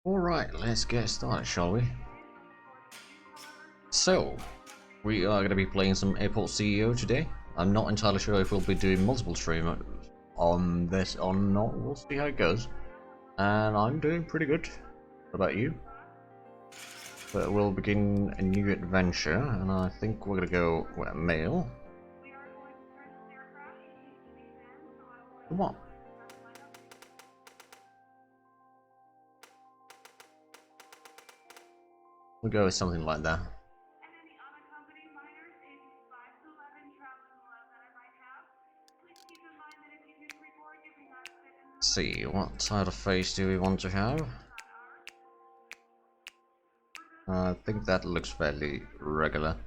Alright, let's get started, shall we? So, we are going to be playing some Airport CEO today. I'm not entirely sure if we'll be doing multiple streams on this or not. We'll see how it goes. And I'm doing pretty good. What about you? But we'll begin a new adventure, and I think we're going to go with mail. Come on. We'll go with something like that. Let's see, what side of face do we want to have? I think that looks fairly regular.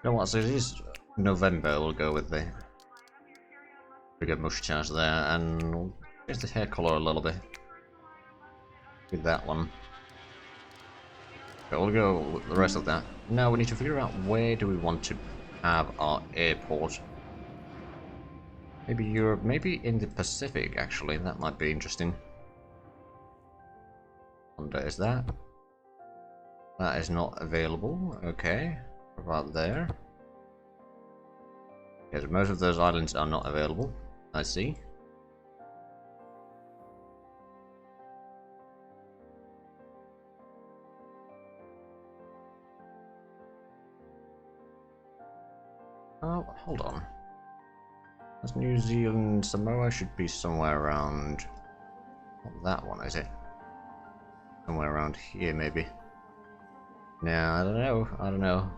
You know what, so it is November, we'll go with the bigger mustache there, and we'll change the hair color a little bit. With that one. Okay, we'll go with the rest of that. Now we need to figure out where do we want to have our airport. Maybe Europe, maybe in the Pacific actually, that might be interesting. And there's that. That is not available, okay. What about there? Yes, most of those islands are not available, I see. Oh, hold on. That's New Zealand, Samoa should be somewhere around... Not that one, is it? Somewhere around here, maybe. No, I don't know.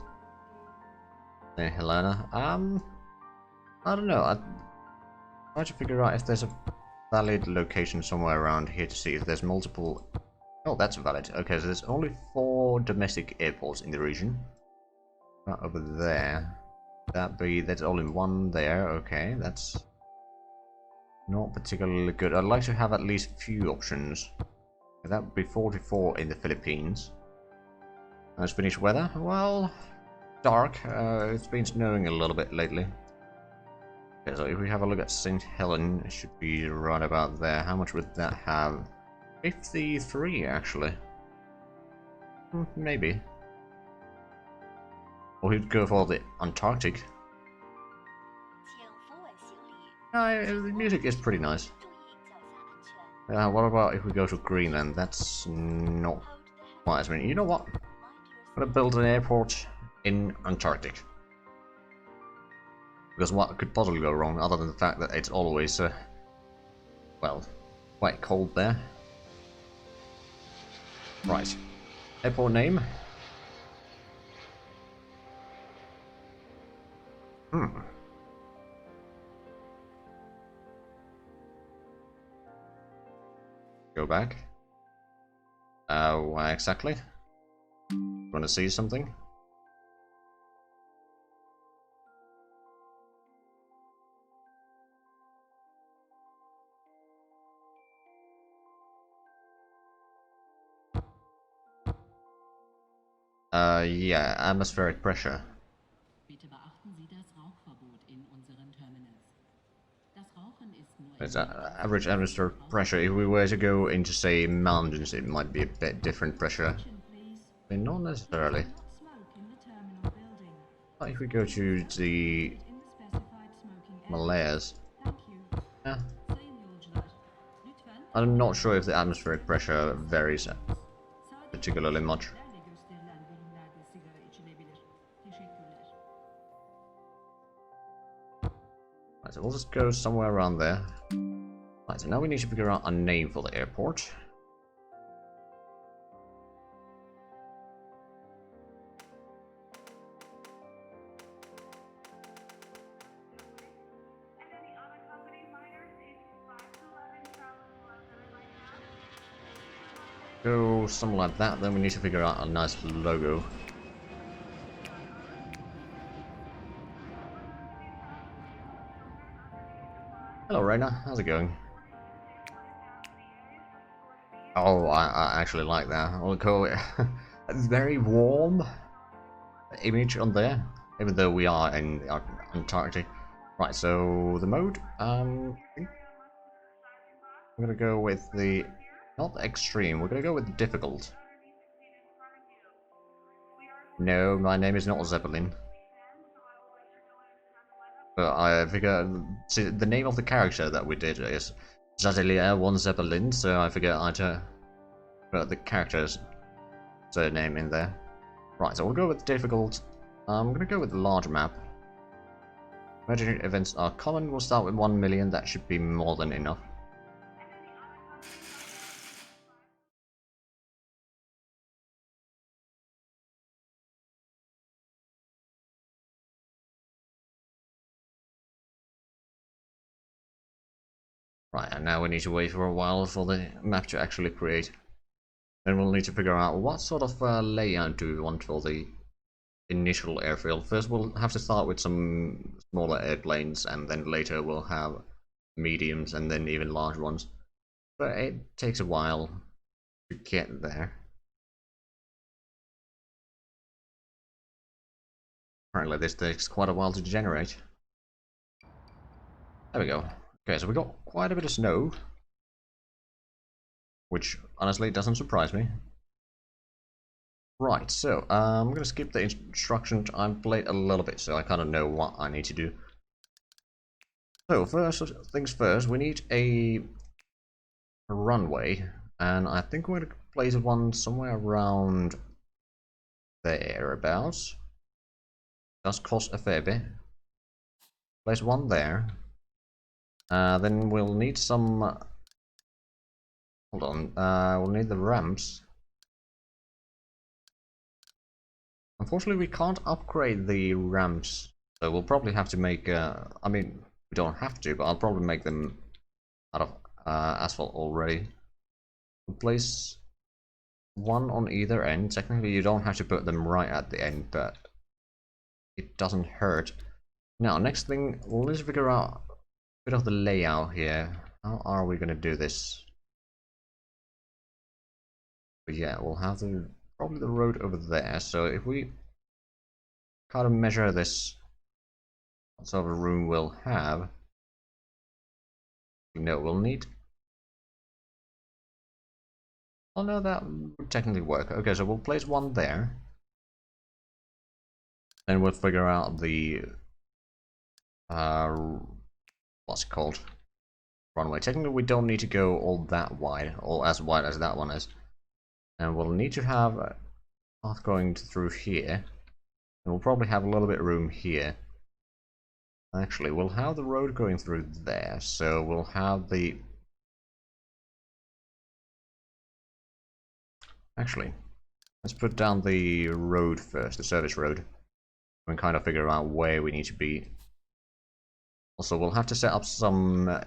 Hey, Helena. I don't know. I try to figure out if there's a valid location somewhere around here to see if there's multiple... Oh, that's valid. Okay, so there's only 4 domestic airports in the region. Over there. That's only 1 there. Okay, that's not particularly good. I'd like to have at least a few options. That would be 44 in the Philippines. Nice Finnish weather. Well, dark. It's been snowing a little bit lately. Okay, so if we have a look at St. Helen, it should be right about there. How much would that have? 53, actually. Maybe. Or he'd go for the Antarctic. The music is pretty nice. What about if we go to Greenland? That's not quite as many. You know what? I'm gonna build an airport in Antarctic. Because what could possibly go wrong, other than the fact that it's always, well, quite cold there. Right. Airport name. Go back. Why exactly? Want to see something? Yeah, atmospheric pressure. It's average atmospheric pressure. If we were to go into, say, mountains, it might be a bit different pressure. But not necessarily. But if we go to the Himalayas, yeah. I'm not sure if the atmospheric pressure varies particularly much. Right, so we'll just go somewhere around there. Right, so now we need to figure out a name for the airport. Go something like that, then we need to figure out a nice logo. Hello, Raina. How's it going? Oh, I actually like that. We'll call it very warm. image on there, even though we are in Antarctica. Right, so the mode, I think I'm gonna go with the, not the extreme, we're gonna go with the difficult. No, my name is not Zeppelin. But I figure, see, the name of the character that we did is Zadelia One Zeppelin, so I figure I'd put the character's surname in there. Right, so we'll go with difficult. I'm gonna go with the large map. Emerging events are common. We'll start with 1 million. That should be more than enough. Right, and now we need to wait for a while for the map to actually create. Then we'll need to figure out what sort of layout do we want for the initial airfield. First we'll have to start with some smaller airplanes, and then later we'll have mediums and then even large ones. But it takes a while to get there. Apparently this takes quite a while to generate. There we go. Okay, so we got quite a bit of snow, which honestly doesn't surprise me. Right, so I'm gonna skip the instruction. I'm played a little bit, so I kind of know what I need to do. So first things first, we need a runway, and I think we're gonna place one somewhere around thereabouts. Does cost a fair bit. Place one there. Then we'll need some. Hold on. We'll need the ramps. Unfortunately, we can't upgrade the ramps, so we'll probably have to make. I mean, we don't have to, but I'll probably make them out of asphalt already. We'll place one on either end. Technically, you don't have to put them right at the end, but it doesn't hurt. Now, next thing, we'll need to figure out a bit of the layout here. How are we going to do this? But yeah, we'll have probably the road over there. So if we kind of measure this, what sort of a room we'll have, you know, we'll need. Oh no, that would technically work. Okay, so we'll place one there. Then we'll figure out the what's it called? Runway. Technically, we don't need to go all that wide, or as wide as that one is. And we'll need to have a path going through here. And we'll probably have a little bit of room here. Actually, we'll have the road going through there, so we'll have the... Actually, let's put down the road first, the service road, and kind of figure out where we need to be. Also, we'll have to set up some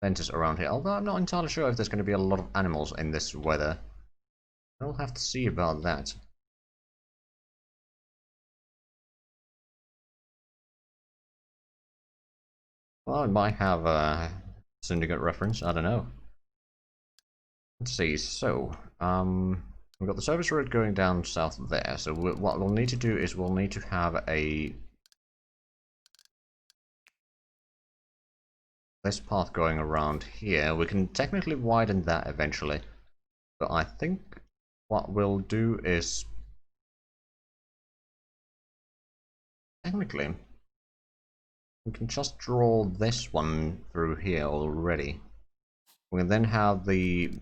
fences around here, although I'm not entirely sure if there's going to be a lot of animals in this weather. We'll have to see about that. Well, it might have a Syndicate reference, I don't know. Let's see, so, we've got the service road going down south there, so what we'll need to do is we'll need to have this path going around here. We can technically widen that eventually, but I think what we'll do is technically we can just draw this one through here already. We can then have the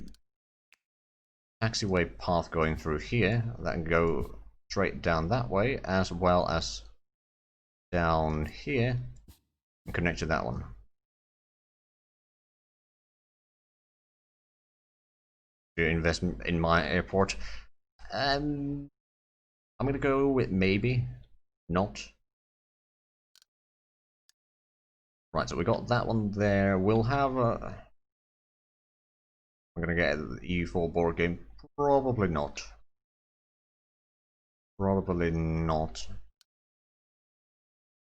taxiway path going through here that can go straight down that way, as well as down here and connect to that one. Invest in my airport. I'm gonna go with maybe, not. Right, so we got that one there. We'll have a... I'm gonna get the EU4 board game. Probably not. Probably not.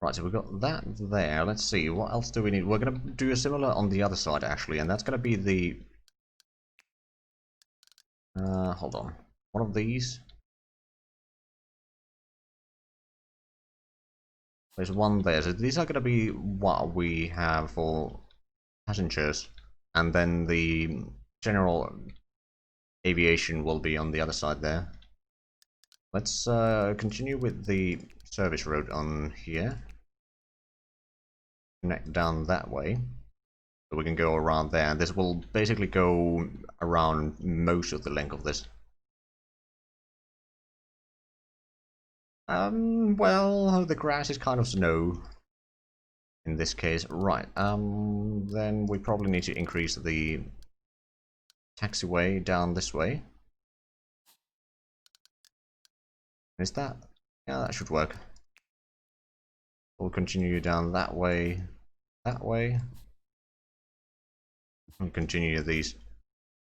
Right, so we've got that there. Let's see, what else do we need? We're gonna do a similar on the other side, actually, and that's gonna be the... hold on. One of these. There's one there. So these are going to be what we have for passengers, and then the general aviation will be on the other side there. Let's continue with the service road on here. Connect down that way. So we can go around there. This will basically go around most of the length of this. Well, the grass is kind of snow in this case. Right, then we probably need to increase the taxiway down this way. Is that? Yeah, that should work. We'll continue down that way, and continue these.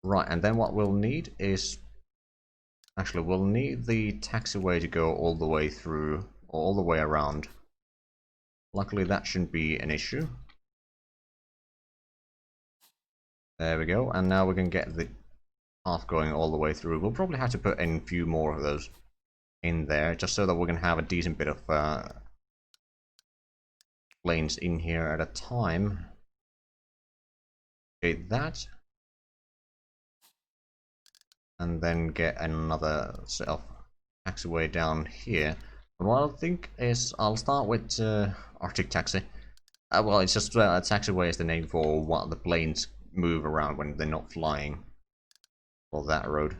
Right, and then what we'll need is, actually, we'll need the taxiway to go all the way through, or all the way around. Luckily, that shouldn't be an issue. There we go, and now we can get the path going all the way through. We'll probably have to put in a few more of those in there, just so that we can have a decent bit of lanes in here at a time. Okay, that. And then get another set of taxiway down here. And what I think is, I'll start with Arctic Taxi. Well, it's just taxiway is the name for what the planes move around when they're not flying. For that road.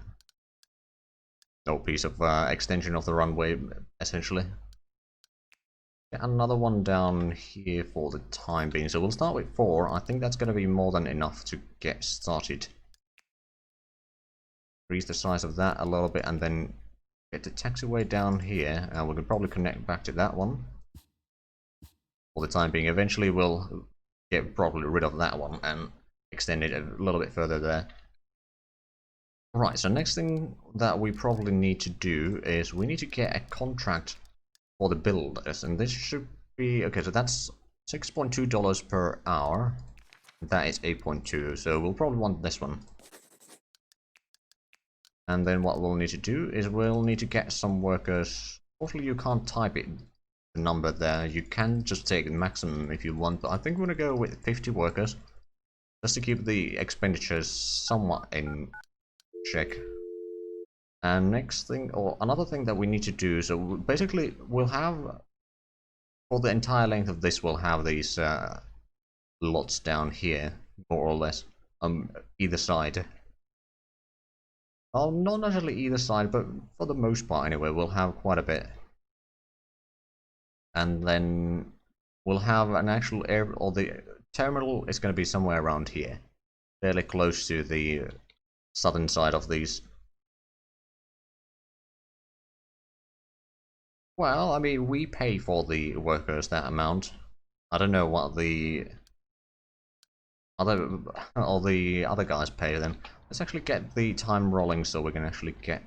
No piece of extension of the runway, essentially. Get another one down here for the time being. So we'll start with 4. I think that's going to be more than enough to get started. Increase the size of that a little bit and then get the taxiway down here. And we can probably connect back to that one. For the time being. Eventually we'll get probably rid of that one and extend it a little bit further there. Right, so next thing that we probably need to do is we need to get a contract for the builders, and this should be, okay, so that's $6.2 per hour. That is 8.2, so we'll probably want this one. And then what we'll need to do is we'll need to get some workers. Unfortunately, you can't type it, the number there. You can just take the maximum if you want, but I think we're going to go with 50 workers. Just to keep the expenditures somewhat in check. And next thing, or another thing that we need to do, so basically we'll have, for the entire length of this, we'll have these lots down here, more or less, either side. Well, not necessarily either side, but for the most part anyway, we'll have quite a bit. And then we'll have an actual air, or the terminal is going to be somewhere around here, fairly close to the southern side of these. Well, I mean, we pay for the workers that amount. I don't know what the other guys pay them. Let's actually get the time rolling so we can actually get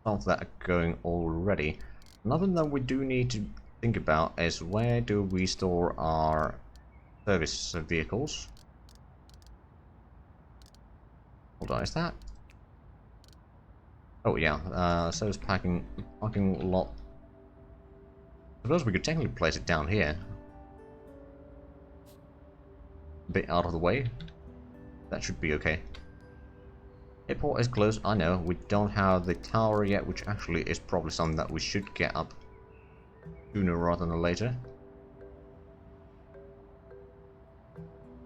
some of that going already. Another thing that we do need to think about is where do we store our service vehicles? Hold on, is that? Oh yeah, service parking lot. I suppose we could technically place it down here. A bit out of the way. That should be okay. Airport is closed. I know, we don't have the tower yet, which actually is probably something that we should get up sooner rather than later.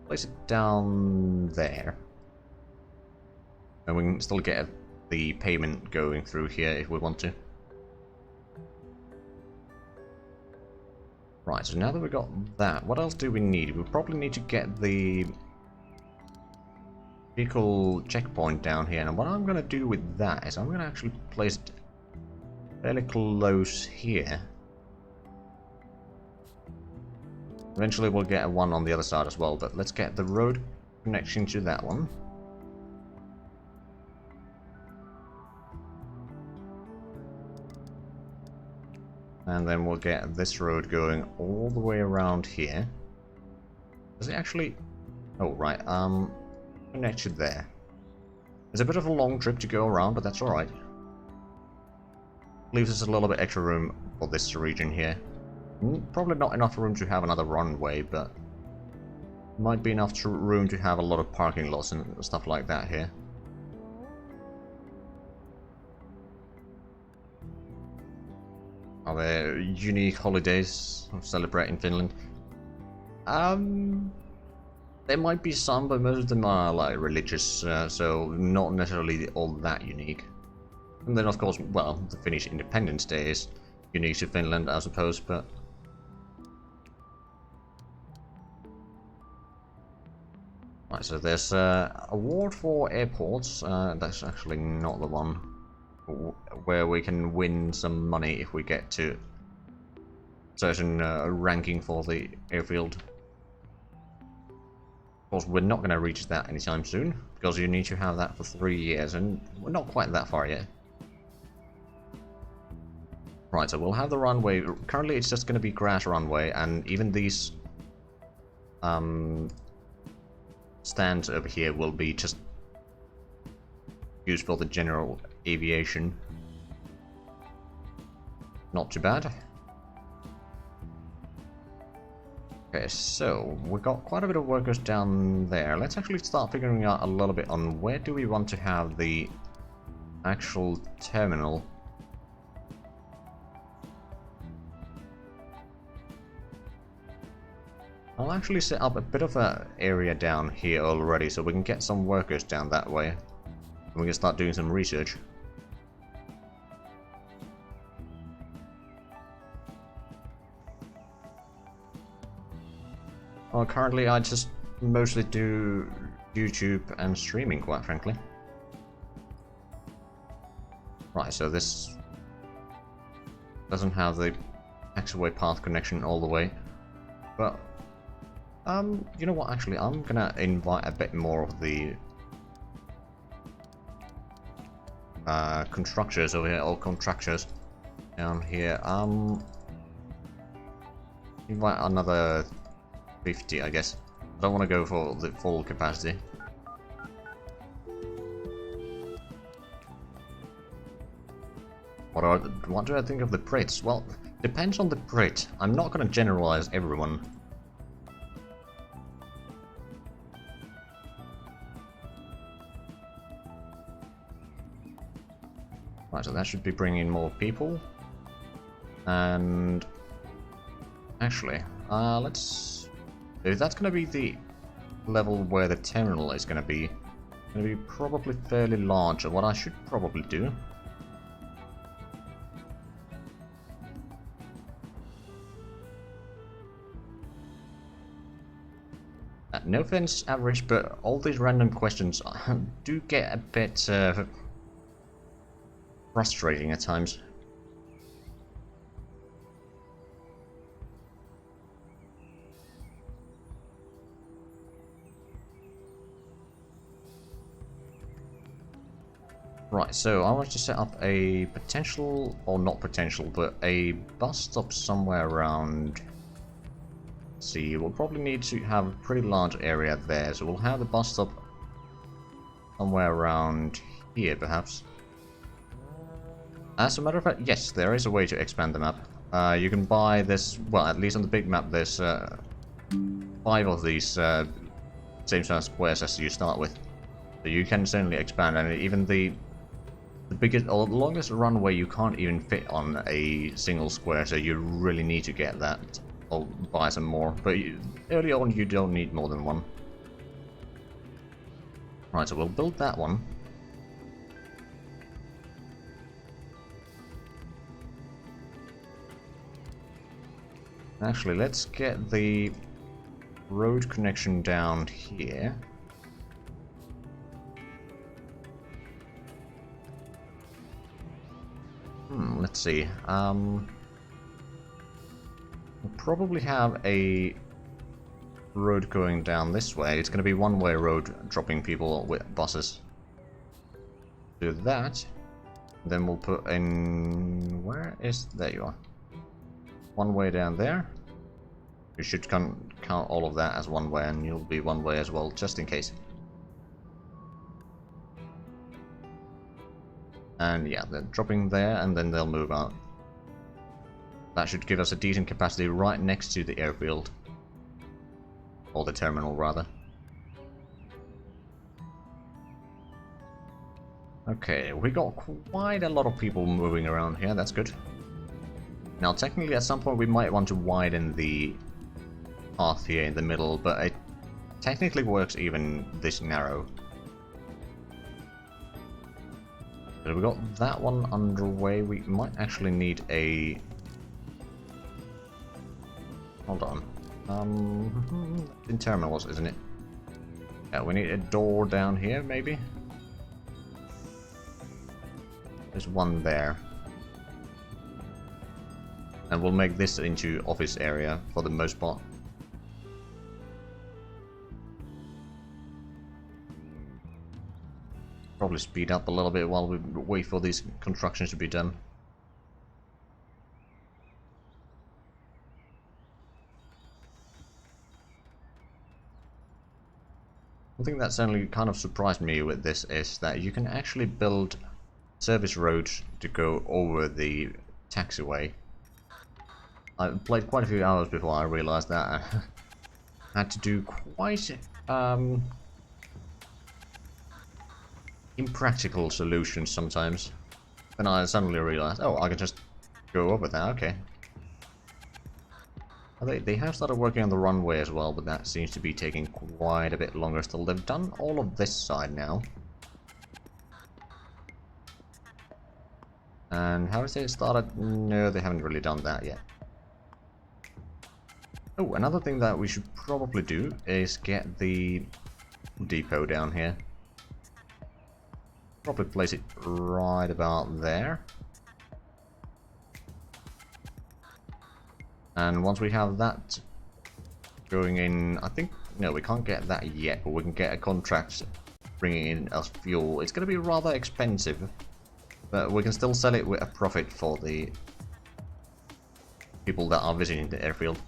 Place it down there. And we can still get the payment going through here if we want to. Right, so now that we've got that, what else do we need? We probably need to get the vehicle checkpoint down here. And what I'm going to do with that is I'm going to actually place it fairly close here. Eventually we'll get one on the other side as well, but let's get the road connection to that one. And then we'll get this road going all the way around here. Does it actually... Oh, right, connected there. It's a bit of a long trip to go around, but that's alright. Leaves us a little bit extra room for this region here. Probably not enough room to have another runway, but might be enough room to have a lot of parking lots and stuff like that here. Are there unique holidays to celebrate in Finland? There might be some, but most of them are like religious, so not necessarily all that unique. And then of course, well, the Finnish Independence Day is unique to Finland, I suppose, but... Right, so there's award for airports, that's actually not the one, where we can win some money if we get to certain ranking for the airfield. Of course, we're not going to reach that anytime soon, because you need to have that for 3 years, and we're not quite that far yet. Right, so we'll have the runway. Currently it's just going to be grass runway, and even these stands over here will be just used for the general aviation. Not too bad. Okay, so we've got quite a bit of workers down there. Let's actually start figuring out a little bit on where do we want to have the actual terminal. I'll actually set up a bit of an area down here already so we can get some workers down that way. And we can start doing some research. Well, currently I just mostly do YouTube and streaming, quite frankly. Right, so this doesn't have the taxiway path connection all the way, but you know what, actually I'm gonna invite a bit more of the constructors over here, or contractors down here. Invite another 50, I guess. I don't want to go for the full capacity. What do I think of the Brits? Well, depends on the Brit. I'm not going to generalize everyone. Right, so that should be bringing more people. And actually, let's... If that's going to be the level where the terminal is going to be probably fairly large. And what I should probably do... no offense, Average, but all these random questions do get a bit frustrating at times. Right, so I want to set up a potential, or not potential, but a bus stop somewhere around... Let's see, we'll probably need to have a pretty large area there, so we'll have the bus stop somewhere around here, perhaps. As a matter of fact, yes, there is a way to expand the map. You can buy this, well, at least on the big map, there's 5 of these same size squares as you start with. So you can certainly expand, and even the biggest or longest runway you can't even fit on a single square, so you really need to get that or buy some more. But early on you don't need more than one. Right, so we'll build that one. Actually, let's get the road connection down here. Let's see. We'll probably have a road going down this way. It's going to be one-way road dropping people with buses. Do that. Then we'll put in... Where is... There you are. One way down there. You should count all of that as one way, and you'll be one way as well, just in case. And yeah, they're dropping there, and then they'll move out. That should give us a decent capacity right next to the airfield. Or the terminal, rather. Okay, we got quite a lot of people moving around here, that's good. Now, technically, at some point we might want to widen the path here in the middle, but it technically works even this narrow. So we got that one underway. We might actually need a... Hold on. In terminals, isn't it? Yeah, we need a door down here, maybe? There's one there. And we'll make this into office area for the most part. Probably speed up a little bit while we wait for these constructions to be done. One thing that certainly kind of surprised me with this is that you can actually build service roads to go over the taxiway. I played quite a few hours before I realized that I had to do quite impractical solutions sometimes. And I suddenly realized, oh, I can just go over there, okay. They have started working on the runway as well, but that seems to be taking quite a bit longer still. They've done all of this side now. And have they started? No, they haven't really done that yet. Oh, another thing that we should probably do is get the depot down here. Probably place it right about there. And once we have that going in, I think, no, we can't get that yet, but we can get a contract bringing in as fuel. It's going to be rather expensive, but we can still sell it with a profit for the people that are visiting the airfield.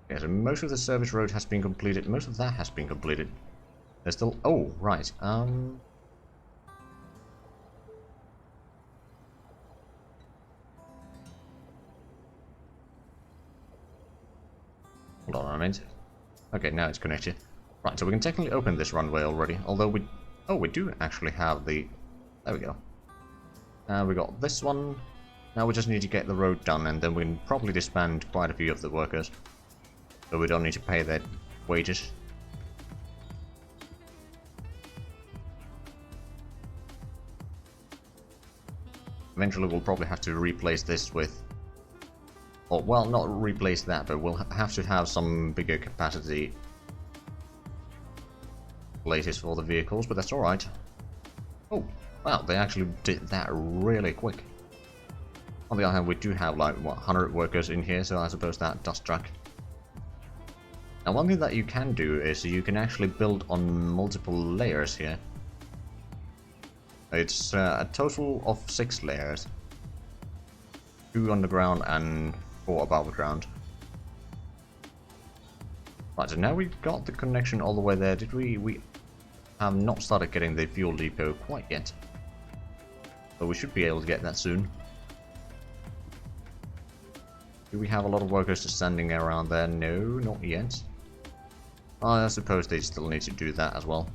Okay, so most of the service road has been completed. Most of that has been completed. There's still... Oh, right. Hold on a minute. Okay, now it's connected. Right, so we can technically open this runway already, although we... Oh, we do actually have the... There we go. We got this one. Now we just need to get the road done, and then we can probably disband quite a few of the workers. So we don't need to pay their wages. Eventually we'll probably have to replace this with... Or, well, not replace that, but we'll have to have some bigger capacity places for the vehicles, but that's alright. Oh, wow, they actually did that really quick. On the other hand, we do have like, what, 100 workers in here, so I suppose that does track. Now, one thing that you can do is you can actually build on multiple layers here. It's a total of 6 layers. 2 underground and 4 above ground. Right, so now we've got the connection all the way there. Did we have not started getting the fuel depot quite yet. But we should be able to get that soon. Do we have a lot of workers just standing around there? No, not yet. I suppose they still need to do that as well.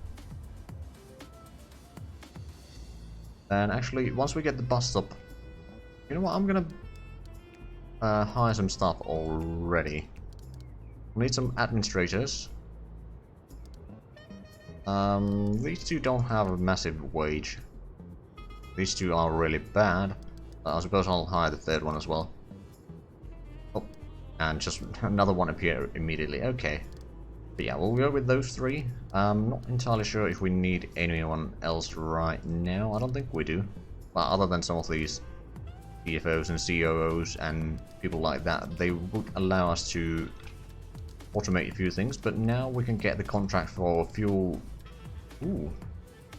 And actually, once we get the bus stop, you know what, I'm gonna hire some staff already. We need some administrators. These two don't have a massive wage. These two are really bad. I suppose I'll hire the third one as well. Oh, and just another one appear immediately. Okay. But yeah, we'll go with those 3. Not entirely sure if we need anyone else right now. I don't think we do. Well, other than some of these CFOs and COOs and people like that, they would allow us to automate a few things. But now we can get the contract for fuel. Ooh,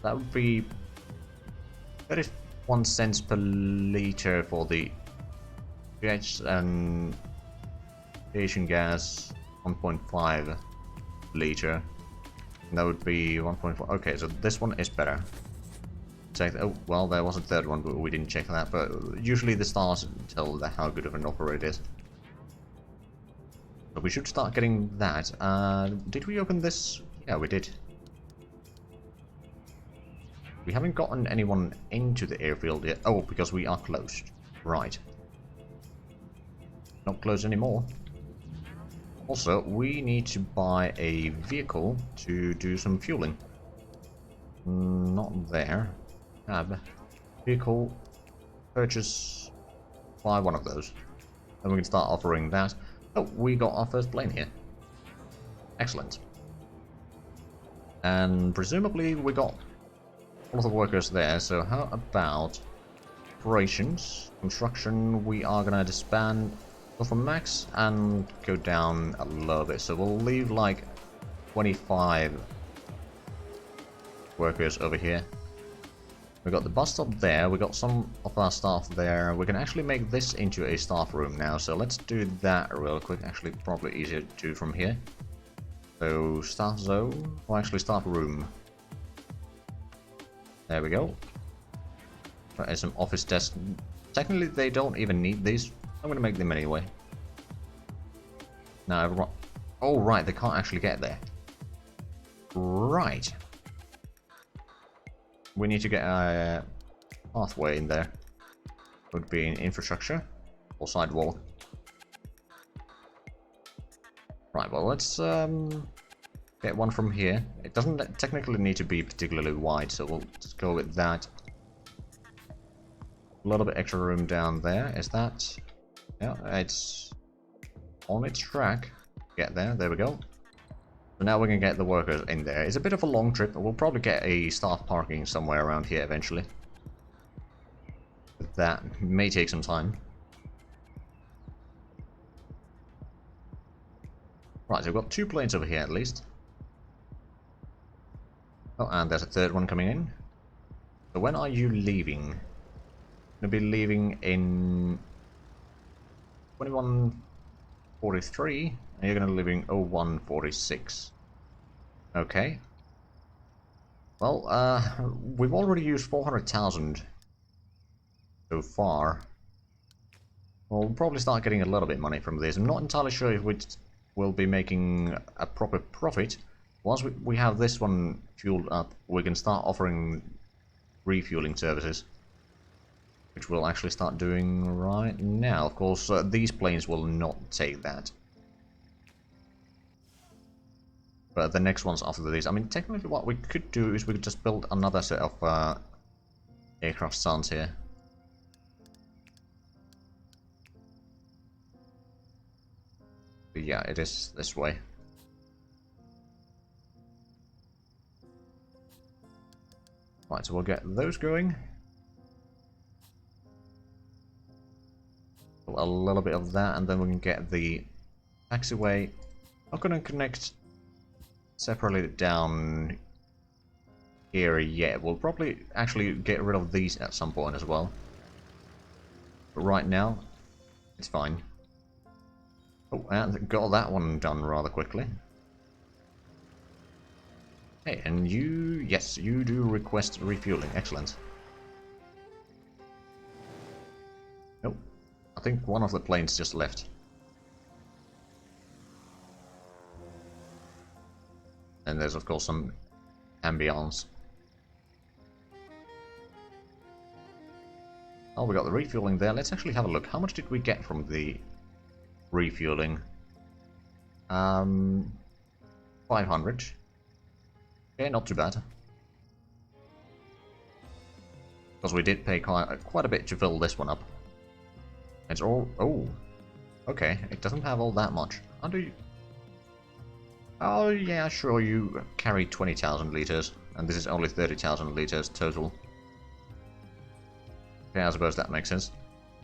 that would be 31 cents per liter for the GH and aviation gas 1.5 liter. That would be 1.4. Okay, so this one is better. check. Oh, well, there was a third one, but we didn't check that. But usually the stars tell how good of an operator it is. But we should start getting that. Did we open this? Yeah, we did. We haven't gotten anyone into the airfield yet. Oh, because we are closed. Right. Not closed anymore. Also, we need to buy a vehicle to do some fueling. Not there. Cab. Vehicle. Purchase. Buy one of those. Then we can start offering that. Oh, we got our first plane here. Excellent. And presumably we got all of the workers there, so how about operations? Construction, we are gonna disband, go for max and go down a little bit. So we'll leave like 25 workers over here. We got the bus stop there, we got some of our staff there. We can actually make this into a staff room now, so let's do that real quick. Actually, probably easier to do from here. So, staff zone, or actually staff room. There we go. There's some office desks. Technically, they don't even need these. I'm gonna make them anyway. Now, everyone... Oh, right, they can't actually get there. Right. We need to get a pathway in there. Would be in infrastructure or sidewall. Right, well, let's get one from here. It doesn't technically need to be particularly wide, so we'll just go with that. A little bit extra room down there. Is that... Yeah, it's on its track. Get there. There we go. So now we can get the workers in there. It's a bit of a long trip. We'll probably get a staff parking somewhere around here eventually. But that may take some time. Right, so we've got 2 planes over here at least. Oh, and there's a third one coming in. So when are you leaving? Gonna be leaving in 21:43, and you're gonna be leaving 01:46. Okay. Well, we've already used 400,000 so far. We'll probably start getting a little bit of money from this. I'm not entirely sure if we'll be making a proper profit. Once we have this one fueled up, we can start offering refueling services, which we'll actually start doing right now. Of course, these planes will not take that. But the next ones after these, I mean, technically what we could do is we could just build another set of aircraft stands here. But yeah, it is this way. Right, so we'll get those going. A little bit of that, and then we can get the taxiway. Not going to connect separately down here yet. We'll probably actually get rid of these at some point as well. But right now, it's fine. Oh, and got that one done rather quickly. Hey, and you... Yes, you do request refueling. Excellent. Nope. I think one of the planes just left. And there's of course some ambience. Oh, we got the refueling there. Let's actually have a look. How much did we get from the refueling? 500. Okay, not too bad. Because we did pay quite a bit to fill this one up. It's all... Oh. Okay, it doesn't have all that much. How do you... Oh, yeah, sure, you carry 20,000 liters. And this is only 30,000 liters total. Okay, I suppose that makes sense.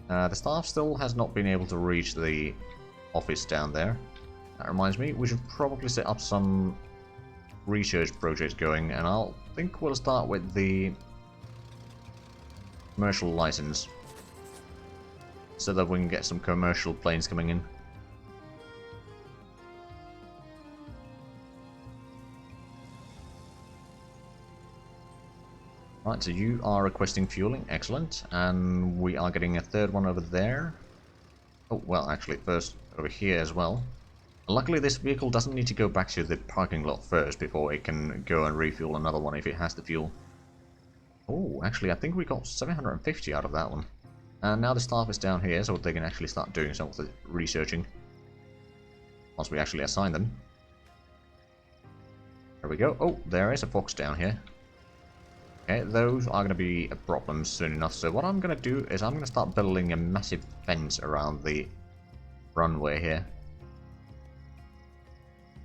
The staff still has not been able to reach the office down there. That reminds me, we should probably set up some research projects going, and I'll think we'll start with the commercial license, so that we can get some commercial planes coming in. Right, so you are requesting fueling, excellent, and we are getting a third one over there. Oh, well, actually, first over here as well. Luckily, this vehicle doesn't need to go back to the parking lot first before it can go and refuel another one if it has the fuel. Oh, actually, I think we got 750 out of that one. And now the staff is down here, so they can actually start doing some of the researching. Once we actually assign them. There we go. Oh, there is a fox down here. Okay, those are going to be a problem soon enough. So what I'm going to do is I'm going to start building a massive fence around the runway here.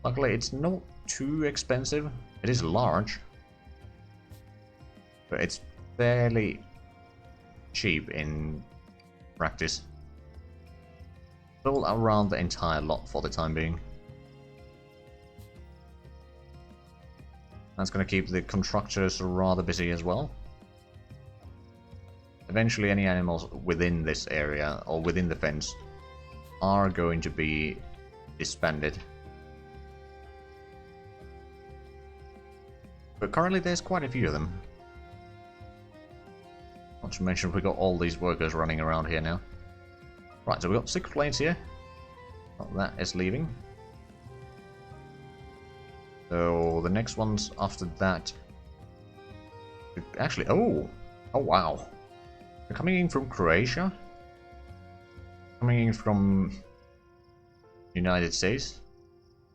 Luckily, it's not too expensive. It is large. But it's fairly cheap in practice. Build around the entire lot for the time being. That's going to keep the constructors rather busy as well. Eventually any animals within this area, or within the fence, are going to be disbanded. But currently there's quite a few of them. Not to mention we got all these workers running around here now. Right, so we've got 6 planes here. Oh, that is leaving. So the next ones after that... Actually, oh wow. They're coming in from Croatia. Coming in from United States.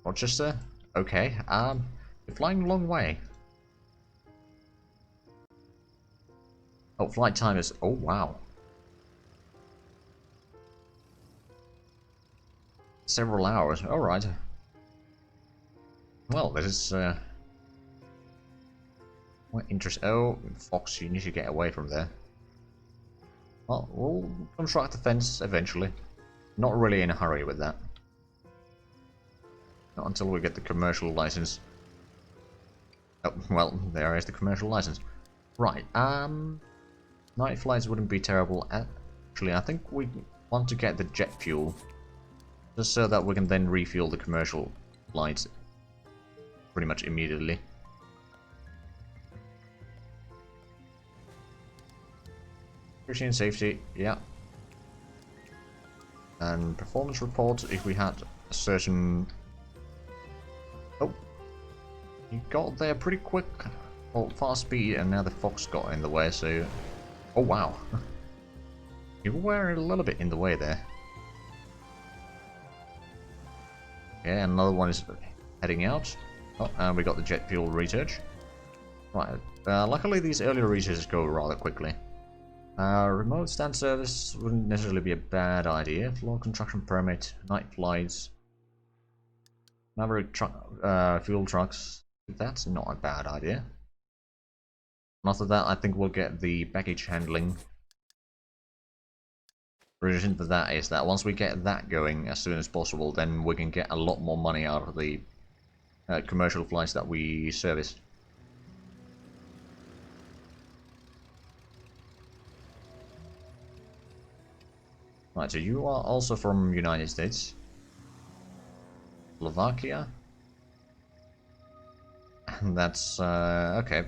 Rochester. Okay, they're flying a long way. Oh, flight time is... Oh, wow. Several hours. Alright. Well, this is... What interest... Oh, Fox, you need to get away from there. Well, we'll construct the fence eventually. Not really in a hurry with that. Not until we get the commercial license. Oh, well, there is the commercial license. Right, night flights wouldn't be terrible. Actually, I think we want to get the jet fuel. Just so that we can then refuel the commercial flights pretty much immediately. Security and safety, yeah. And performance report, if we had a certain... Oh, you got there pretty quick. Well, fast speed, and now the Fox got in the way, so... Oh, wow. You were a little bit in the way there. Yeah, another one is heading out. Oh, and we got the jet fuel research. Right, luckily these earlier researches go rather quickly. Remote stand service wouldn't necessarily be a bad idea. Floor construction permit, night flights, Maverick fuel trucks. That's not a bad idea. And after that, I think we'll get the baggage handling. The reason for that is that once we get that going as soon as possible, then we can get a lot more money out of the commercial flights that we service. Right, so you are also from United States. Slovakia. And that's, okay.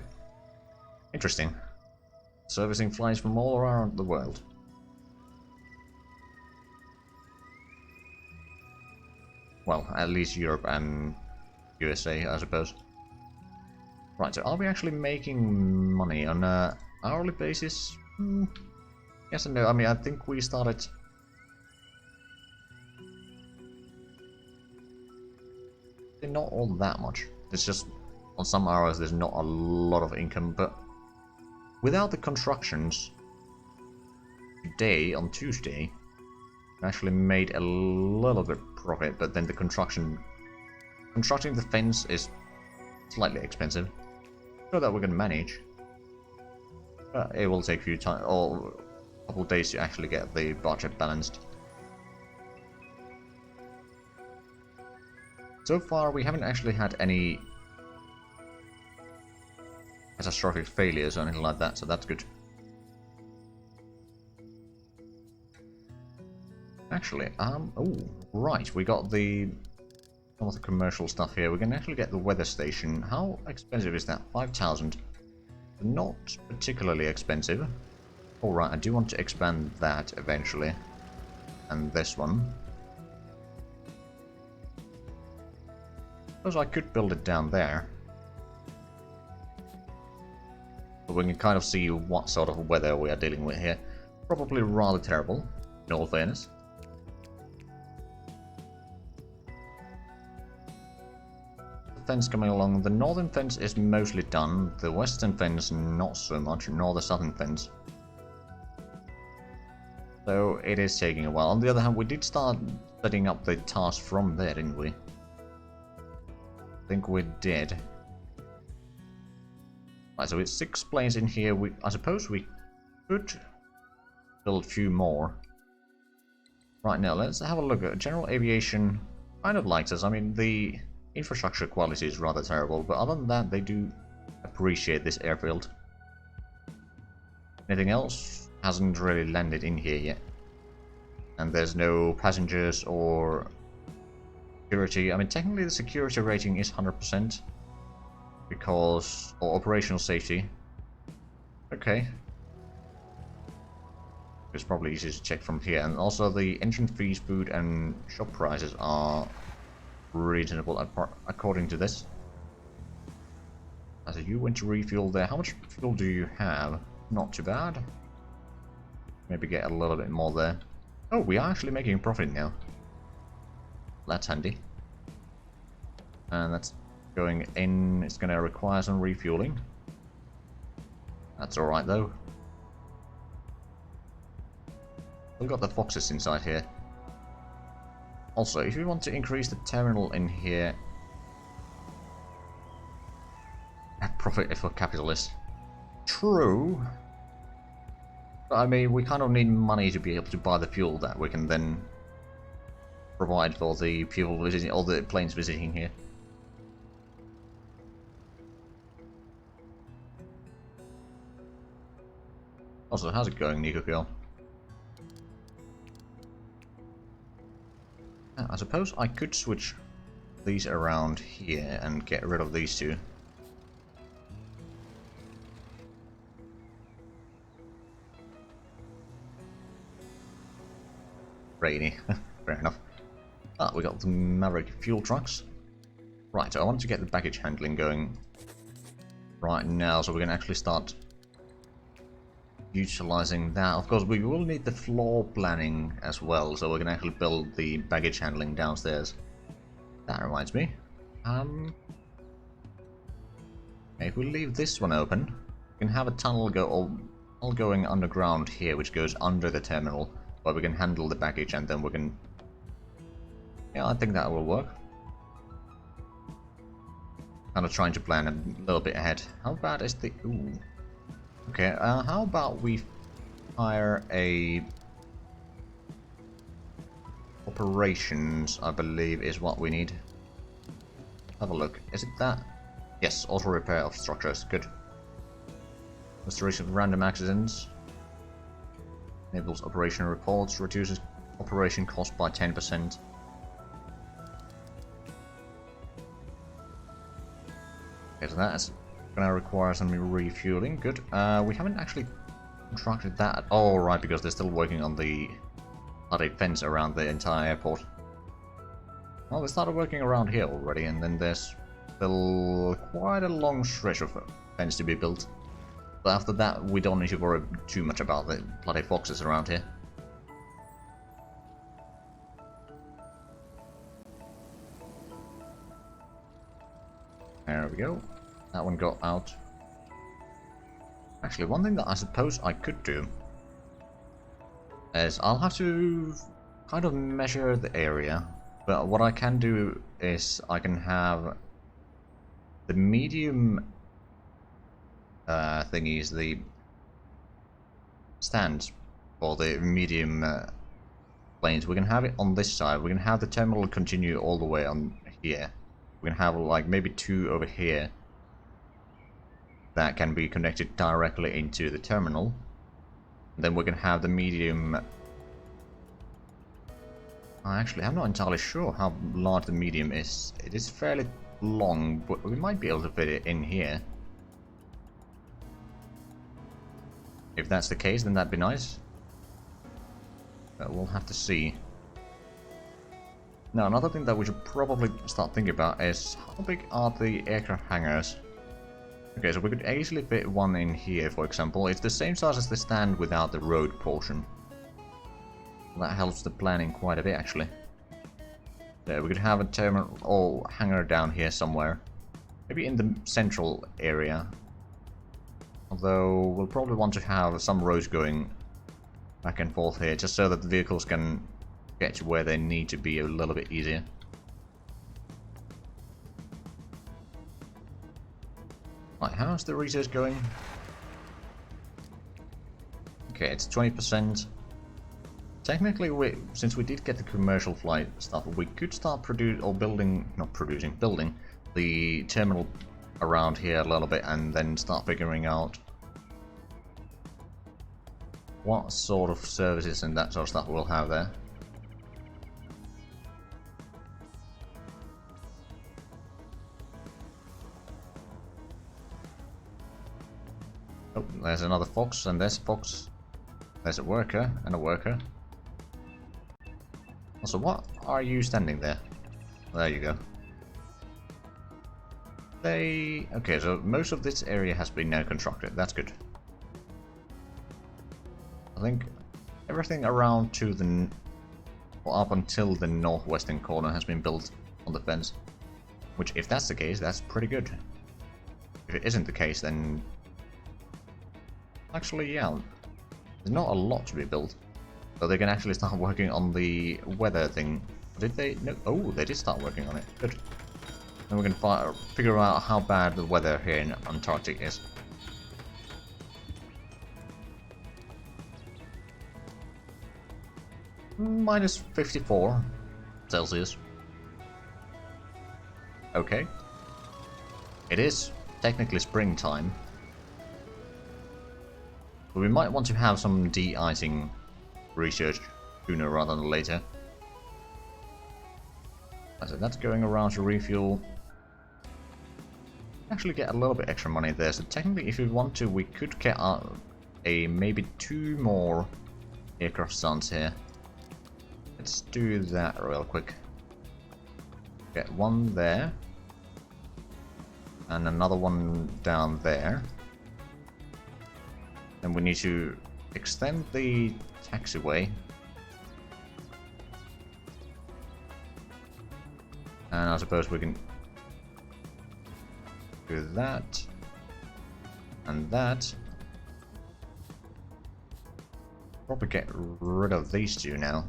Interesting. Servicing flights from all around the world. Well, at least Europe and USA, I suppose. Right, so are we actually making money on an hourly basis? Yes and no. I mean, I think we started... Not all that much. It's just on some hours there's not a lot of income, but without the constructions today, on Tuesday, I actually made a little bit profit, but then the constructing the fence is slightly expensive. So that we can manage. But it will take a few time or a couple of days to actually get the budget balanced. So far, we haven't actually had any catastrophic failures or anything like that, so that's good. Actually, oh, right, we got some of the commercial stuff here. We can actually get the weather station. How expensive is that? 5,000. not particularly expensive. Alright, I do want to expand that eventually. And this one. Suppose I could build it down there. But we can kind of see what sort of weather we are dealing with here. Probably rather terrible, in all fairness. The fence coming along. The northern fence is mostly done. The western fence not so much, nor the southern fence. So it is taking a while. On the other hand, we did start setting up the task from there, didn't we? I think we did. Right, so it's 6 planes in here. I suppose we could build a few more. Right now, let's have a look at general aviation. Kind of likes us. I mean, the infrastructure quality is rather terrible, but other than that, they do appreciate this airfield. Anything else? Hasn't really landed in here yet. And there's no passengers or security. I mean, technically the security rating is 100% because or operational safety. Okay. It's probably easy to check from here. And also the entrance fees, food and shop prices are reasonable according to this. So you went to refuel there. How much fuel do you have? Not too bad. Maybe get a little bit more there. Oh, we are actually making a profit now. That's handy. And that's going in. It's going to require some refueling. That's alright though. We've got the Foxes inside here. Also, if you want to increase the terminal in here... Profit for capitalists. True. I mean, we kind of need money to be able to buy the fuel that we can then provide for the people visiting, all the planes visiting here. Also, how's it going, Nico Girl? I suppose I could switch these around here and get rid of these two. Rainy. Fair enough. Ah, we got the Maverick fuel trucks. Right, so I want to get the baggage handling going right now, so we can actually start utilizing that. Of course, we will need the floor planning as well, so we can actually build the baggage handling downstairs. That reminds me. If we leave this one open, we can have a tunnel going underground here, which goes under the terminal. But we can handle the baggage and then we can... Yeah, I think that will work. Kind of trying to plan a little bit ahead. How bad is the... Ooh. Okay, how about we hire a... Operations, I believe, is what we need. Have a look. Is it that? Yes, auto repair of structures. Good. Restoration of random accidents. Enables operation reports, reduces operation cost by 10%. Okay, so that's gonna require some refueling. Good. We haven't actually contracted that. Oh, right, because they're still working on the fence around the entire airport. Well, they started working around here already, and then there's still quite a long stretch of fence to be built. But after that, we don't need to worry too much about the bloody Foxes around here. There we go. That one got out. Actually, one thing that I suppose I could do is I'll have to kind of measure the area. But what I can do is I can have the medium thingies, the stands for the medium planes. We can have it on this side. We can have the terminal continue all the way on here. We can have like maybe 2 over here that can be connected directly into the terminal. And then we can have the medium. Actually, I'm not entirely sure how large the medium is. It is fairly long, but we might be able to fit it in here. If that's the case, then that'd be nice. But we'll have to see. Now, another thing that we should probably start thinking about is how big are the aircraft hangars? Okay, so we could easily fit one in here, for example. It's the same size as the stand without the road portion. That helps the planning quite a bit, actually. Yeah, we could have a terminal or hangar down here somewhere. Maybe in the central area. Although we'll probably want to have some roads going back and forth here, just so that the vehicles can get to where they need to be a little bit easier. Right, how's the research going? Okay, it's 20%. Technically, since we did get the commercial flight stuff, we could start building the terminal around here a little bit, and then start figuring out what sort of services and that sort of stuff we'll have there. Oh, there's another fox, and there's a fox. There's a worker, and a worker. Also, what are you standing there? There you go. Okay, so most of this area has been now constructed. That's good. I think everything around to the... well, up until the northwestern corner has been built on the fence. Which, if that's the case, that's pretty good. If it isn't the case, then... actually, yeah. There's not a lot to be built. So they can actually start working on the weather thing. Did they? No. Oh, they did start working on it. Good. Then we can figure out how bad the weather here in Antarctic is. Minus 54 Celsius. Okay. It is technically springtime. But we might want to have some de-icing research sooner rather than later. So that's going around to refuel. Actually get a little bit extra money there, so technically if we want to, we could get maybe 2 more aircraft stands here. Let's do that real quick. Get one there. And another one down there. And we need to extend the taxiway. And I suppose we can do that and that. Probably get rid of these two now.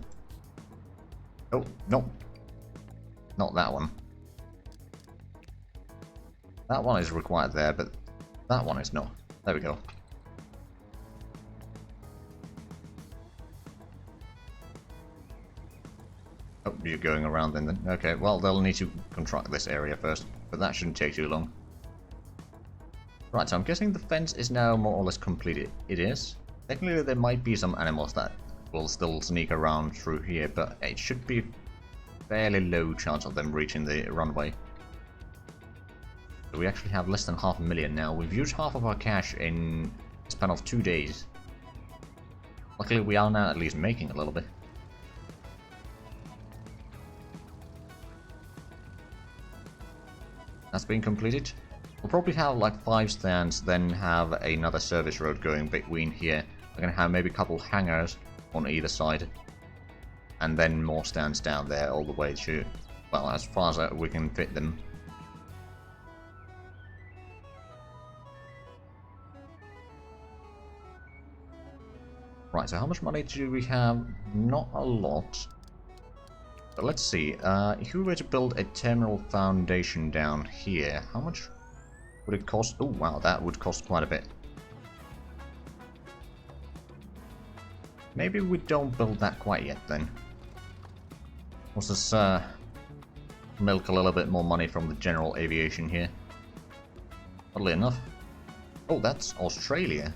Oh, no. Not that one. That one is required there, but that one is not. There we go. Oh, you're going around then. Okay, well, they'll need to construct this area first, but that shouldn't take too long. Right, so I'm guessing the fence is now more or less completed. It is. Technically, there might be some animals that will still sneak around through here, but it should be fairly low chance of them reaching the runway. So we actually have less than 500,000 now. We've used half of our cash in a span of 2 days. Luckily, we are now at least making a little bit. That's been completed. We'll probably have like 5 stands, then have another service road going between here. We're gonna have maybe a couple hangars on either side, and then more stands down there all the way to, well, as far as we can fit them. Right, so how much money do we have? Not a lot. But let's see, if we were to build a terminal foundation down here, how much would it cost? Oh wow, that would cost quite a bit. Maybe we don't build that quite yet then. Let's just milk a little bit more money from the general aviation here. Oddly enough. Oh, that's Australia.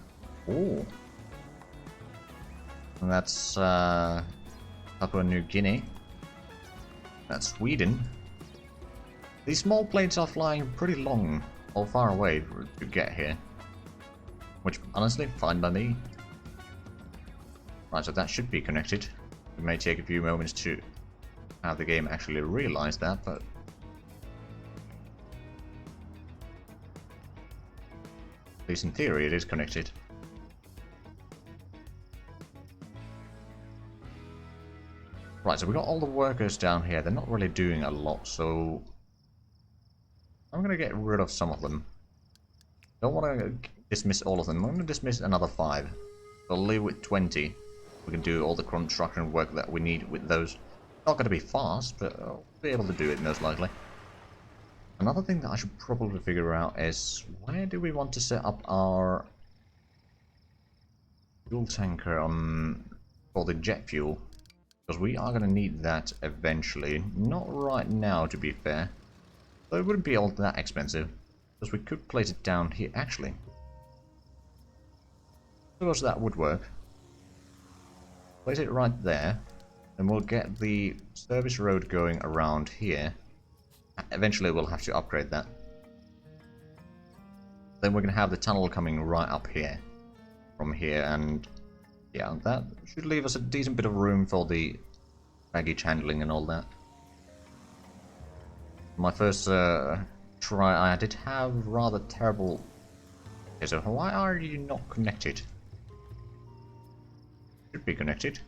Oh. And that's Papua New Guinea. That's Sweden. These small planes are flying pretty long or far away to get here. Which, honestly, fine by me. Right, so that should be connected. It may take a few moments to have the game actually realize that, but at least in theory it is connected. Right, so we got all the workers down here. They're not really doing a lot, so I'm gonna get rid of some of them. Don't want to dismiss all of them. I'm gonna dismiss another 5. We'll leave with 20. We can do all the construction work that we need with those. Not gonna be fast, but I'll be able to do it most likely. Another thing that I should probably figure out is where do we want to set up our fuel tanker on for the jet fuel? Because we are going to need that eventually. Not right now, to be fair. But it wouldn't be all that expensive. Because we could place it down here. Actually, suppose that would work. Place it right there. And we'll get the service road going around here. Eventually we'll have to upgrade that. Then we're going to have the tunnel coming right up here. From here, and yeah, that should leave us a decent bit of room for the baggage handling and all that. My first try, I did have rather terrible... Okay, so why are you not connected? Should be connected.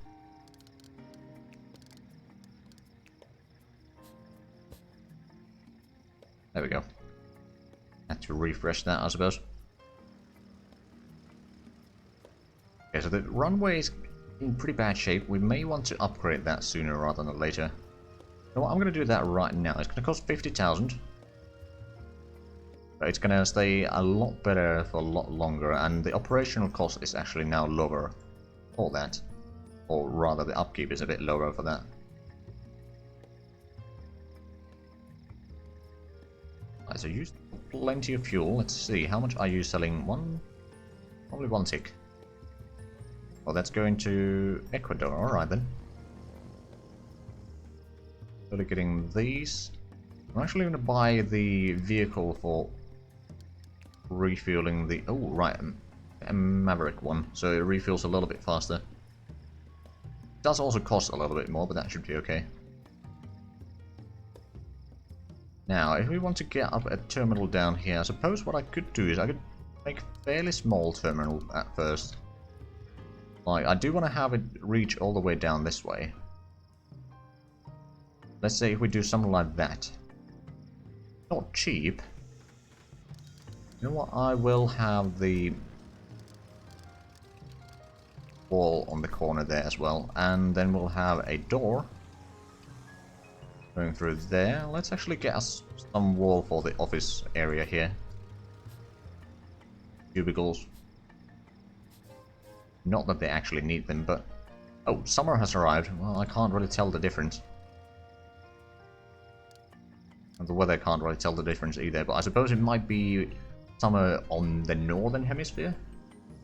There we go. Had to refresh that, I suppose. Okay, so the runway is in pretty bad shape. We may want to upgrade that sooner rather than later. You know what, I'm going to do that right now. It's going to cost 50,000. But it's going to stay a lot better for a lot longer. And the operational cost is actually now lower for that. Or rather, the upkeep is a bit lower for that. Right, so use plenty of fuel. Let's see, how much are you selling? Probably 1 tick. Well, that's going to Ecuador. Alright then. Slowly getting these. I'm actually going to buy the vehicle for refueling the... Oh, right. A Maverick one. So it refuels a little bit faster. It does also cost a little bit more, but that should be okay. Now, if we want to get up a terminal down here, I suppose what I could do is I could make a fairly small terminal at first. Like, I do want to have it reach all the way down this way. Let's say if we do something like that. Not cheap. You know what? I will have the wall on the corner there as well. And then we'll have a door going through there. Let's actually get us some wall for the office area here. Cubicles. Not that they actually need them, but... Oh, summer has arrived. Well, I can't really tell the difference. And the weather can't really tell the difference either, but I suppose it might be summer on the northern hemisphere?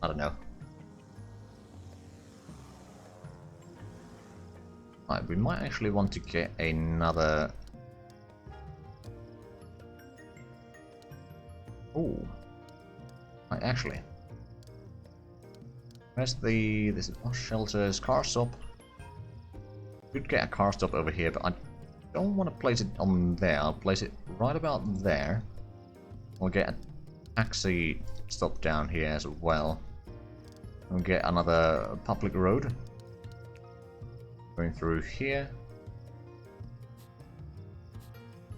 I don't know. Right, we might actually want to get another... Ooh. Right, actually... Where's the... This is bus shelters, car stop. Could get a car stop over here, but I don't want to place it on there. I'll place it right about there. We'll get a taxi stop down here as well. We'll get another public road going through here.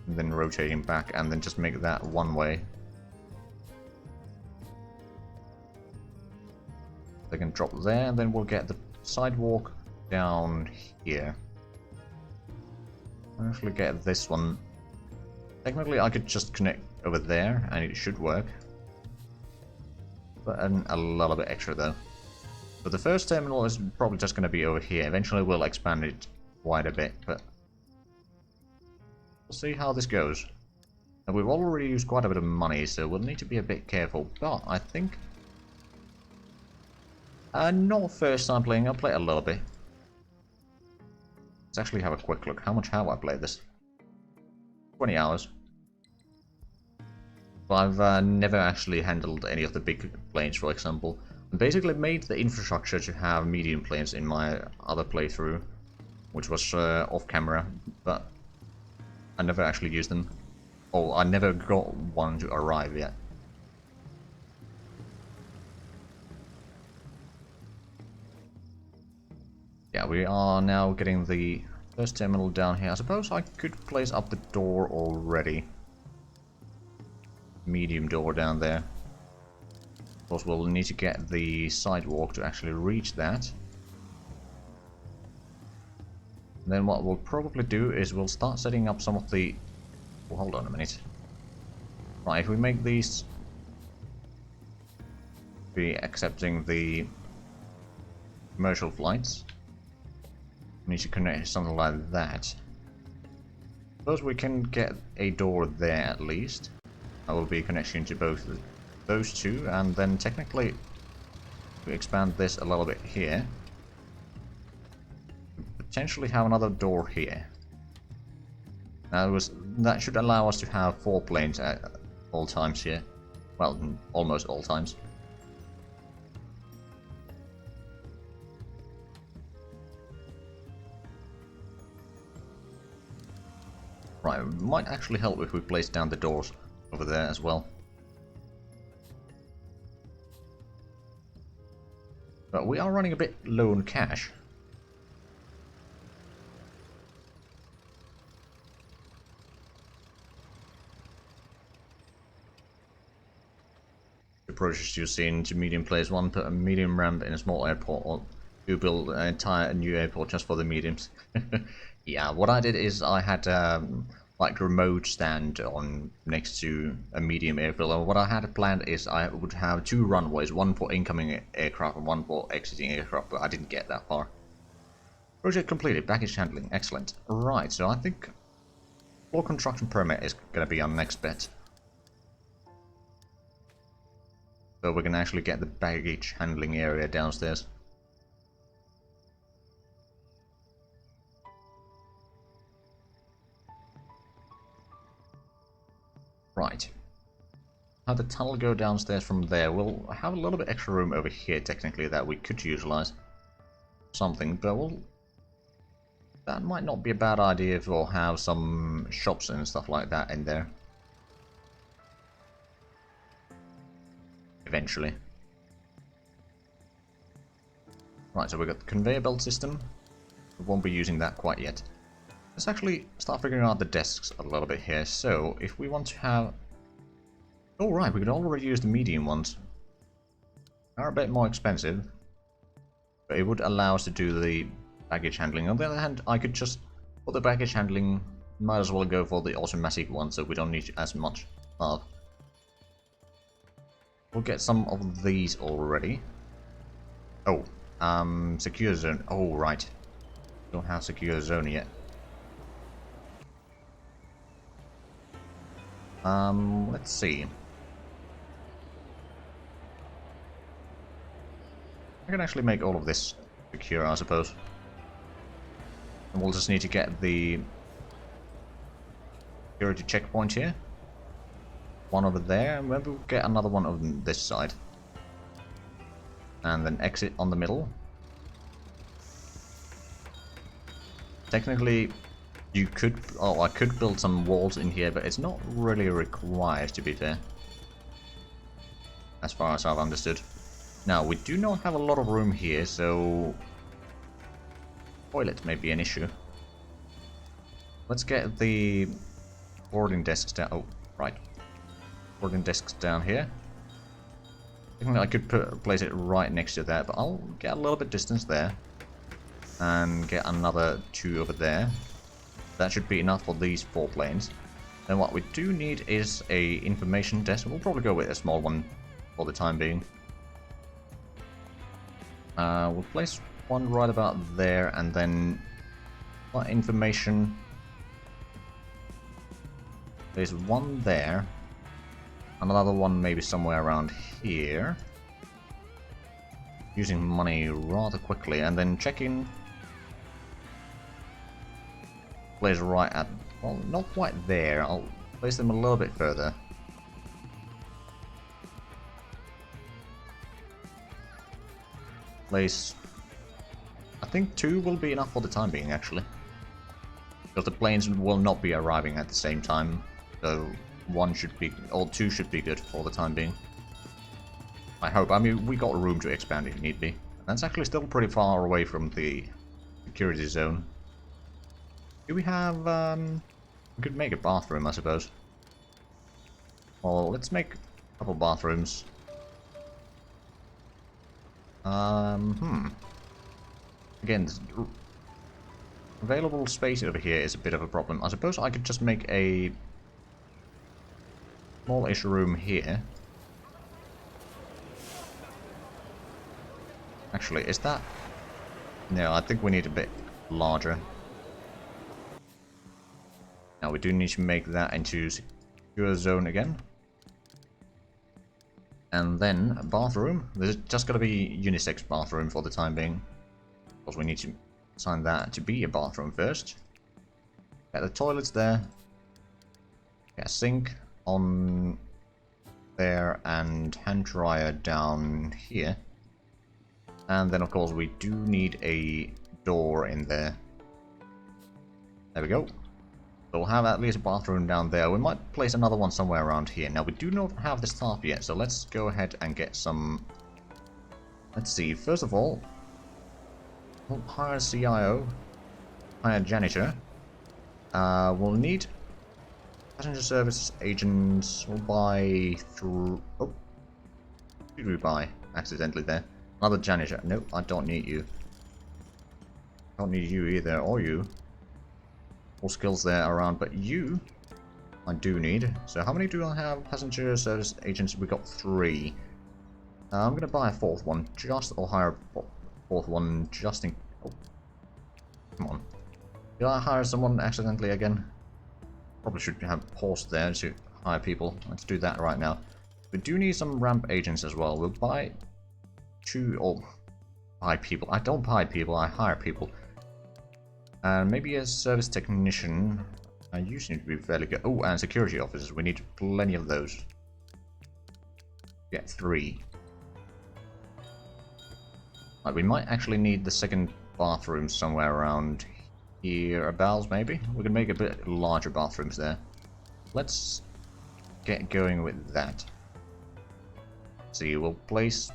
And then rotating back, and then just make that one way. They can drop there, and then we'll get the sidewalk down here. I'll actually get this one. Technically, I could just connect over there, and it should work. But a little bit extra, though. But the first terminal is probably just going to be over here. Eventually, we'll expand it quite a bit, but we'll see how this goes. And we've already used quite a bit of money, so we'll need to be a bit careful. But I think... not first time playing, I'll play it a little bit. Let's actually have a quick look. How much have I played this? 20 hours. But I've never actually handled any of the big planes, for example. Basically made the infrastructure to have medium planes in my other playthrough, which was off camera, but I never actually used them. Oh, I never got one to arrive yet. Yeah, we are now getting the first terminal down here. I suppose I could place up the door already. Medium door down there. Of course, we'll need to get the sidewalk to actually reach that. And then what we'll probably do is we'll start setting up some of the... Oh, hold on a minute. Right, if we make these... be accepting the commercial flights. We need to connect something like that. Suppose we can get a door there at least. That will be a connection to both those two, and then technically we expand this a little bit here. Potentially have another door here. That should allow us to have 4 planes at all times here. Well, almost all times. Right, it might actually help if we place down the doors over there as well. But we are running a bit low on cash. Approaches you've seen to medium place, 1 put a medium ramp in a small airport, or 2 build an entire new airport just for the mediums. Yeah, what I did is I had like a remote stand on next to a medium airfield, and what I had planned is I would have 2 runways, 1 for incoming aircraft and 1 for exiting aircraft, but I didn't get that far. Project completed, baggage handling, excellent. Right, so I think floor construction permit is going to be our next bet. So we can actually get the baggage handling area downstairs. Right. Have the tunnel go downstairs from there. We'll have a little bit extra room over here technically that we could utilize. Something, but that might not be a bad idea if we'll have some shops and stuff like that in there. Eventually. Right, so we've got the conveyor belt system. We won't be using that quite yet. Let's actually start figuring out the desks a little bit here. So, if we want to have... Oh right, we could already use the medium ones. They're a bit more expensive. But it would allow us to do the baggage handling. On the other hand, I could just... For the baggage handling, might as well go for the automatic one so we don't need as much staff. We'll get some of these already. Oh, secure zone. Oh, right. Don't have secure zone yet. Let's see. I can actually make all of this secure, I suppose. And we'll just need to get the security checkpoint here. One over there, and maybe we'll get another one on this side. And then exit on the middle. Technically, you could... Oh, I could build some walls in here, but it's not really required, to be fair. As far as I've understood. Now, we do not have a lot of room here, so... Toilet may be an issue. Let's get the boarding desks down... Oh, right. Boarding desks down here. I think I could place it right next to that, but I'll get a little bit distance there. And get another 2 over there. That should be enough for these 4 planes. Then what we do need is a information desk. We'll probably go with a small one for the time being. We'll place one right about there, and then information. There's one there. Another one maybe somewhere around here. Using money rather quickly, and then checking. Place right at, well, not quite there. I'll place them a little bit further. place... I think 2 will be enough for the time being, actually. Because the planes will not be arriving at the same time, so 1 should be... or 2 should be good for the time being. I hope. I mean, we got room to expand if need be. That's actually still pretty far away from the security zone. Do we have... we could make a bathroom, I suppose. Well, let's make a couple bathrooms. Again, available space over here is a bit of a problem. I suppose I could just make a smallish room here. Actually, is that... No, I think we need a bit larger. Now we do need to make that into secure zone again. And then a bathroom. There's just gonna be unisex bathroom for the time being. Because we need to assign that to be a bathroom first. Get the toilets there. Get a sink on there and hand dryer down here. And then of course we do need a door in there. There we go. So we'll have at least a bathroom down there. We might place another one somewhere around here. Now we do not have the staff yet, so let's go ahead and get some... Let's see, first of all, we'll hire a CIO, hire a janitor. We'll need passenger service agents. We'll buy through... Oh, what did we buy accidentally there? Another janitor. Nope, I don't need you. Don't need you either, or you. All skills there around, but you I do need. So how many do I have? Passenger service agents, we got 3. I'm gonna buy a 4th one, or hire a 4th one just in... Oh. Come on. Did I hire someone accidentally again? Probably should have paused there to hire people. Let's do that right now. We do need some ramp agents as well. We'll buy 2, or buy people. I don't buy people, I hire people. And maybe a service technician. You seem to be fairly good. Oh, and security officers. We need plenty of those. Get 3. Right, we might actually need the second bathroom somewhere around hereabouts, maybe. We can make a bit larger bathrooms there. Let's get going with that. See, we'll place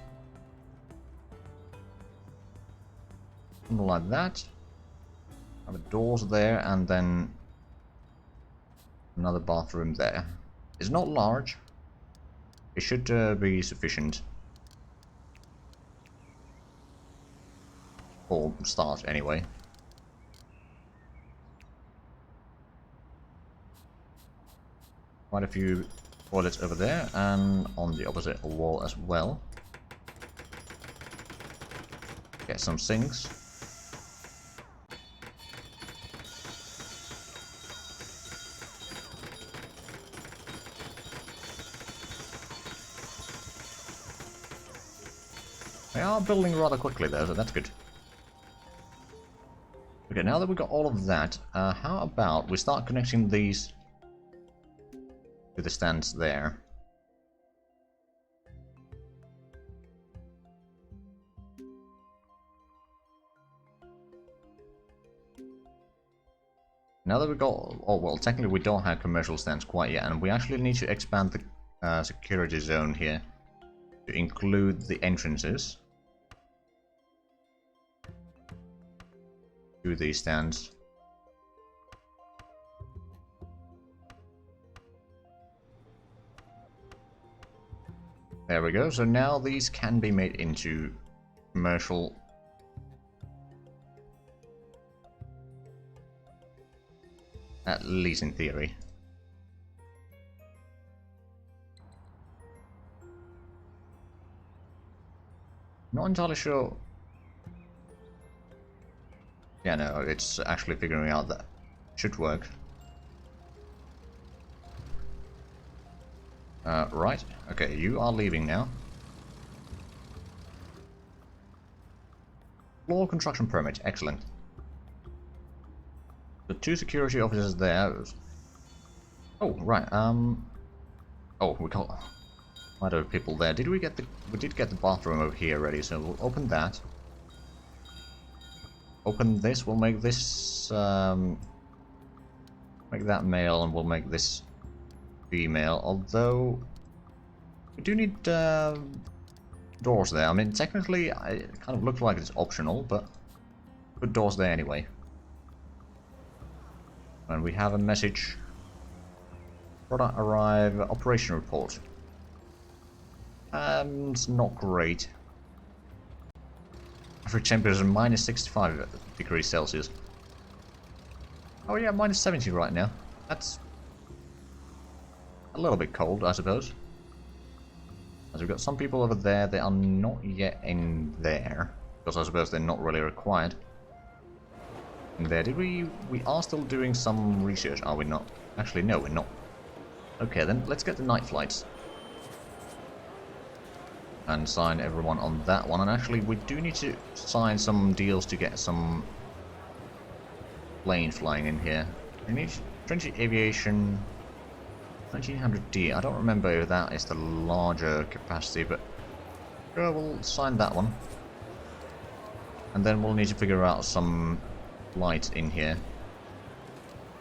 something like that. Have the doors there, and then another bathroom there. It's not large. It should be sufficient. For start, anyway. Quite a few toilets over there, and on the opposite wall as well. Get some sinks. They are building rather quickly though, so that's good. Okay, now that we've got all of that, how about we start connecting these to the stands there. Now that we've got... Oh, well, technically we don't have commercial stands quite yet, and we actually need to expand the security zone here to include the entrances to these stands. There we go. So now these can be made into commercial. At least in theory. Not entirely sure. Yeah, no, it's actually figuring out that should work. Right. Okay, you are leaving now. Floor construction permit. Excellent. The 2 security officers there. Oh, right. Oh, we got quite a few people there. Did we get the... We did get the bathroom over here already, so we'll open that. open this. We'll make this make that male, and we'll make this female. Although we do need doors there. I mean, technically, it kind of looks like it's optional, but put doors there anyway. And we have a message. Product arrive. Operation report. It's not great. Average temperature is minus 65 degrees Celsius. Oh yeah, minus 70 right now. That's a little bit cold, I suppose. As we've got some people over there, they are not yet in there. Because I suppose they're not really required. In there, we are still doing some research, are we not? Actually, no, we're not. Okay, then let's get the night flights. And sign everyone on that one. And actually, we do need to sign some deals to get some planes flying in here. We need Trinity Aviation 1900D. I don't remember if that is the larger capacity, but sure, we'll sign that one. And then we'll need to figure out some flights in here.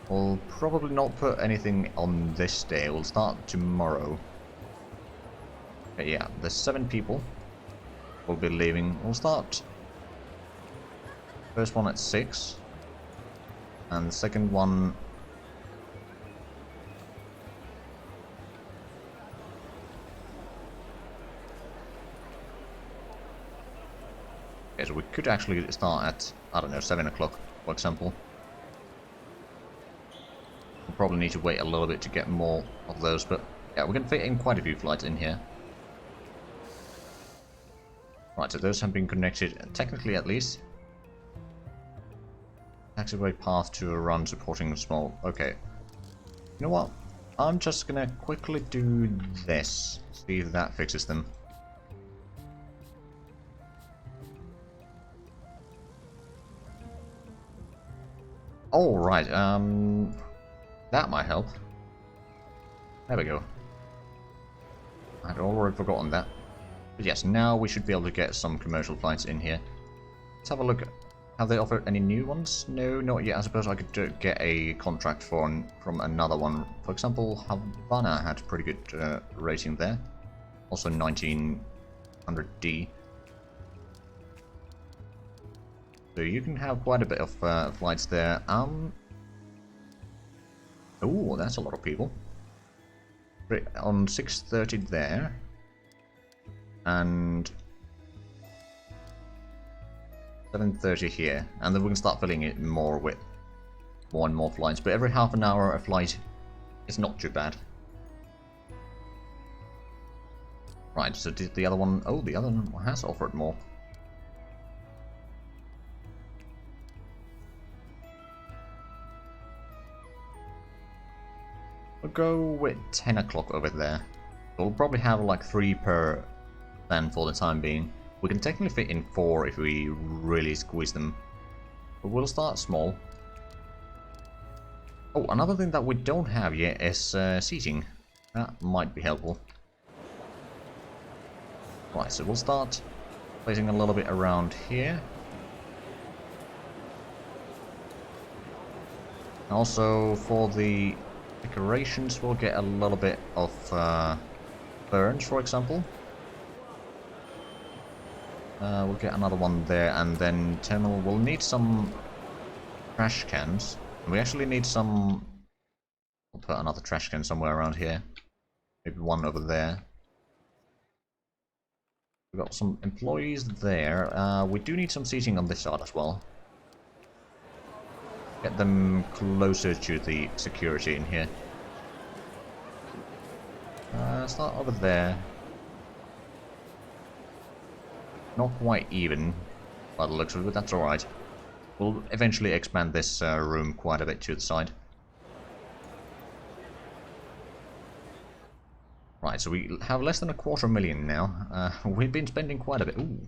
We'll probably not put anything on this day. We'll start tomorrow. Okay, yeah, there's 7 people will be leaving. We'll start first one at 6, and the second one okay, so we could actually start at, I don't know, 7 o'clock, for example. We'll probably need to wait a little bit to get more of those, but yeah, we can fit in quite a few flights in here. Right, so those have been connected, technically at least. Taxiway path to a run supporting small... Okay. You know what? I'm just gonna quickly do this. See if that fixes them. Oh, right, that might help. There we go. I'd already forgotten that. But yes, now we should be able to get some commercial flights in here. Let's have a look. Have they offered any new ones? No, not yet. I suppose I could get a contract from another one. For example, Havana had a pretty good rating there. Also 1900D. So you can have quite a bit of flights there. Oh, that's a lot of people. On 6:30 there. And 7:30 here, and then we can start filling it more with more and more flights. But every half an hour a flight is not too bad. Right, so did the other one... Oh, the other one has offered more. We'll go with 10 o'clock over there. We'll probably have like 3 per then for the time being. We can technically fit in 4 if we really squeeze them. But we'll start small. Oh, another thing that we don't have yet is seating. That might be helpful. Right, so we'll start placing a little bit around here. Also, for the decorations, we'll get a little bit of ferns, for example. We'll get another one there, and then terminal will need some trash cans. We actually need some... We'll put another trash can somewhere around here. Maybe one over there. We've got some employees there. We do need some seating on this side as well. Get them closer to the security in here. Start over there. Not quite even by the looks of it, but that's alright. We'll eventually expand this room quite a bit to the side. Right, so we have less than $250,000 now. We've been spending quite a bit. Ooh.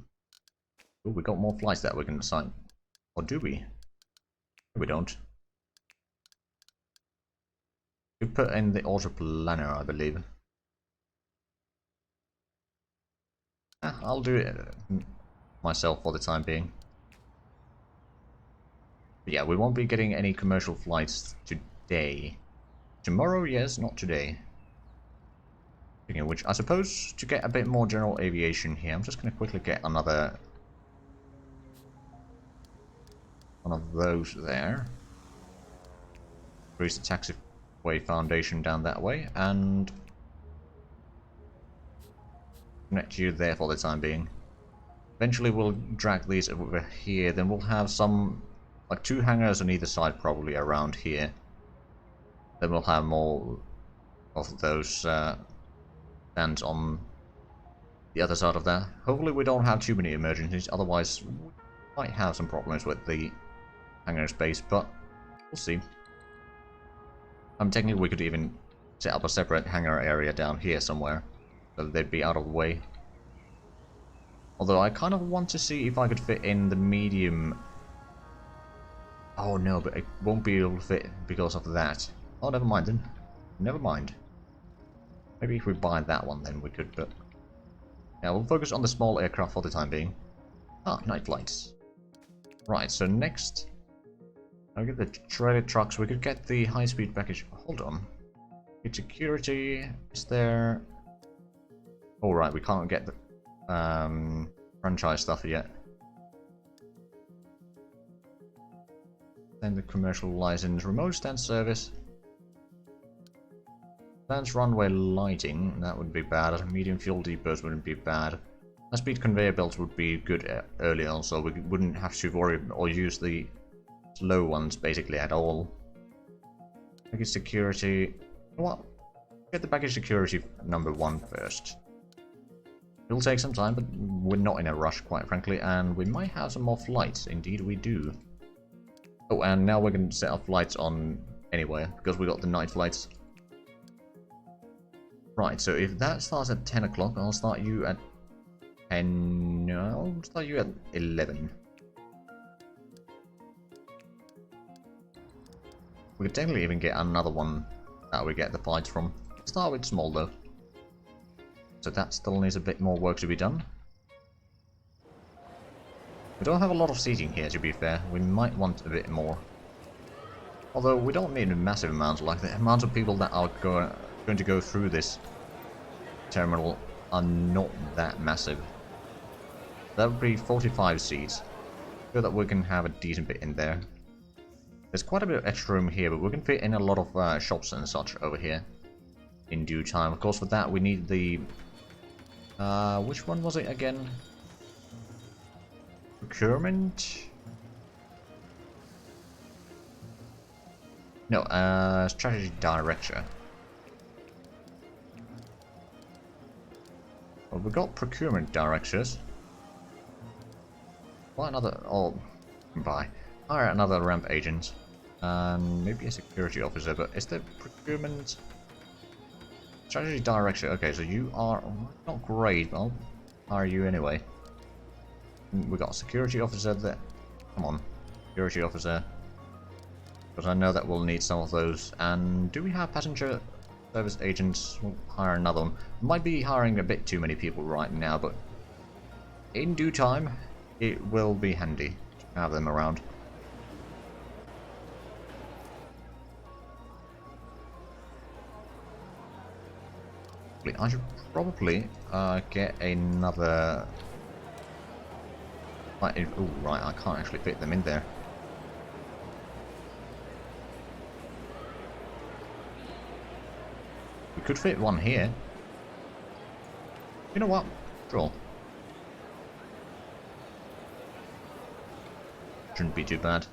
Ooh, we got more flights that we can assign. Or do we? We don't. We put in the auto planner, I believe. I'll do it myself for the time being. But yeah, we won't be getting any commercial flights today. Tomorrow, yes, not today. Speaking of which, I suppose to get a bit more general aviation here, I'm just going to quickly get another one of those there. Increase the taxiway foundation down that way, and connect you there for the time being. Eventually we'll drag these over here, then we'll have some, like 2 hangars on either side probably around here. Then we'll have more of those stands on the other side of that. Hopefully we don't have too many emergencies, otherwise we might have some problems with the hangar space, but we'll see. Technically we could even set up a separate hangar area down here somewhere, so that they'd be out of the way. Although I kind of want to see if I could fit in the medium. Oh no, but it won't be able to fit because of that. Oh, never mind then. Never mind. Maybe if we buy that one then we could, but... yeah, we'll focus on the small aircraft for the time being. Ah, night flights. Right, so next... I'll get the trailer trucks. We could get the high-speed package. Hold on. Good security. Is there... oh right, we can't get the franchise stuff yet. Then the commercial license, remote stand service. Advanced runway lighting, that would be bad. Medium fuel depots wouldn't be bad. High-speed conveyor belts would be good early on, so we wouldn't have to worry or use the slow ones basically at all. Package security. You know what? Get the package security number 1 first. It'll take some time, but we're not in a rush, quite frankly, and we might have some more flights. Indeed, we do. Oh, and now we're going to set up flights on anywhere, because we got the night flights. Right, so if that starts at 10 o'clock, I'll start you at 10... no, I'll start you at 11. We could technically even get another one that we get the flights from. Start with small, though. So that still needs a bit more work to be done. We don't have a lot of seating here, to be fair. We might want a bit more. Although we don't need a massive amount, like the amount of people that are going to go through this terminal are not that massive. That would be 45 seats. So that we can have a decent bit in there. There's quite a bit of extra room here, but we can fit in a lot of shops and such over here in due time. Of course, for that we need the... which one was it again? Procurement? No, strategy director. Well, we got procurement directors. Why another... oh, bye. Hire another ramp agent. And maybe a security officer, but is there procurement... strategy director? Okay, so you are not great, but I'll hire you anyway. We got a security officer there. Come on, security officer. Because I know that we'll need some of those. And do we have passenger service agents? We'll hire another one. Might be hiring a bit too many people right now, but in due time, it will be handy to have them around. I should probably get another... oh, right, I can't actually fit them in there. We could fit one here. You know what? Sure. Shouldn't be too bad.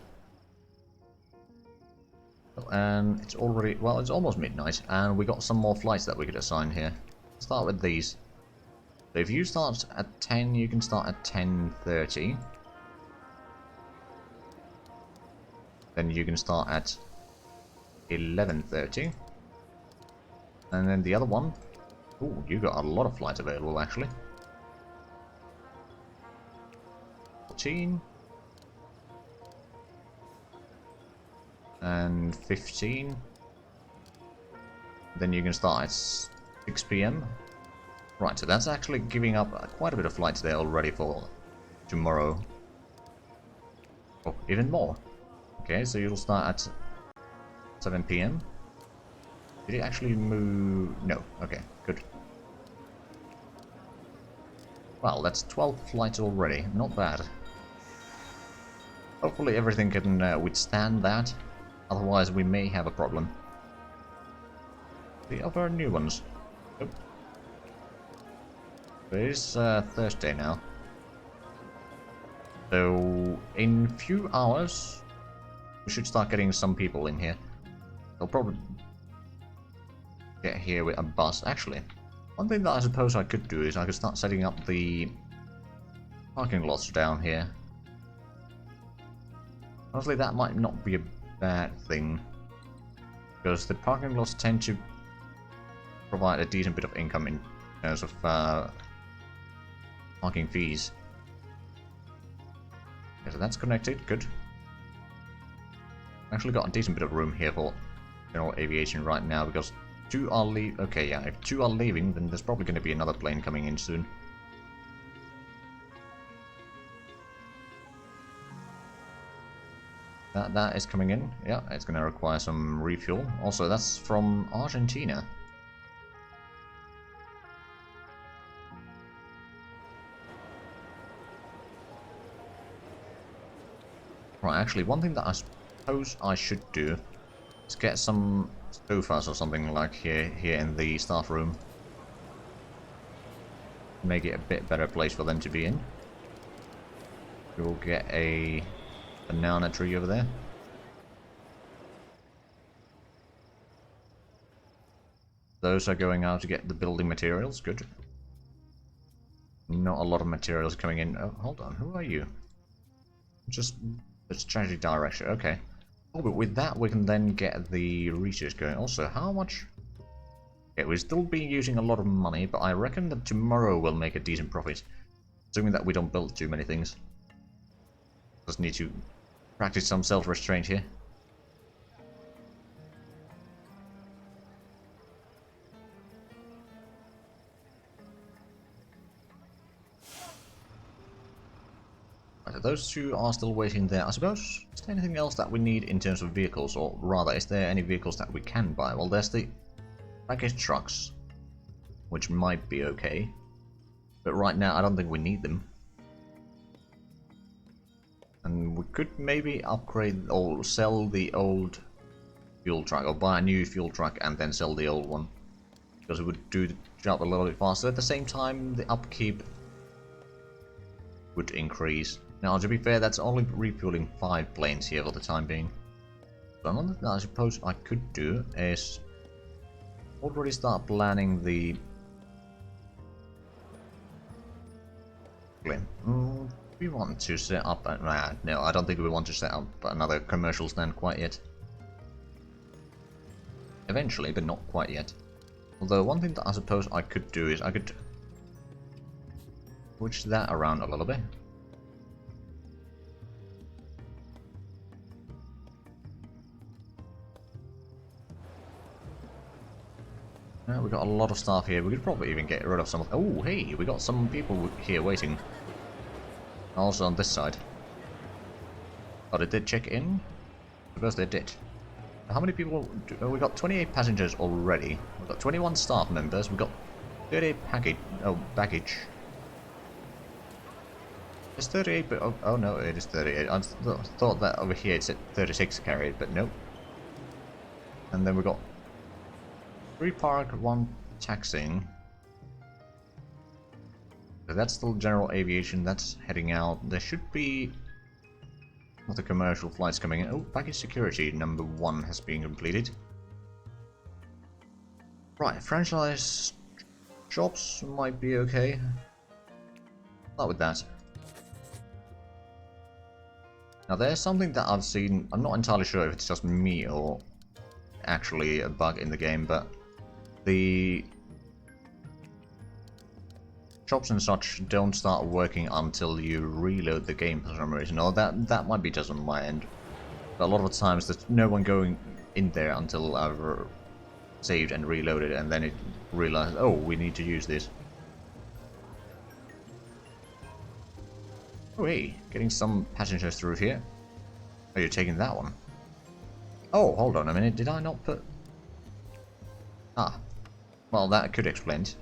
And it's already... well, it's almost midnight, and we got some more flights that we could assign here. Start with these. So if you start at 10, you can start at 10:30. Then you can start at 11:30. And then the other one... ooh, you got a lot of flights available, actually. 14. And 15. Then you can start at 6 PM. Right, so that's actually giving up quite a bit of flights there already for tomorrow. Oh, even more. Okay, so you'll start at 7 PM. Did it actually move? No. Okay, good. Well, that's 12 flights already. Not bad. Hopefully everything can withstand that. Otherwise we may have a problem. The other new ones. Nope. It is Thursday now. So in few hours we should start getting some people in here. They'll probably get here with a bus. Actually, one thing that I suppose I could do is I could start setting up the parking lots down here. Honestly, that might not be a bad thing, because the parking lots tend to provide a decent bit of income in terms of parking fees. Okay, so that's connected, good. Actually got a decent bit of room here for general aviation right now, because 2 are leaving. Okay, yeah, if 2 are leaving, then there's probably going to be another plane coming in soon. That is coming in. Yeah, it's going to require some refuel. Also, that's from Argentina. Right, actually, one thing that I suppose I should do is get some sofas or something like here in the staff room. Make it a bit better place for them to be in. We'll get a banana tree over there. Those are going out to get the building materials, good. Not a lot of materials coming in. Oh, hold on, who are you? Just the strategy direction, okay. Oh, but with that we can then get the research going. Also, how much? Okay, we'll still be using a lot of money, but I reckon that tomorrow we'll make a decent profit. Assuming that we don't build too many things. Just need to practice some self-restraint here. Right, so those 2 are still waiting there. I suppose, is there anything else that we need in terms of vehicles? Or rather, is there any vehicles that we can buy? Well, there's the package trucks, which might be okay. But right now, I don't think we need them. And we could maybe upgrade or sell the old fuel truck, or buy a new fuel truck and then sell the old one. Because it would do the job a little bit faster. At the same time, the upkeep would increase. Now, to be fair, that's only refueling 5 planes here for the time being. So another thing I suppose I could do is already start planning the... we want to set up... no, I don't think we want to set up another commercial stand quite yet. Eventually, but not quite yet. Although, one thing that I suppose I could do is I could switch that around a little bit. We got a lot of staff here. We could probably even get rid of some of... Oh, hey, we got some people here waiting. Also on this side. Oh, did they check in? I suppose they did. How many people... we got 28 passengers already. We've got 21 staff members. We've got 38 baggage. It's 38, but... oh no, it is 38. I thought that over here it said 36 carried, but nope. And then we got 3 park, 1 taxing. So that's still general aviation, that's heading out. There should be other commercial flights coming in. Oh, package security number 1 has been completed. Right, franchise shops might be okay. Not with that. Now there's something that I've seen, I'm not entirely sure if it's just me or actually a bug in the game, but the shops and such don't start working until you reload the game for some reason. Or that might be just on my end. But a lot of the times there's no one going in there until I've saved and reloaded, and then it realizes, oh, we need to use this. Oh hey, getting some passengers through here. Oh, you're taking that one. Oh, hold on a minute. Did I not put... Ah. Well, that could explain it.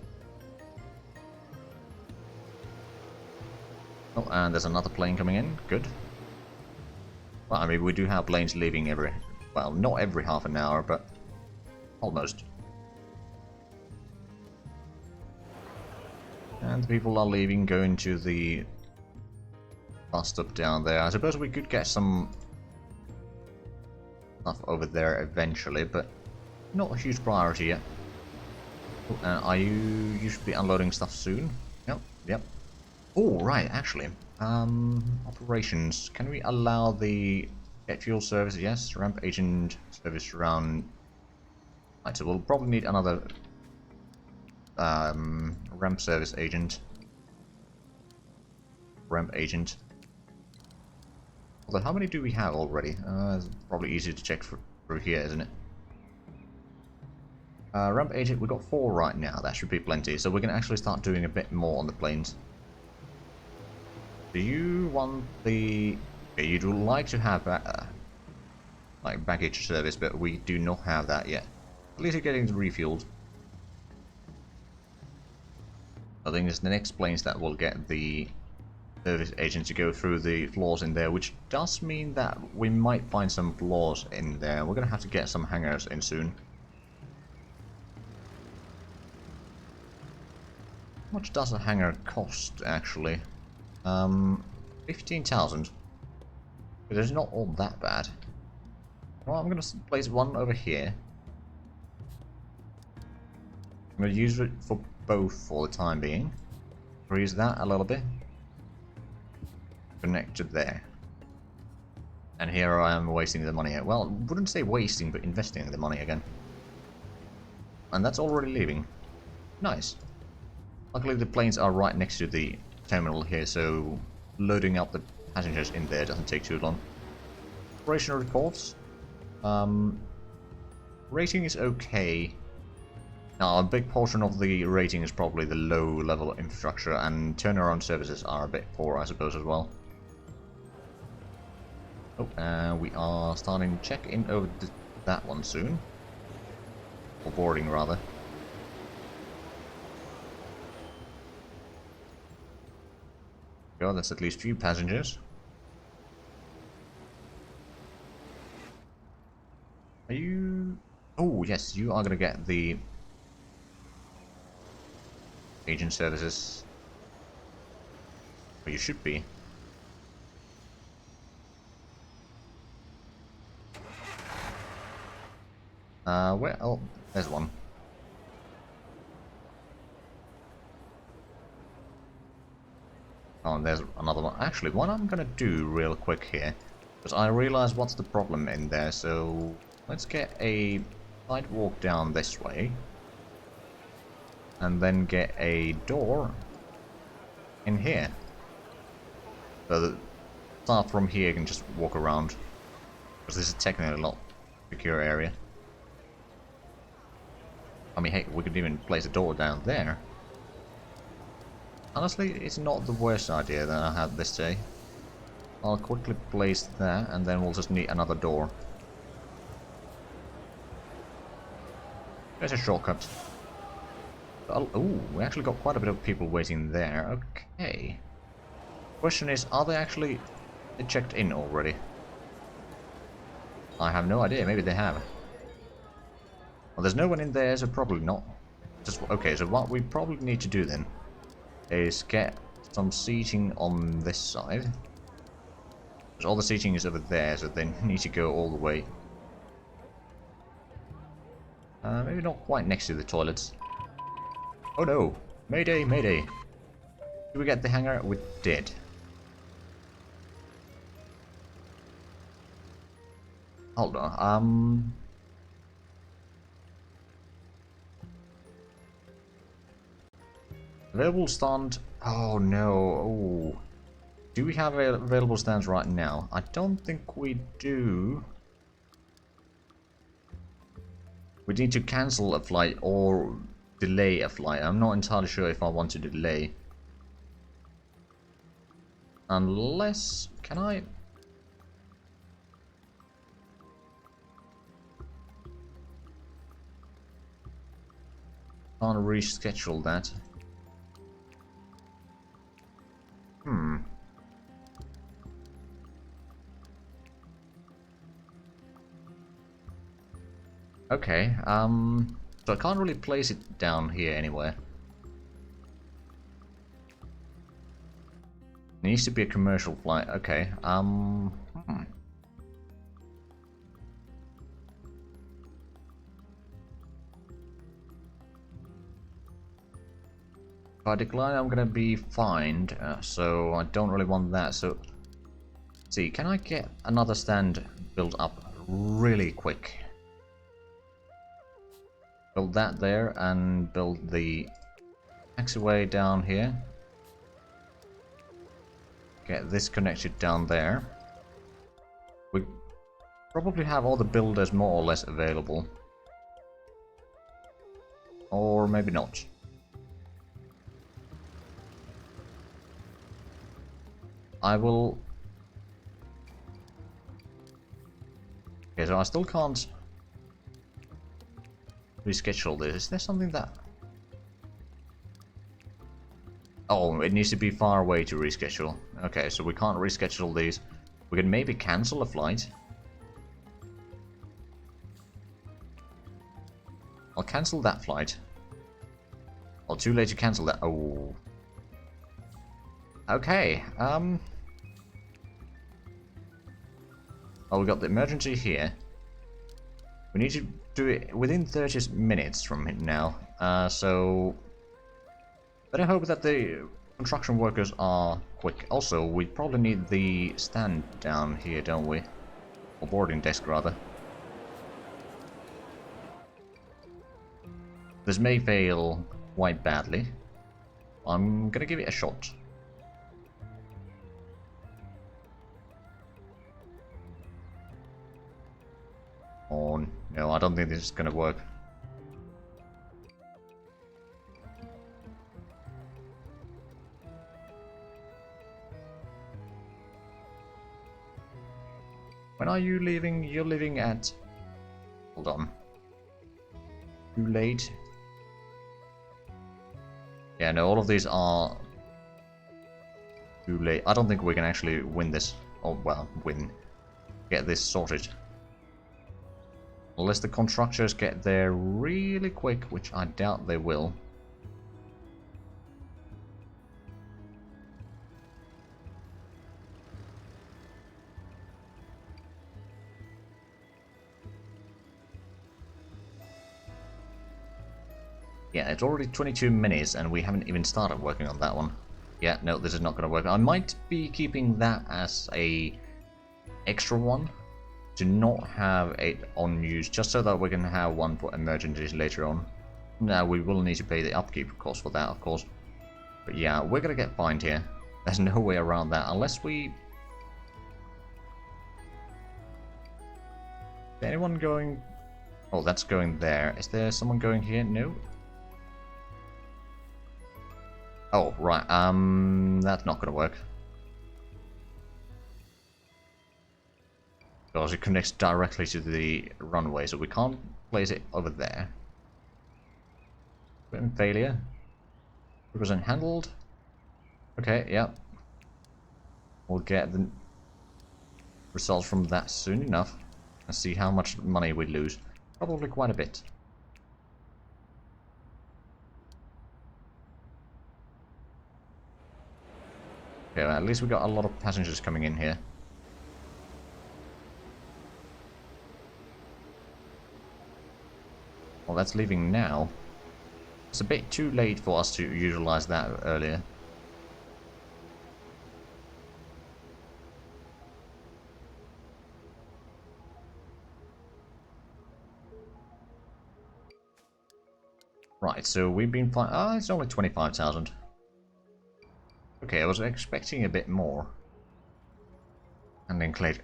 Oh, and there's another plane coming in. Good. Well, I mean, we do have planes leaving every... Well, not every half an hour, but almost. And the people are leaving, going to the bus stop down there. I suppose we could get some stuff over there eventually, but not a huge priority yet. Oh, are you should be unloading stuff soon? Yep, yep. Oh, right, actually. Operations. Can we allow the jet fuel service? Yes. Ramp agent service around... Right, so we'll probably need another ramp service agent. Ramp agent. Although, how many do we have already? It's probably easier to check through here, isn't it? Ramp agent, we've got 4 right now. That should be plenty. So we can actually start doing a bit more on the planes. Do you want the... Okay, you'd like to have like baggage service, but we do not have that yet. At least you're getting refueled. I think it's the next planes that will get the service agent to go through the floors in there, which does mean that we might find some floors in there. We're gonna have to get some hangars in soon. How much does a hangar cost, actually? 15,000. But it's not all that bad. Well, I'm gonna place one over here. I'm gonna use it for both for the time being. Freeze that a little bit. Connected there. And here I am wasting the money. Well, wouldn't say wasting, but investing the money again. And that's already leaving. Nice. Luckily the planes are right next to the terminal here, so loading up the passengers in there doesn't take too long. Operational reports. Rating is okay. Now, a big portion of the rating is probably the low-level infrastructure, and turnaround services are a bit poor, I suppose, as well. Oh, we are starting to check in over that one soon. Or boarding, rather. Go, that's at least 3 passengers. Are you... Oh, yes, you are going to get the agent services. Well, you should be. Where? Oh, there's one. Oh, and there's another one. Actually, what I'm gonna do real quick here, because I realize what's the problem in there, so let's get a sidewalk down this way. And then get a door in here. So that staff from here can just walk around. Because this is technically a not secure area. I mean, hey, we could even place a door down there. Honestly, it's not the worst idea that I had this day. I'll quickly place that, and then we'll just need another door. There's a shortcut. Oh, we actually got quite a bit of people waiting there. Okay. Question is, are they actually checked in already? I have no idea. Maybe they have. Well, there's no one in there, so probably not. Just okay. So what we probably need to do then is get some seating on this side. Because all the seating is over there, so they need to go all the way. Maybe not quite next to the toilets. Oh no! Mayday, mayday! Did we get the hangar? We did. Hold on, available stand... Oh no, oh. Do we have available stands right now? I don't think we do. We need to cancel a flight or delay a flight. I'm not entirely sure if I want to delay. Unless... Can I... Can't reschedule that. Okay, so I can't really place it down here anywhere. It needs to be a commercial flight. Okay, If I decline, I'm gonna be fined, so I don't really want that. So, let's see, can I get another stand built up really quick? Build that there and build the taxiway down here. Get this connected down there. We probably have all the builders more or less available. Or maybe not. I will... Okay, so I still can't reschedule this. Is there something that... Oh, it needs to be far away to reschedule. Okay, so we can't reschedule these. We can maybe cancel a flight. I'll cancel that flight. Oh, too late to cancel that. Oh. Okay, Oh, we got the emergency here. We need to do it within 30 minutes from now. So... Better hope that the construction workers are quick. Also, we probably need the stand down here, don't we? Or boarding desk, rather. This may fail quite badly. I'm gonna give it a shot. Oh, no, I don't think this is gonna work. When are you leaving? You're leaving at... Hold on. Too late. Yeah, no, all of these are... too late. I don't think we can actually win this. Oh, well, win. Get this sorted. Unless the constructors get there really quick, which I doubt they will. Yeah, it's already 22 minutes and we haven't even started working on that one. Yeah, no, this is not going to work. I might be keeping that as a extra one to not have it on use, just so that we can have one for emergencies later on. Now, we will need to pay the upkeep cost for that, of course. But yeah, we're going to get fined here. There's no way around that, unless we... Is anyone going... Oh, that's going there. Is there someone going here? No. Oh, right, that's not gonna work. Because it connects directly to the runway, so we can't place it over there. Equipment failure. Represent handled. Okay, yep. We'll get the results from that soon enough. And see how much money we lose. Probably quite a bit. Okay, well, at least we got a lot of passengers coming in here. Well, that's leaving now. It's a bit too late for us to utilize that earlier. Right, so we've been fine. Ah, it's only 25,000. Okay, I was expecting a bit more. And then grade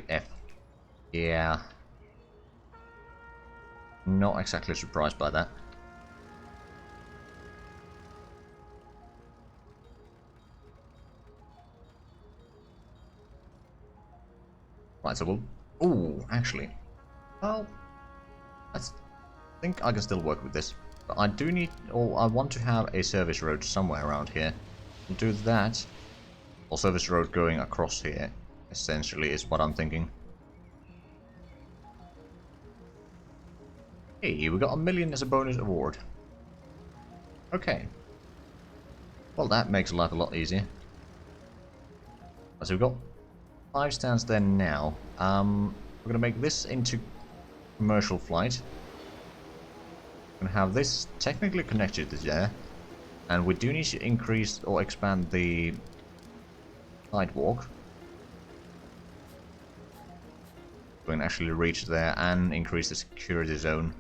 F. Yeah. Not exactly surprised by that. Right, so we'll... Ooh, actually. Well, I think I can still work with this. But I do need, or I want to have a service road somewhere around here. We'll do that. Or service road going across here, essentially, is what I'm thinking. Hey, we got $1 million as a bonus award. Okay. Well, that makes life a lot easier. So we've got 5 stands there now. We're going to make this into commercial flight. We're going to have this technically connected to there. And we do need to increase or expand the sidewalk. We can actually reach there and increase the security zone.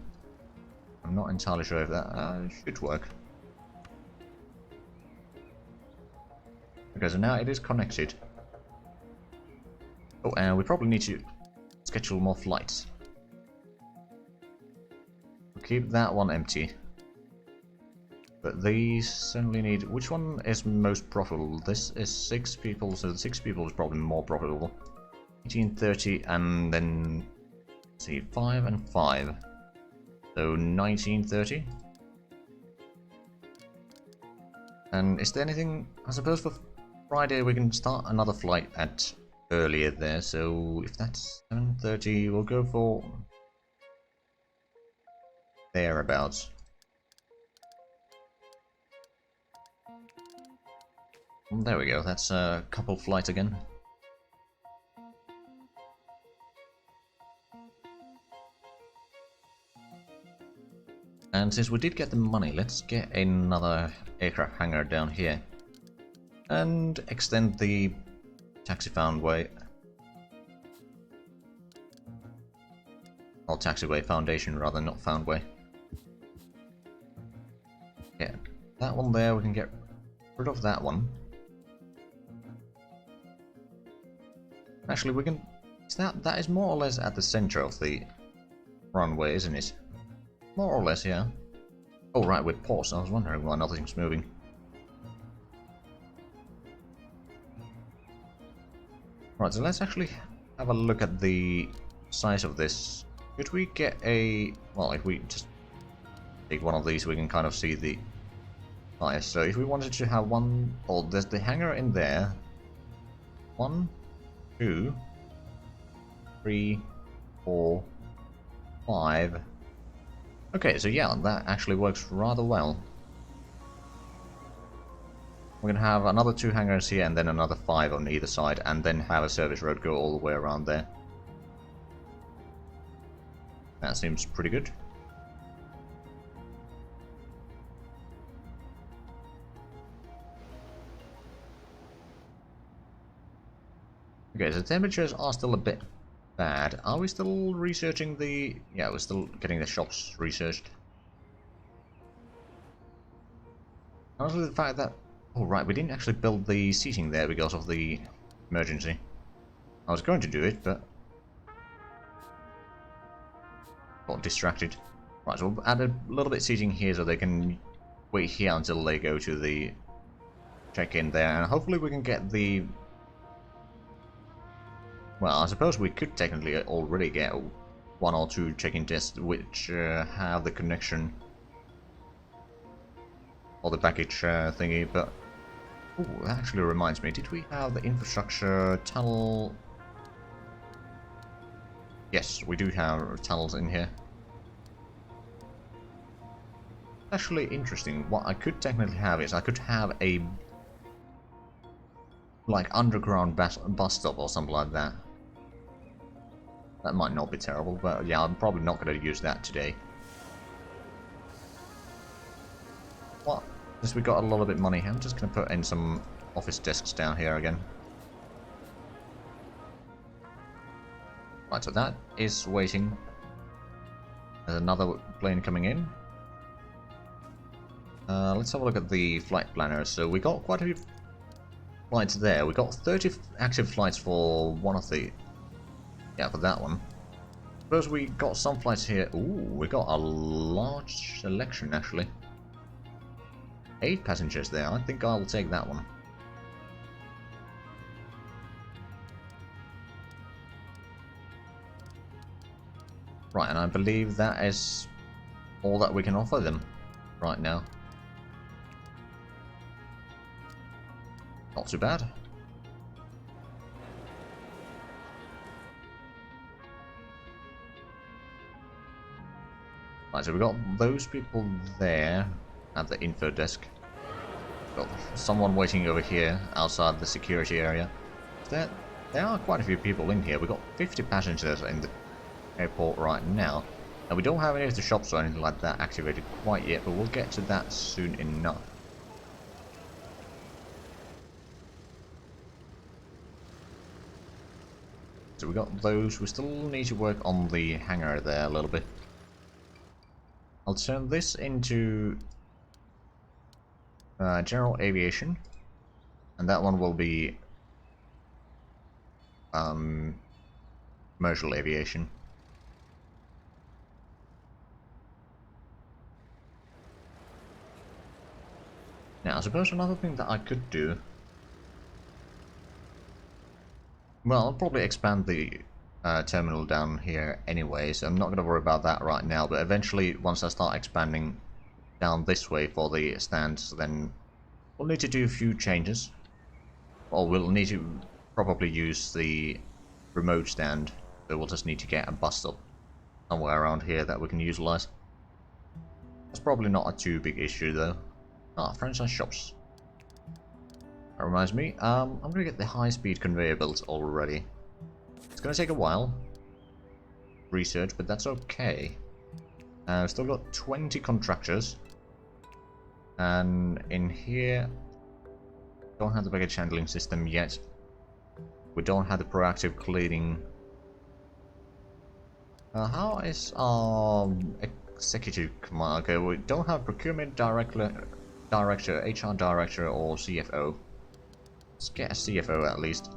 I'm not entirely sure if that should work. Okay, so now it is connected. Oh, and we probably need to schedule more flights. We'll keep that one empty. But these certainly need... Which one is most profitable? This is 6 people, so the 6 people is probably more profitable. 1830 and then... Let's see, 5 and 5. So 1930. And is there anything... I suppose for Friday we can start another flight at... earlier there, so if that's 7:30, we'll go for thereabouts. There we go, that's a couple flights again. And since we did get the money, let's get another aircraft hangar down here. And extend the taxi foundway. Or taxiway foundation rather, not foundway. Yeah, that one there, we can get rid of that one. Actually, we can... That is more or less at the center of the runway, isn't it? More or less, yeah. Oh, right, with pause. I was wondering why nothing's moving. Right, so let's actually have a look at the size of this. Could we get a... Well, if we just take one of these, we can kind of see the size. So if we wanted to have one... Oh, there's the hangar in there. 1, 2, 3, 4, 5. Okay, so yeah, that actually works rather well. We're going to have another 2 hangars here and then another 5 on either side, and then have a service road go all the way around there. That seems pretty good. Okay, so temperatures are still a bit bad. Are we still researching the... Yeah, we're still getting the shops researched. Honestly, the fact that... Oh, right, we didn't actually build the seating there because of the emergency. I was going to do it, but... got distracted. Right, so we'll add a little bit of seating here so they can wait here until they go to the check-in there, and hopefully we can get the... Well, I suppose we could technically already get 1 or 2 check-in tests which have the connection or the package thingy, but... Oh, that actually reminds me, did we have the infrastructure tunnel? Yes, we do have tunnels in here. Actually interesting. What I could technically have is I could have a like underground bus stop or something like that. That might not be terrible, but yeah, I'm probably not going to use that today. What? Since we got a little bit of money, I'm just going to put in some office desks down here again. Right, so that is waiting. There's another plane coming in. Let's have a look at the flight planner. So we got quite a few flights there. We got 30 active flights for one of the... Yeah, for that one. Suppose we got some flights here. Ooh, we got a large selection actually. 8 passengers there. I think I'll take that one. Right, and I believe that is all that we can offer them. right now. Not too bad. Right, so we got those people there at the info desk. Got someone waiting over here outside the security area. There are quite a few people in here. We've got 50 passengers in the airport right now. And we don't have any of the shops or anything like that activated quite yet, but we'll get to that soon enough. So we got those. We still need to work on the hangar there a little bit. I'll turn this into general aviation, and that one will be commercial aviation. Now, I suppose another thing that I could do, well, I'll probably expand the terminal down here anyway, so I'm not going to worry about that right now, but eventually, once I start expanding down this way for the stands, then we'll need to do a few changes. Or we'll need to probably use the remote stand, so we'll just need to get a bus stop somewhere around here that we can utilize. That's probably not a too big issue though. Ah, franchise shops. That reminds me, I'm gonna get the high-speed conveyor belts already. It's gonna take a while. Research, but that's okay. We've still got 20 contractors. And in here, don't have the baggage handling system yet. We don't have the proactive cleaning. How is executive command? Okay, we don't have procurement director, HR director, or CFO. Let's get a CFO at least.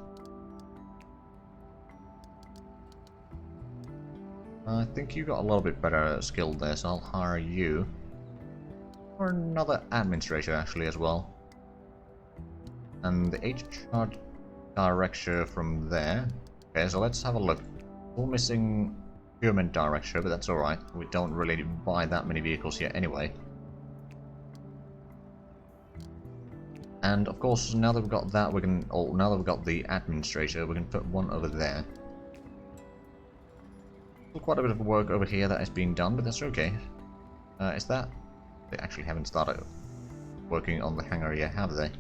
I think you got a little bit better skill there, so I'll hire you. Or another administrator actually as well. And the HR director from there. Okay, so let's have a look. We're missing procurement director, but that's alright. We don't really buy that many vehicles yet anyway. And of course, now that we've got that, we can. Oh, now that we've got the administrator, we can put one over there. Still quite a bit of work over here that is being done, but that's okay. Is that? They actually haven't started working on the hangar yet, have they?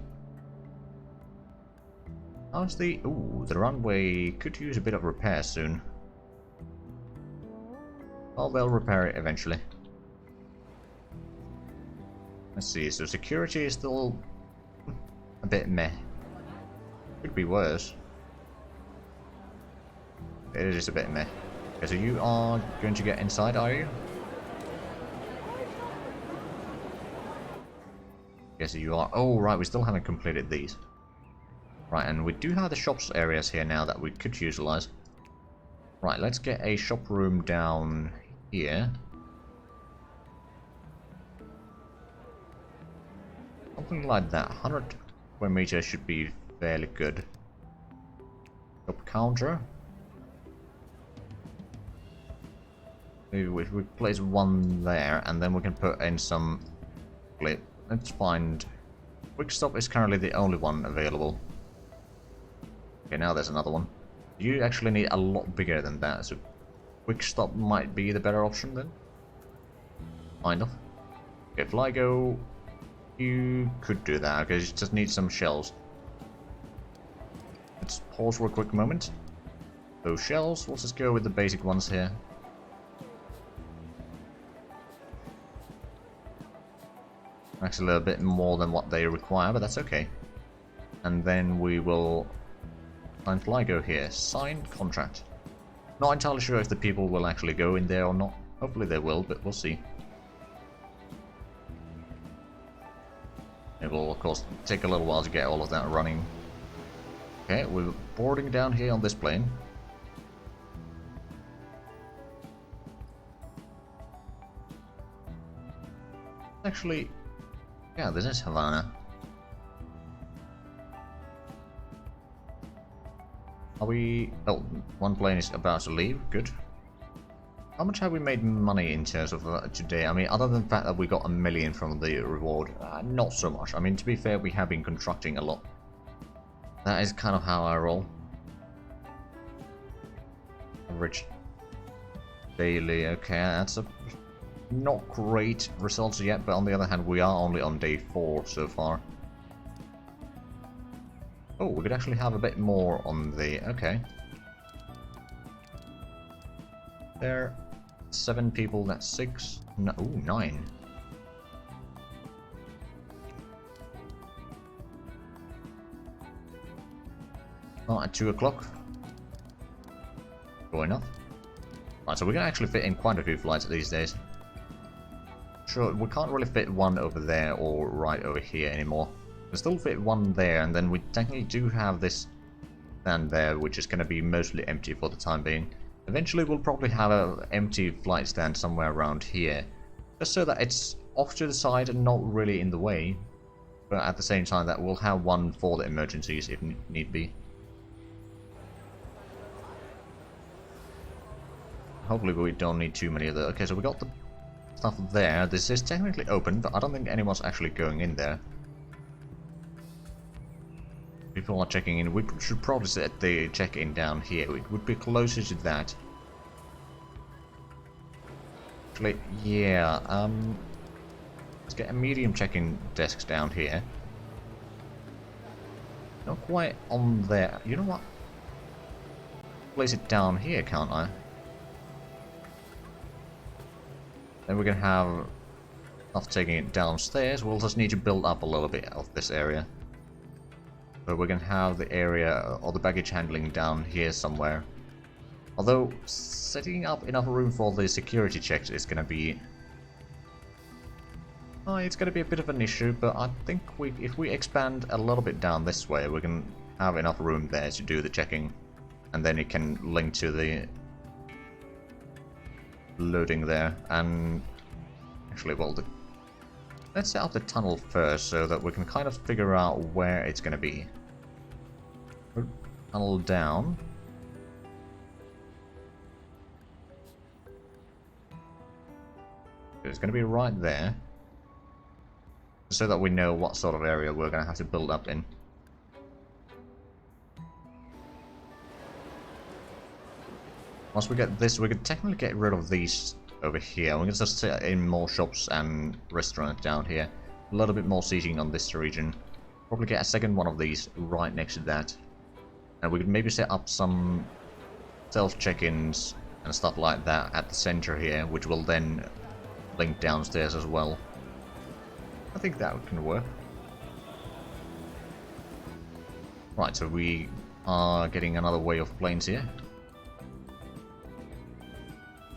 How's the... Ooh, the runway could use a bit of repair soon. Well, they'll repair it eventually. Let's see, so security is still a bit meh. Could be worse. It is a bit meh. Okay, so you are going to get inside, are you? Yes, you are. Oh, right, we still haven't completed these. Right, and we do have the shops areas here now that we could utilize. Right, let's get a shop room down here. Something like that. 100 square meters should be fairly good. Shop counter. Maybe we place one there, and then we can put in some... Let's find... Quick Stop is currently the only one available. Okay, now there's another one. You actually need a lot bigger than that, so Quick Stop might be the better option then. Kind of. Okay, Flygo, you could do that, because you just need some shells. Let's pause for a quick moment. Those shells, we'll just go with the basic ones here. Actually a little bit more than what they require, but that's okay. And then we will find Flygo here. Sign contract. Not entirely sure if the people will actually go in there or not. Hopefully they will, but we'll see. It will of course take a little while to get all of that running. Okay, we're boarding down here on this plane. Actually, yeah, this is Havana. Are we... Oh, one plane is about to leave. Good. How much have we made money in terms of today? I mean, other than the fact that we got 1 million from the reward, not so much. I mean, to be fair, we have been constructing a lot. That is kind of how I roll. Average daily, okay, that's a not great results yet, but on the other hand, we are only on day 4 so far. Oh, we could actually have a bit more on the... okay. There, 7 people, that's 6. No, ooh, 9. Oh, at 2 o'clock. Sure enough. Right, so we can actually fit in quite a few flights these days. Sure, we can't really fit one over there or right over here anymore. We can still fit one there, and then we technically do have this stand there, which is going to be mostly empty for the time being. Eventually we'll probably have an empty flight stand somewhere around here, just so that it's off to the side and not really in the way, but at the same time that we'll have one for the emergencies if need be. Hopefully we don't need too many of those. Okay, so we got the stuff there. This is technically open, but I don't think anyone's actually going in there. People are checking in. We should probably set the check-in down here. It would be closer to that. Actually, yeah, let's get a medium check-in desks down here. Not quite on there. You know what? Place it down here, can't I? Then we can have stuff taking it downstairs. We'll just need to build up a little bit of this area. But we can have the area or the baggage handling down here somewhere. Although setting up enough room for the security checks is going to be... it's going to be a bit of an issue, but I think if we expand a little bit down this way, we can have enough room there to do the checking. And then it can link to the loading there. And actually, well, let's set up the tunnel first so that we can kind of figure out where it's going to be. Tunnel down. It's going to be right there, so that we know what sort of area we're going to have to build up in. Once we get this, we could technically get rid of these over here. We can just set in more shops and restaurants down here. A little bit more seating on this region. Probably get a second one of these right next to that. And we could maybe set up some self-check-ins and stuff like that at the center here, which will then link downstairs as well. I think that can work. Right, so we are getting another wave of planes here.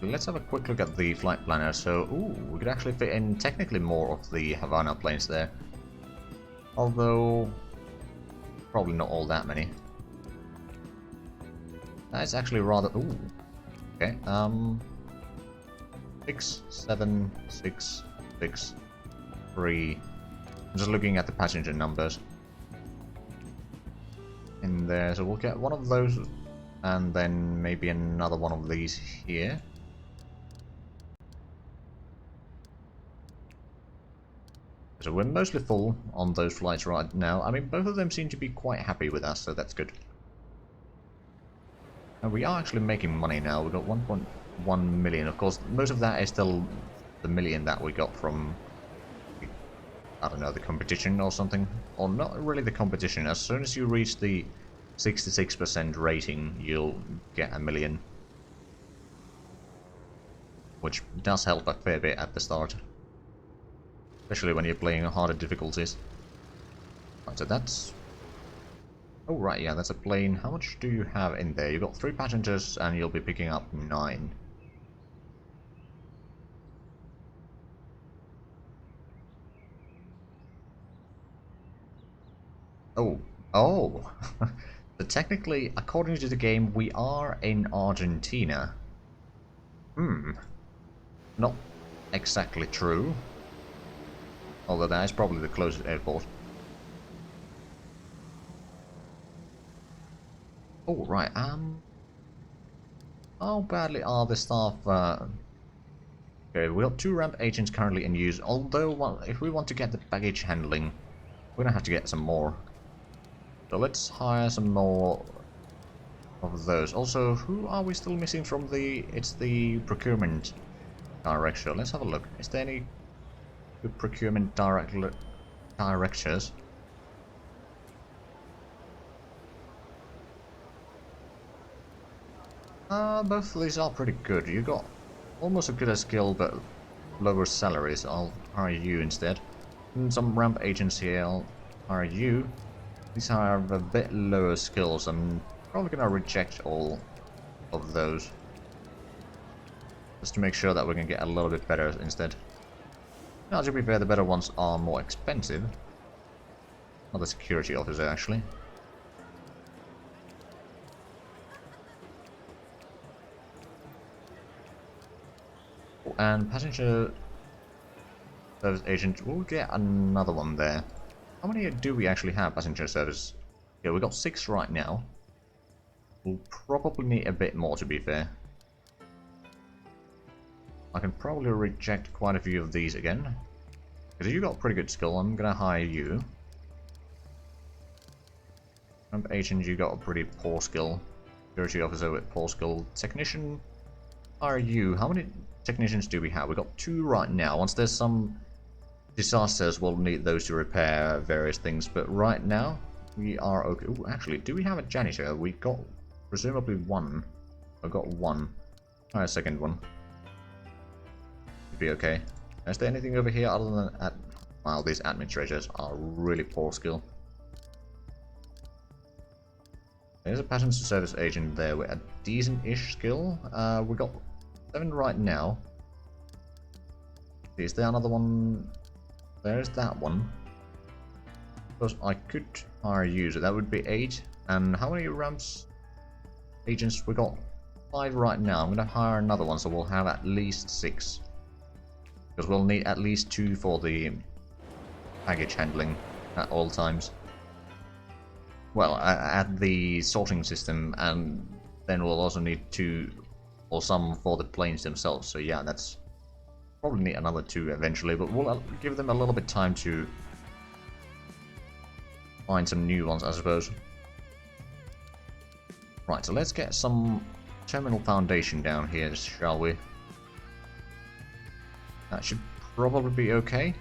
Let's have a quick look at the flight planner. So, ooh, we could actually fit in technically more of the Havana planes there. Although, probably not all that many. That's actually rather... ooh. Okay, 6, 7, 6, 6, 3. I'm just looking at the passenger numbers in there. So we'll get one of those, and then maybe another one of these here. So we're mostly full on those flights right now. I mean, both of them seem to be quite happy with us, so that's good. And we are actually making money now. We've got 1.1 million. Of course, most of that is still the million that we got from, I don't know, the competition or something. Or not really the competition. As soon as you reach the 66% rating, you'll get a million. Which does help a fair bit at the start. Especially when you're playing harder difficulties. Right, so that's... oh, right, yeah, that's a plane. How much do you have in there? You've got 3 passengers, and you'll be picking up 9. Oh. Oh! So technically, according to the game, we are in Argentina. Not exactly true. Although that is probably the closest airport. Oh, right, How badly are the staff? Okay, we got 2 ramp agents currently in use, although if we want to get the baggage handling, we're gonna have to get some more. So let's hire some more of those. Also, who are we still missing from the... It's the procurement director. Let's have a look. Is there any good procurement directors? Both of these are pretty good. You got almost as good a skill, but lower salaries. I'll hire you instead. And some ramp agents here. I'll hire you. These have a bit lower skills. I'm probably gonna reject all of those, just to make sure that we can get a little bit better instead. Now, to be fair, the better ones are more expensive. Not the security officer, actually. And passenger service agent, we'll get another one there. How many do we actually have, passenger service? Yeah, we got 6 right now. We'll probably need a bit more, to be fair. I can probably reject quite a few of these again. Because you got pretty good skill, I'm gonna hire you. Ramp agent, you got a pretty poor skill. Security officer with poor skill. Technician, hire you. How many technicians do we have? We got 2 right now. Once there's some disasters, we'll need those to repair various things. But right now, we are okay. Ooh, actually, do we have a janitor? We got presumably 1. I got 1. Try a second one. Should be okay. Is there anything over here other than well, these administrators are really poor skill. There's a passenger service agent there with a decent-ish skill. We got 7 right now. Is there another one? There's that one. Because I could hire a user. That would be 8. And how many ramps agents? We got 5 right now. I'm going to hire another one, so we'll have at least 6. Because we'll need at least 2 for the baggage handling at all times. Well, at the sorting system, and then we'll also need 2 or some for the planes themselves. So yeah, that's probably need another 2 eventually, but we'll give them a little bit of time to find some new ones, I suppose. Right, so let's get some terminal foundation down here, shall we? That should probably be okay.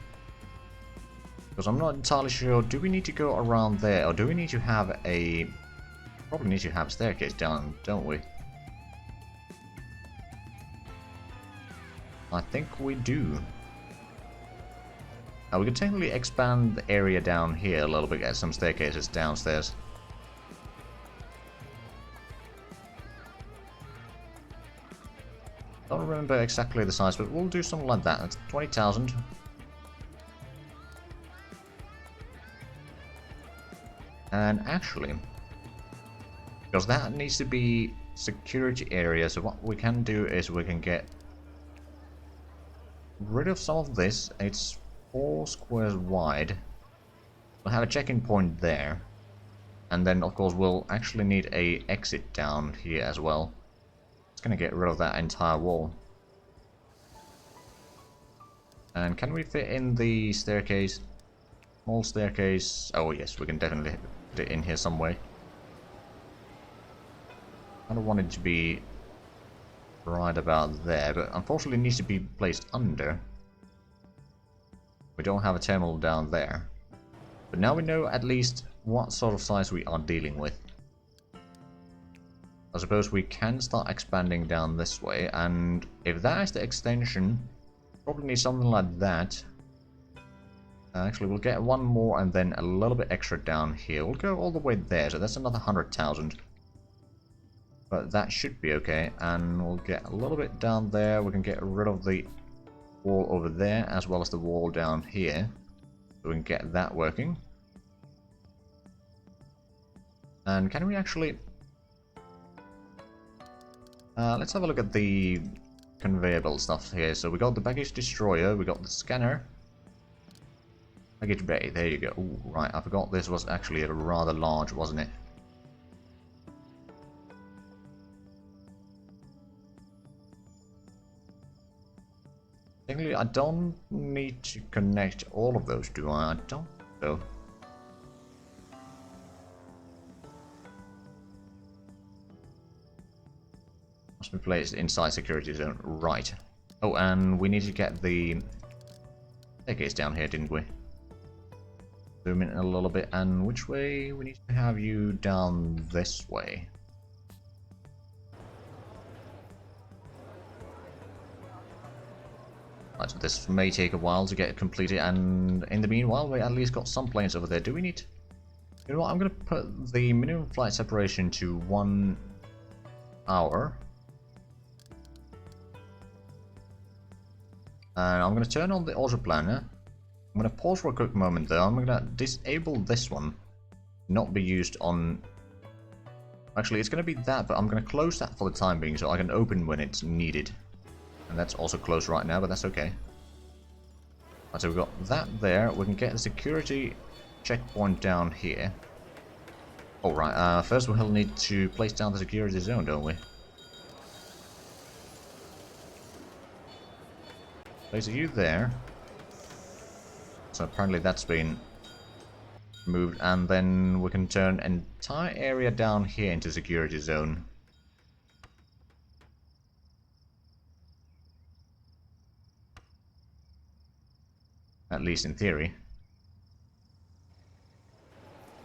Because I'm not entirely sure, do we need to go around there, or do we need to have a... Probably need to have a staircase down, don't we? I think we do. Now we could technically expand the area down here a little bit, get some staircases downstairs. Don't remember exactly the size, but we'll do something like that. That's 20,000. And actually, because that needs to be security area, so what we can do is we can get rid of some of this. It's 4 squares wide. We'll have a check-in point there. And then, of course, we'll actually need a exit down here as well. It's going to get rid of that entire wall. And can we fit in the staircase? Small staircase. Oh yes, we can definitely fit it in here some way. I don't want it to be right about there, but unfortunately it needs to be placed under. We don't have a terminal down there. But now we know at least what sort of size we are dealing with. I suppose we can start expanding down this way, and if that is the extension, probably need something like that. Actually, we'll get 1 more and then a little bit extra down here. We'll go all the way there, so that's another 100,000. But that should be okay, and we'll get a little bit down there. We can get rid of the wall over there, as well as the wall down here. So we can get that working. And can we actually... let's have a look at the conveyor belt stuff here. So we got the baggage destroyer, we got the scanner. Baggage bay, there you go. Ooh, right, I forgot this was actually rather large, wasn't it? Technically, I don't need to connect all of those, do I? I don't think so. Must be placed inside security zone. Right. Oh, and we need to get the staircase down here, didn't we? Zoom in a little bit. And which way? We need to have you down this way. Right, so this may take a while to get completed, and in the meanwhile, we at least got some planes over there. Do we need... You know what, I'm going to put the minimum flight separation to 1 hour. And I'm going to turn on the auto planner. I'm going to pause for a quick moment though. I'm going to disable this one. Not be used on... Actually, it's going to be that, but I'm going to close that for the time being so I can open when it's needed. And that's also closed right now, but that's okay. Right, so we've got that there. We can get the security checkpoint down here. Alright, first we'll need to place down the security zone, don't we? Place you there. So apparently that's been moved, and then we can turn entire area down here into security zone. At least in theory.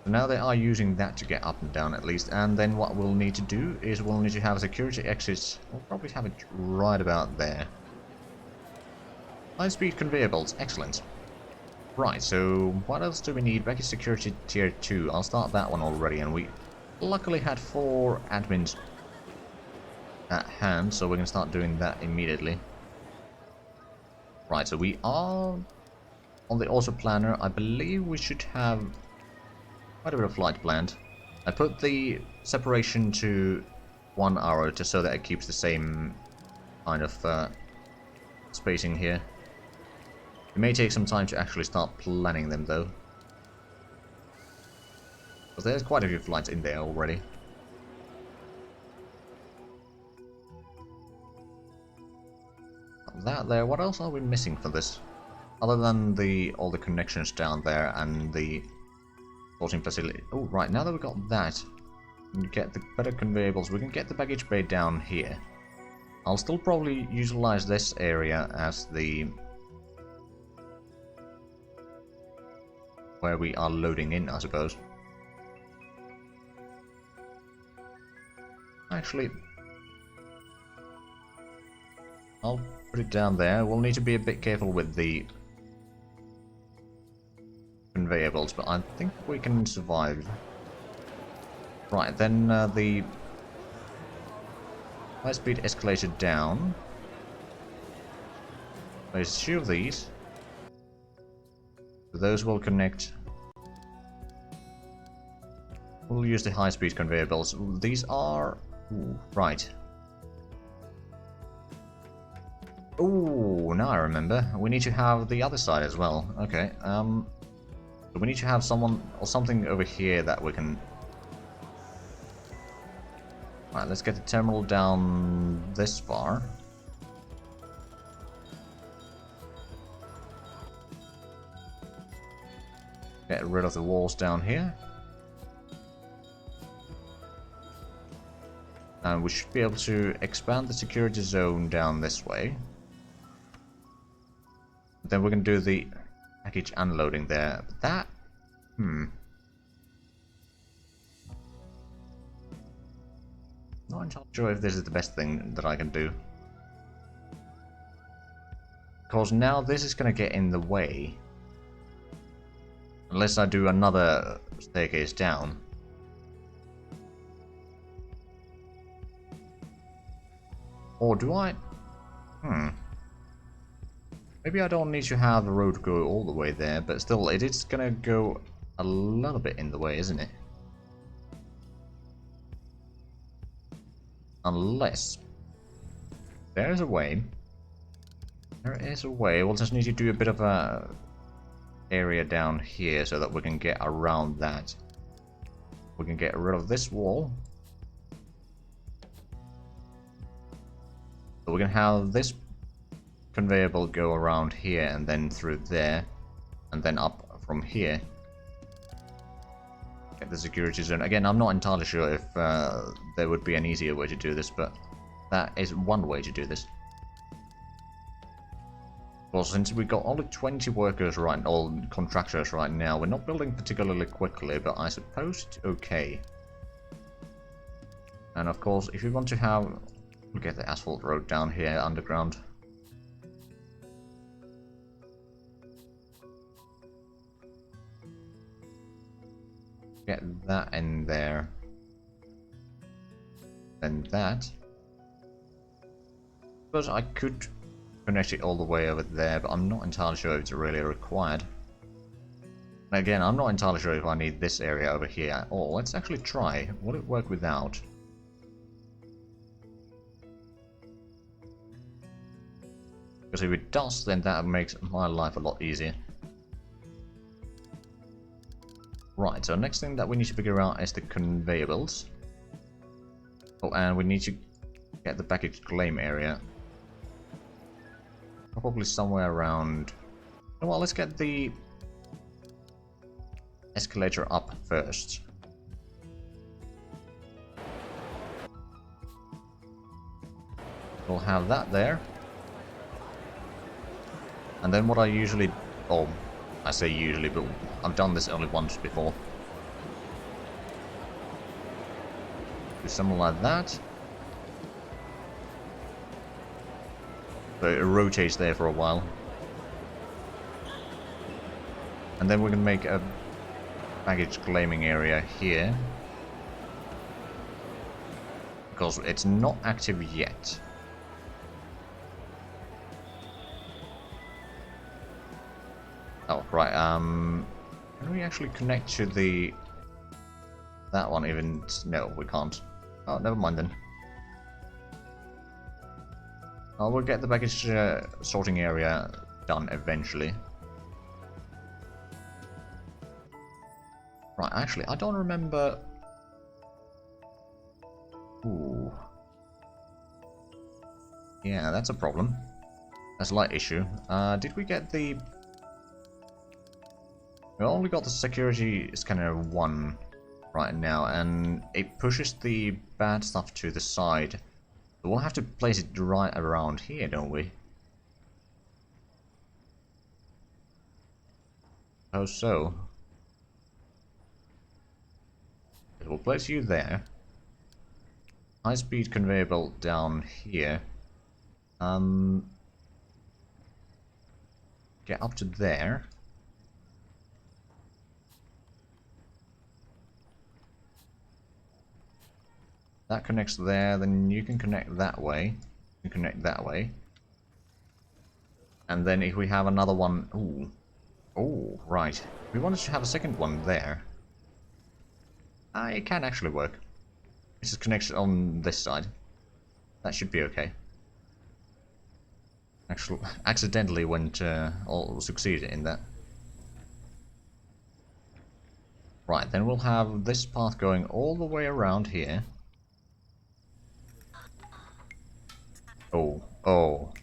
So now they are using that to get up and down at least, and then what we'll need to do is we'll need to have a security exit. We'll probably have it right about there. High-speed conveyor belts, excellent. Right, so what else do we need? Baggage security tier 2. I'll start that one already, and we luckily had 4 admins at hand, so we can start doing that immediately. Right, so we are on the auto planner. I believe we should have quite a bit of flight planned. I put the separation to 1 hour just so that it keeps the same kind of spacing here. It may take some time to actually start planning them though. Because there's quite a few flights in there already. That there, what else are we missing for this? Other than all the connections down there and the sorting facility. Oh, right, now that we've got that, we can get the better conveyables. We can get the baggage bay down here. I'll still probably utilize this area as the... where we are loading in, I suppose. Actually, I'll put it down there. We'll need to be a bit careful with the conveyables, but I think we can survive. Right, then the high-speed escalator down. There's 2 of these. Those will connect. We'll use the high-speed conveyor belts. These are... Ooh, right. Oh, now I remember. We need to have the other side as well. Okay, so we need to have someone or something over here that we can... Right, let's get the terminal down this far. Get rid of the walls down here. And we should be able to expand the security zone down this way. Then we can do the package unloading there. But that... Not entirely sure if this is the best thing that I can do. Because now this is going to get in the way. Unless I do another staircase down. Or do I? Maybe I don't need to have the road go all the way there, but still, it is gonna go a little bit in the way, isn't it? Unless there is a way. There is a way. We'll just need to do a bit of a area down here so that we can get around that. We can get rid of this wall. So we can have this conveyor belt go around here and then through there and then up from here. Get the security zone. Again, I'm not entirely sure if there would be an easier way to do this, but that is one way to do this. Well, since we got only 20 workers right, or contractors right now, we're not building particularly quickly, but I suppose it's okay. And of course, if you want to have... We'll get the asphalt road down here underground. Get that in there. Then that. Because I could connect it all the way over there, but I'm not entirely sure if it's really required. And again, I'm not entirely sure if I need this area over here at all. Let's actually try. Will it work without? Because if it does, then that makes my life a lot easier. Right, so next thing that we need to figure out is the conveyor belts. Oh, and we need to get the baggage claim area. Probably somewhere around... Well, let's get the escalator up first. We'll have that there. And then what I usually... Oh, I say usually, but I've done this only once before. Do something like that. So it rotates there for a while. And then we can make a baggage claiming area here. Because it's not active yet. Oh, right, can we actually connect to the... that one even? No, we can't. Oh, never mind then. We'll get the baggage sorting area done eventually. Right, actually, I don't remember... Ooh. Yeah, that's a problem. That's a light issue. Did we get the... We only got the security scanner 1 right now, and it pushes the bad stuff to the side. So we'll have to place it right around here, don't we? Oh, so. It will place you there. High-speed conveyor belt down here. Get up to there. That connects there, then you can connect that way. You can connect that way. And then if we have another one... Ooh. Oh, right. We wanted to have a second one there. It can actually work. It just connects on this side. That should be okay. Actually, accidentally went or succeeded in that. Right, then we'll have this path going all the way around here. Oh.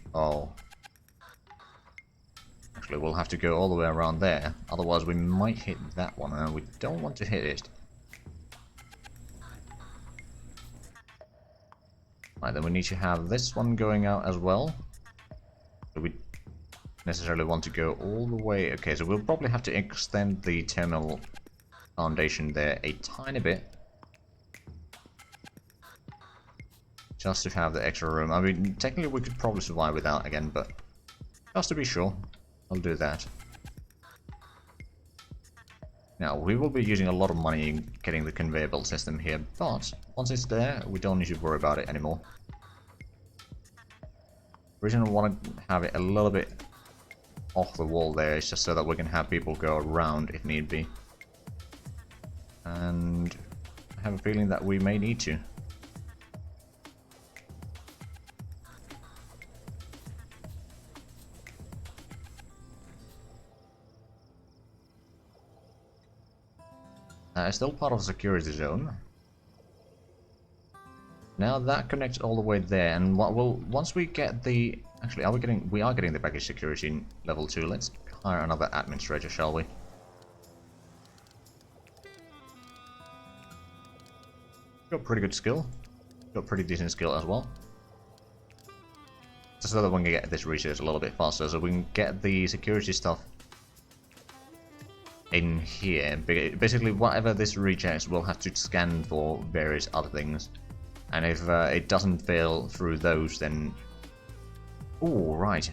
Actually, we'll have to go all the way around there. Otherwise, we might hit that one, and we don't want to hit it. Right, then we need to have this one going out as well. Do we necessarily want to go all the way? Okay, so we'll probably have to extend the terminal foundation there a tiny bit. Just to have the extra room. I mean, technically we could probably survive without again, but just to be sure, I'll do that. Now, we will be using a lot of money getting the conveyor belt system here, but once it's there, we don't need to worry about it anymore. The reason I want to have it a little bit off the wall there is just so that we can have people go around if need be. And I have a feeling that we may need to. It's still part of the security zone. Now that connects all the way there, and what will once we get the actually we are getting the baggage security level 2. Let's hire another administrator, shall we? Got pretty good skill. Got pretty decent skill as well. Just so that we can get this research a little bit faster, so we can get the security stuff in here. Basically, whatever this rechecks, we'll have to scan for various other things. And if it doesn't fail through those, then... Oh, right.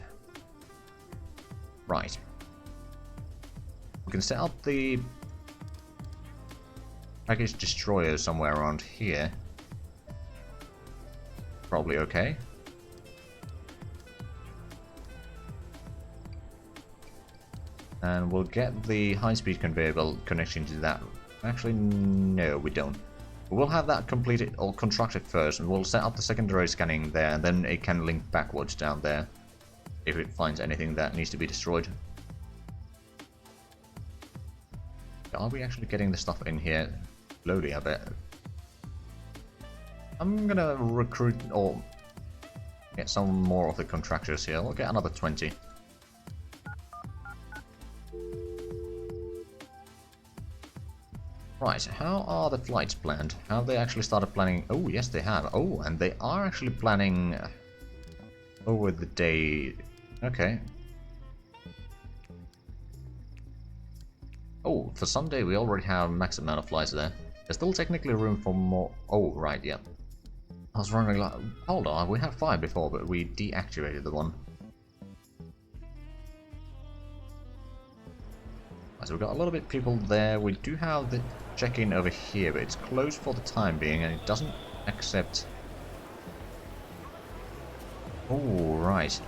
Right. We can set up the package destroyer somewhere around here. Probably okay. And we'll get the high-speed conveyor belt connection to that. Actually, no, we don't. We'll have that completed or constructed first, and we'll set up the secondary scanning there, and then it can link backwards down there if it finds anything that needs to be destroyed. Are we actually getting the stuff in here slowly, I bet? I'm gonna recruit or get some more of the contractors here. We'll get another 20. Right, how are the flights planned? Have they actually started planning? Oh, yes, they have. Oh, and they are actually planning over the day. Okay. Oh, for Sunday we already have max amount of flights there. There's still technically room for more. Oh, right, yeah. I was wondering, like, hold on, we had 5 before, but we deactivated the one. So we've got a little bit of people there. We do have the check-in over here, but it's closed for the time being, and it doesn't accept... Oh, right.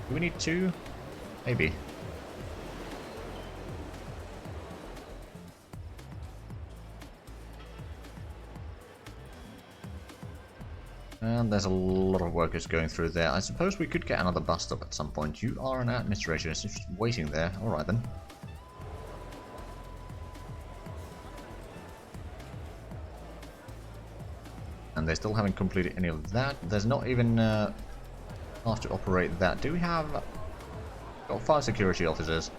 Do we need 2? Maybe. And there's a lot of workers going through there. I suppose we could get another bus stop at some point. You are an administrator, it's just waiting there. Alright then. And they still haven't completed any of that. There's not even how to operate that. Do we have... Got 5 security officers.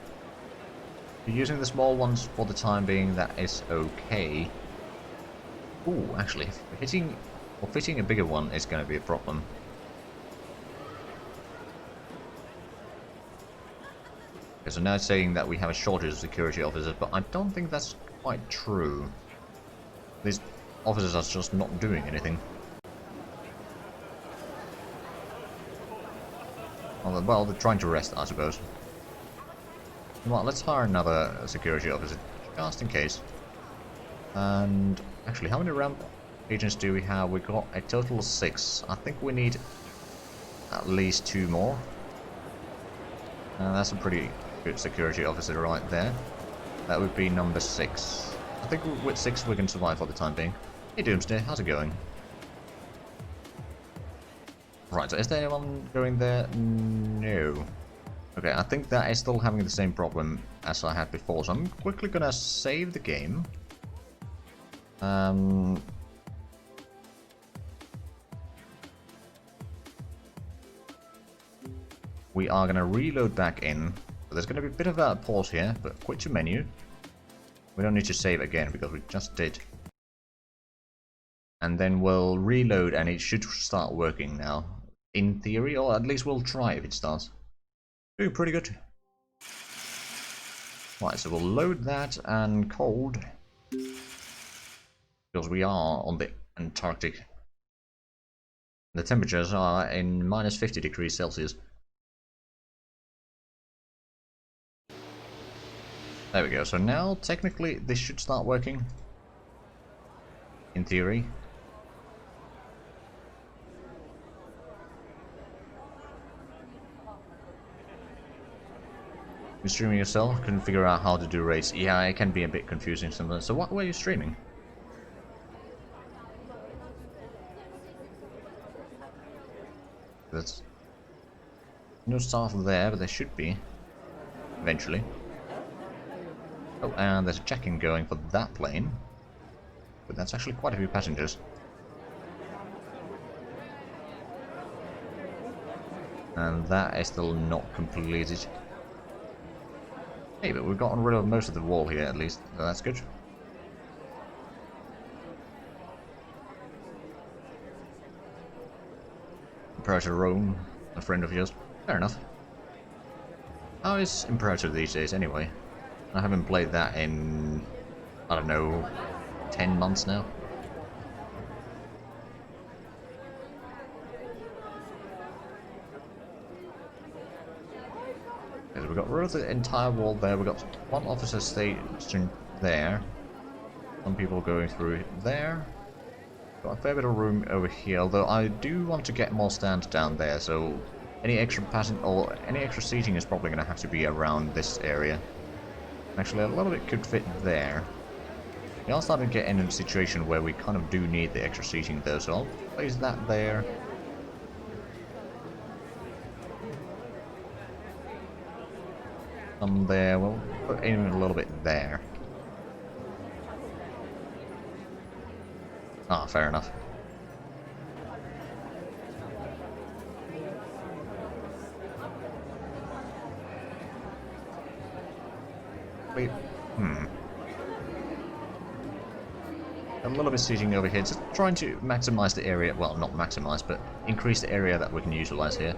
If you're using the small ones for the time being, that is okay. Ooh, actually, hitting or fitting a bigger one is going to be a problem. Okay, so now it's saying that we have a shortage of security officers, but I don't think that's quite true. These officers are just not doing anything. Well, they're trying to rest, I suppose. Well, let's hire another security officer, just in case. And actually, how many ramp agents do we have? We got a total of 6. I think we need at least 2 more. And that's a pretty good security officer right there. That would be number 6. I think with 6 we can survive for the time being. Hey Doomsday, how's it going? Right, so is there anyone going there? No. Okay, I think that is still having the same problem as I had before, so I'm quickly gonna save the game. We are gonna reload back in. So there's gonna be a bit of a pause here, but quit to menu. We don't need to save again because we just did. And then we'll reload and it should start working now. In theory, or at least we'll try if it starts. Doing pretty good. Right, so we'll load that and cold. Because we are on the Antarctic. The temperatures are in minus 50 degrees Celsius. There we go, so now technically this should start working. In theory. You streaming yourself? Couldn't figure out how to do raids. Yeah, it can be a bit confusing sometimes. So what were you streaming? There's no staff there, but there should be. Eventually. Oh, and there's a check-in going for that plane. But that's actually quite a few passengers. And that is still not completed. Hey, but we've gotten rid of most of the wall here at least, so that's good. Imperator Rome, a friend of yours. Fair enough. How is Imperator these days anyway? I haven't played that in, I don't know, 10 months now. Okay, so we got rid of the entire wall there, we got one officer station there. Some people going through there. Got a fair bit of room over here, although I do want to get more stands down there, so any extra any extra seating is probably going to have to be around this area. Actually, a lot of it could fit there. We are starting to get in a situation where we kind of do need the extra seating though, so I'll place that there. Some there, we'll put in a little bit there. Ah, fair enough. Wait, a little bit of seating over here, just trying to maximize the area, well, not maximize, but increase the area that we can utilize here.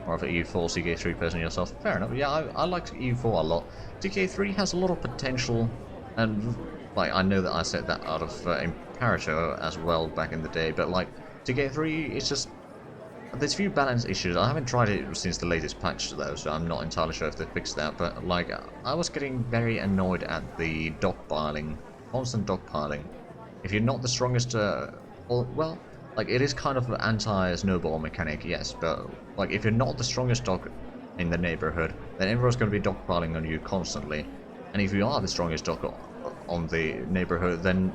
More of an EU4 CK3 person yourself. Fair enough. Yeah, I like EU4 a lot. CK3 has a lot of potential, and like I know that I said that out of Imperator as well back in the day, but like CK3 is just there's a few balance issues. I haven't tried it since the latest patch though, so I'm not entirely sure if they fixed that. But like I was getting very annoyed at the dogpiling, constant dogpiling. If you're not the strongest, well. Like, it is kind of an anti-snowball mechanic, yes, but, like, if you're not the strongest dog in the neighborhood, then everyone's going to be dogpiling on you constantly. And if you are the strongest dog on the neighborhood, then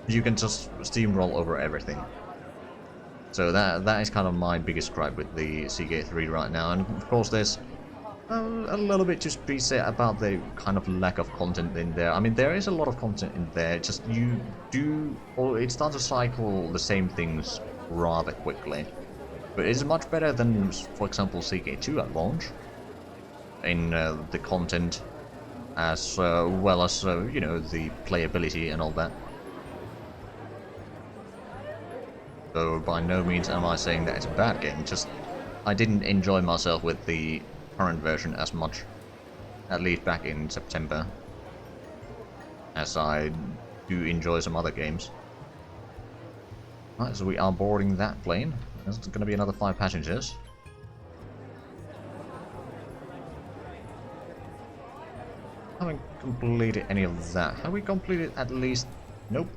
you can just steamroll over everything. So that is kind of my biggest gripe with the CK3 right now. And, of course, there's a little bit to be said about the kind of lack of content in there. I mean, there is a lot of content in there, just it starts to cycle the same things rather quickly. But it's much better than, for example, CK2 at launch, in the content, as well as, you know, the playability and all that. So by no means am I saying that it's a bad game, just I didn't enjoy myself with the current version as much, at least back in September, as I do enjoy some other games. Right, so we are boarding that plane. There's going to be another 5 passengers. Haven't completed any of that. Have we completed at least? Nope.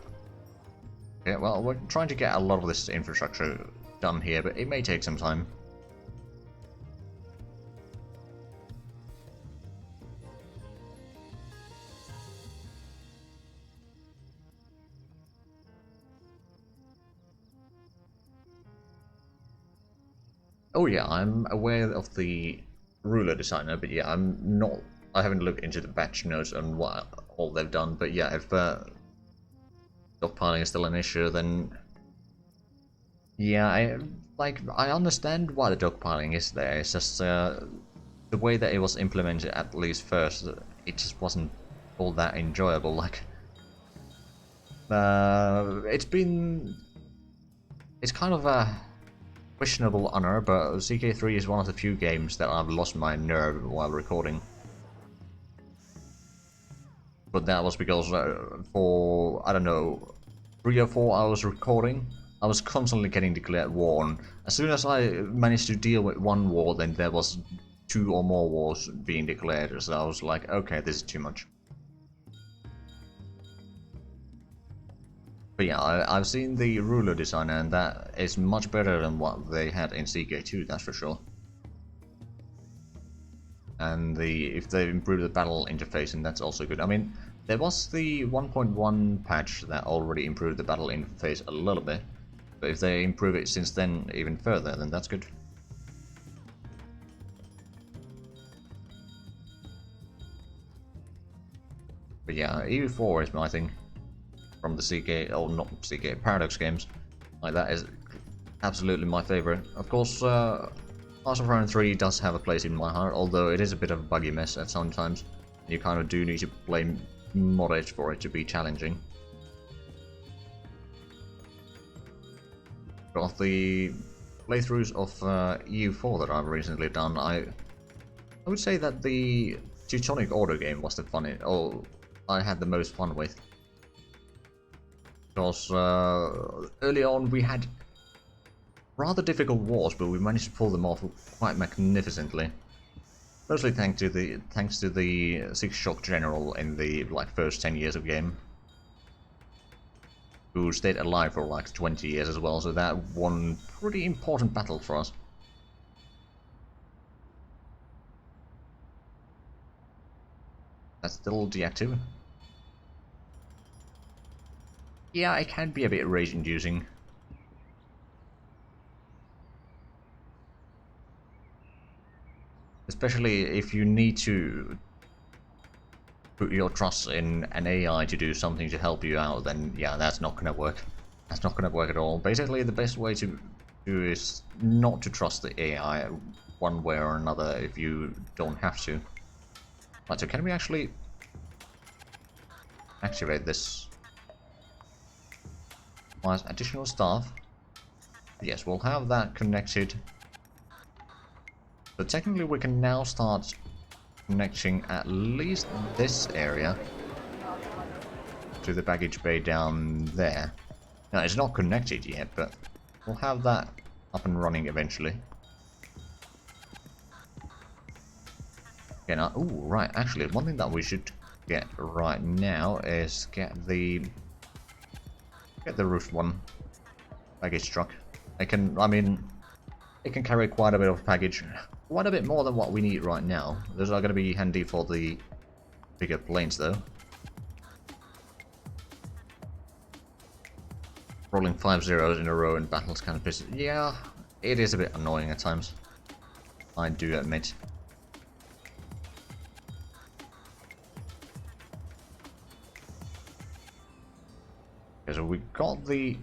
Yeah, well, we're trying to get a lot of this infrastructure done here, but it may take some time. Oh yeah, I'm aware of the ruler designer, but yeah, I haven't looked into the batch notes on what all they've done, but yeah, if stockpiling is still an issue, then yeah, I understand why the dogpiling is there. It's just the way that it was implemented, at least first, it just wasn't all that enjoyable. Like, it's kind of a questionable honor, but CK3 is one of the few games that I've lost my nerve while recording. But that was because for, I don't know, 3 or 4 hours recording, I was constantly getting declared war, and as soon as I managed to deal with one war, then there was 2 or more wars being declared, so I was like, okay, this is too much. But yeah, I've seen the ruler designer, and that is much better than what they had in CK2, that's for sure. And if they improve the battle interface, and that's also good. I mean, there was the 1.1 patch that already improved the battle interface a little bit, but if they improve it since then even further, then that's good. But yeah, EU4 is my thing from the CK, or not CK, Paradox games. Like, that is absolutely my favorite. Of course, Hearts of Iron 3 does have a place in my heart, although it is a bit of a buggy mess at some times. You kind of do need to play modded for it to be challenging. Got the playthroughs of EU4 that I've recently done. I would say that the Teutonic Order game was the I had the most fun with. Because early on we had rather difficult wars, but we managed to pull them off quite magnificently. Mostly thanks to the Six Shock General in the first 10 years of game, who stayed alive for like 20 years as well. So that one pretty important battle for us. That's still deactive. Yeah, it can be a bit rage-inducing. Especially if you need to put your trust in an AI to do something to help you out, then yeah, that's not gonna work. That's not gonna work at all. Basically, the best way to do is not to trust the AI one way or another if you don't have to. Right, so can we actually activate this? Additional staff. Yes, we'll have that connected. So technically we can now start connecting at least this area to the baggage bay down there. Now, it's not connected yet, but we'll have that up and running eventually. Okay, now, ooh, right, actually, one thing that we should get right now is get the roof one baggage truck. It can carry quite a bit of baggage, quite a bit more than what we need right now. Those are going to be handy for the bigger planes, though. Rolling 5 zeros in a row in battles kind of pisses. Yeah, it is a bit annoying at times, I do admit. Okay, so we got the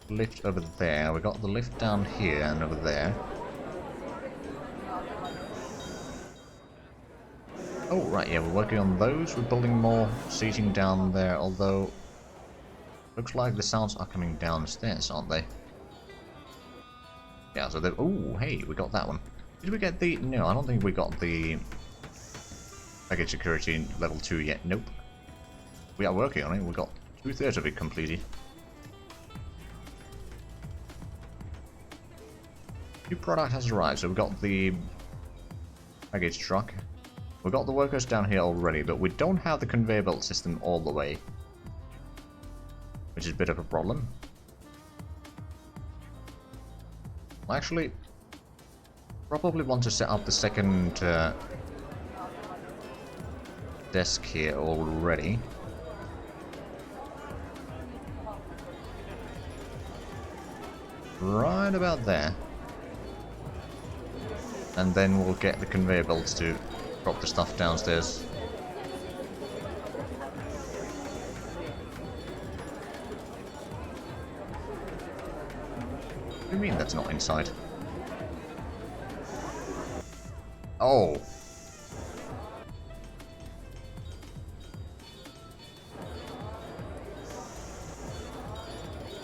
lift over there, we got the lift down here and over there. Oh, right, yeah, we're working on those. We're building more seating down there, although looks like the sounds are coming downstairs, aren't they? Yeah, so they... Oh, hey, we got that one. Did we get the... No, I don't think we got the baggage security level 2 yet. Nope. We are working on it. We got 2/3 of it completed. New product has arrived, so we've got the baggage truck. We've got the workers down here already, but we don't have the conveyor belt system all the way, which is a bit of a problem. I actually probably want to set up the second desk here already. Right about there. And then we'll get the conveyor belts to drop the stuff downstairs. What do you mean that's not inside? Oh.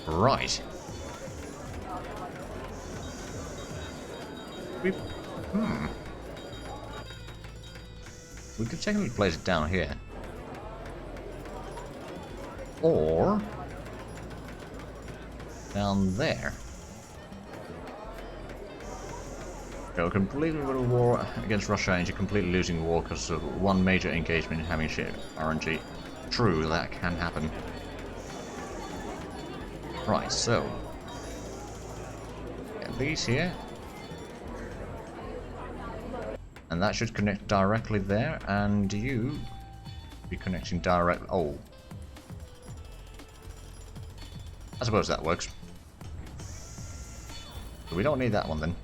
Right. We could technically place it down here. Or down there. We're completely winning a war against Russia and you're completely losing war because of one major engagement in having shit RNG. True, that can happen. Right, so get these here. And that should connect directly there, and you be connecting direct. Oh, I suppose that works. But we don't need that one then.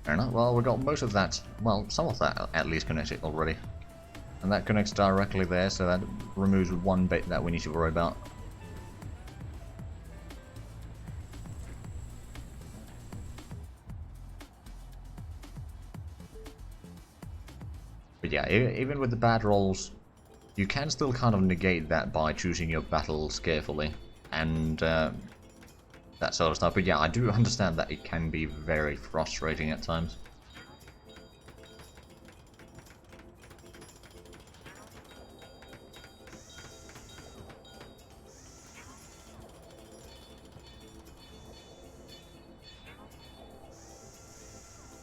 Fair enough. Well, we got most of that. Well, some of that at least connected already. And that connects directly there, so that removes one bit that we need to worry about. But yeah, even with the bad rolls, you can still kind of negate that by choosing your battles carefully and that sort of stuff. But yeah, I do understand that it can be very frustrating at times.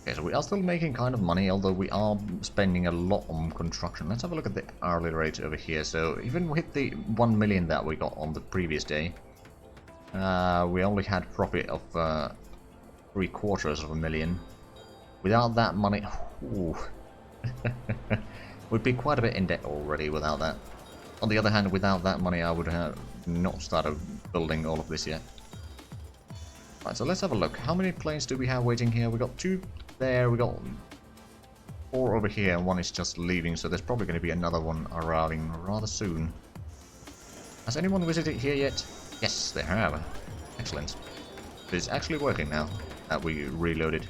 Okay, so we are still making kind of money, although we are spending a lot on construction. Let's have a look at the hourly rate over here. So even with the 1 million that we got on the previous day, we only had profit of 750,000. Without that money, we'd be quite a bit in debt already without that. On the other hand, without that money, I would have not started building all of this yet. Right, so let's have a look. How many planes do we have waiting here? We got 2 there, we got 4 over here, and 1 is just leaving, so there's probably going to be another one arriving rather soon. Has anyone visited here yet? Yes, they have. Excellent. It's actually working now that we reloaded.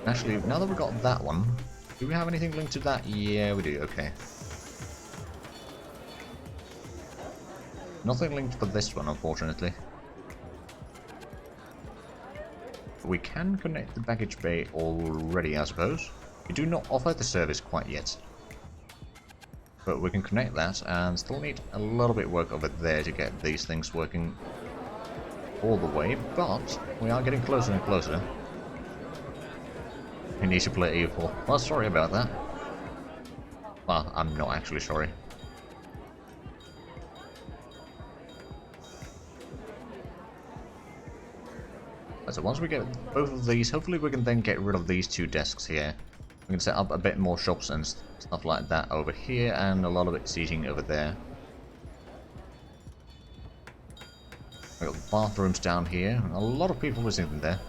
Actually, now that we got that one, do we have anything linked to that? Yeah, we do, okay. Nothing linked for this one, unfortunately. We can connect the baggage bay already, I suppose. We do not offer the service quite yet. But we can connect that, and still need a little bit of work over there to get these things working all the way, but we are getting closer and closer. We need to play EU4. Well, sorry about that. Well, I'm not actually sorry. So once we get both of these, hopefully we can then get rid of these 2 desks here. We can set up a bit more shops and stuff like that over here, and a lot of it seating over there. We've got bathrooms down here, a lot of people visiting there.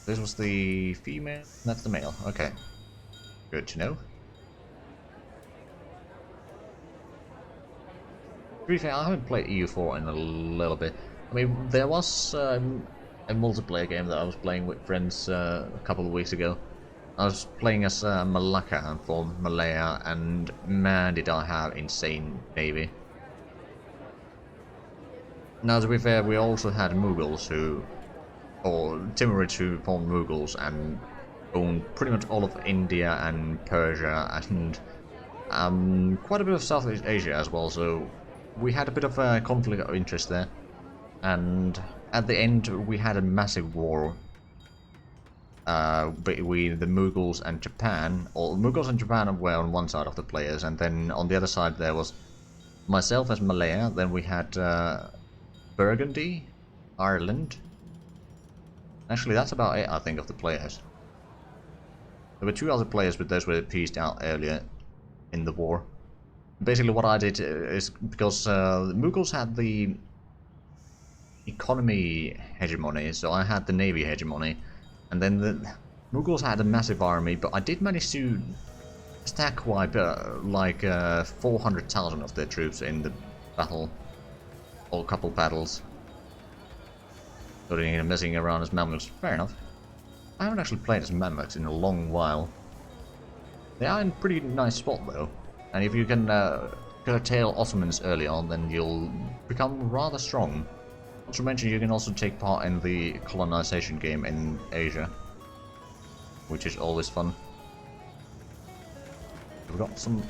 This was the female, that's the male, okay. Good to know. To be fair, I haven't played EU4 in a little bit. I mean, there was a multiplayer game that I was playing with friends a couple of weeks ago. I was playing as Malacca for Malaya, and man did I have insane navy. Now to be fair, we also had Mughals or Timurids who formed Mughals and owned pretty much all of India and Persia and quite a bit of Southeast Asia as well, so we had a bit of a conflict of interest there. And at the end we had a massive war between the Mughals and Japan, or Mughals and Japan were on one side of the players, and then on the other side there was myself as Malaya, then we had Burgundy, Ireland. Actually, that's about it, I think, of the players. There were 2 other players, but those were pieced out earlier in the war. Basically what I did is, because the Mughals had the economy hegemony, so I had the navy hegemony, and then the Mughals had a massive army, but I did manage to stack wipe like 400,000 of their troops in the battle, or a couple battles. So they're messing around as Mamluks. Fair enough. I haven't actually played as Mamluks in a long while. They are in a pretty nice spot though, and if you can curtail Ottomans early on, then you'll become rather strong. Not to mention, you can also take part in the colonization game in Asia, which is always fun. We've got some...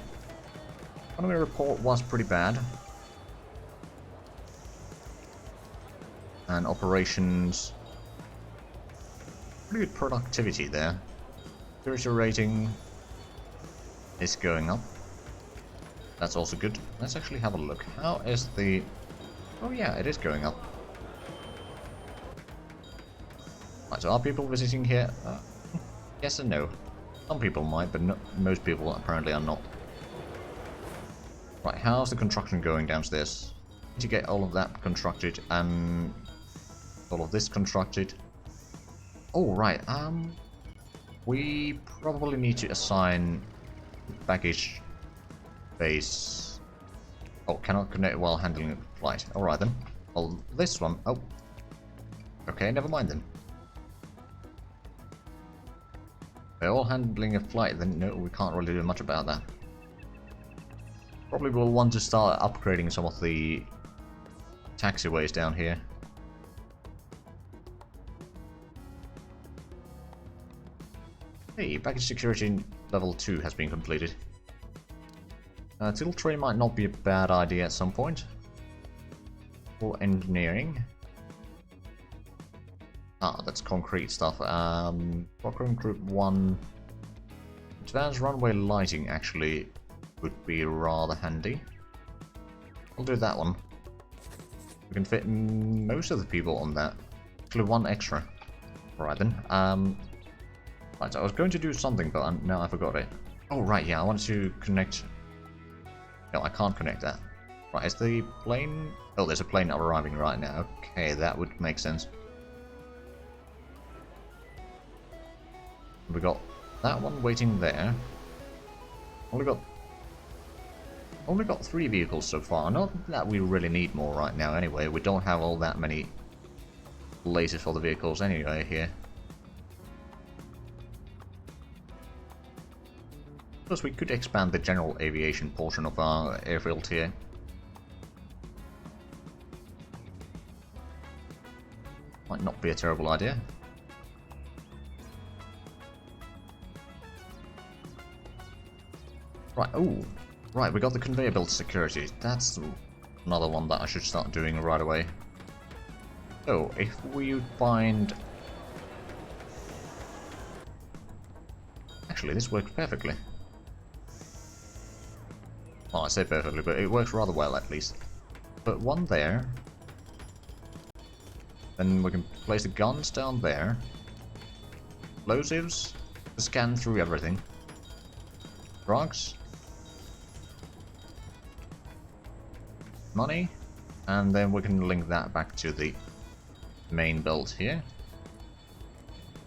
Economy report was pretty bad. And operations... Pretty good productivity there. Security rating is going up. That's also good. Let's actually have a look. How is the... Oh yeah, it is going up. Right, so are people visiting here? Yes and no. Some people might, but most people apparently are not. Right, how's the construction going downstairs? Need to get all of that constructed and all of this constructed. Oh right, We probably need to assign baggage base. Oh, cannot connect while handling a flight. Alright then. Well, this one. Oh. Okay, never mind then. They're all handling a flight, then no, we can't really do much about that. Probably will want to start upgrading some of the taxiways down here. Hey, baggage security level 2 has been completed. Tilt tray might not be a bad idea at some point. For engineering. Ah, that's concrete stuff. Procurement Group 1. Advanced runway lighting actually would be rather handy. I'll do that one. We can fit most of the people on that. Actually, one extra. Right then. Right, so I was going to do something, but now I forgot it. Oh, right, yeah, I wanted to connect... No, I can't connect that. Right, is the plane... Oh, there's a plane arriving right now. Okay, that would make sense. We got that one waiting there. Only got 3 vehicles so far. Not that we really need more right now anyway. We don't have all that many places for the vehicles anyway here. Plus we could expand the general aviation portion of our airfield here. Might not be a terrible idea. Right, oh, right, we got the conveyor belt security. That's another one that I should start doing right away. So, if we find... Actually, this works perfectly. Well, I say perfectly, but it works rather well at least. Put one there. Then we can place the guns down there. Explosives to scan through everything. Drugs. Money. And then we can link that back to the main belt here.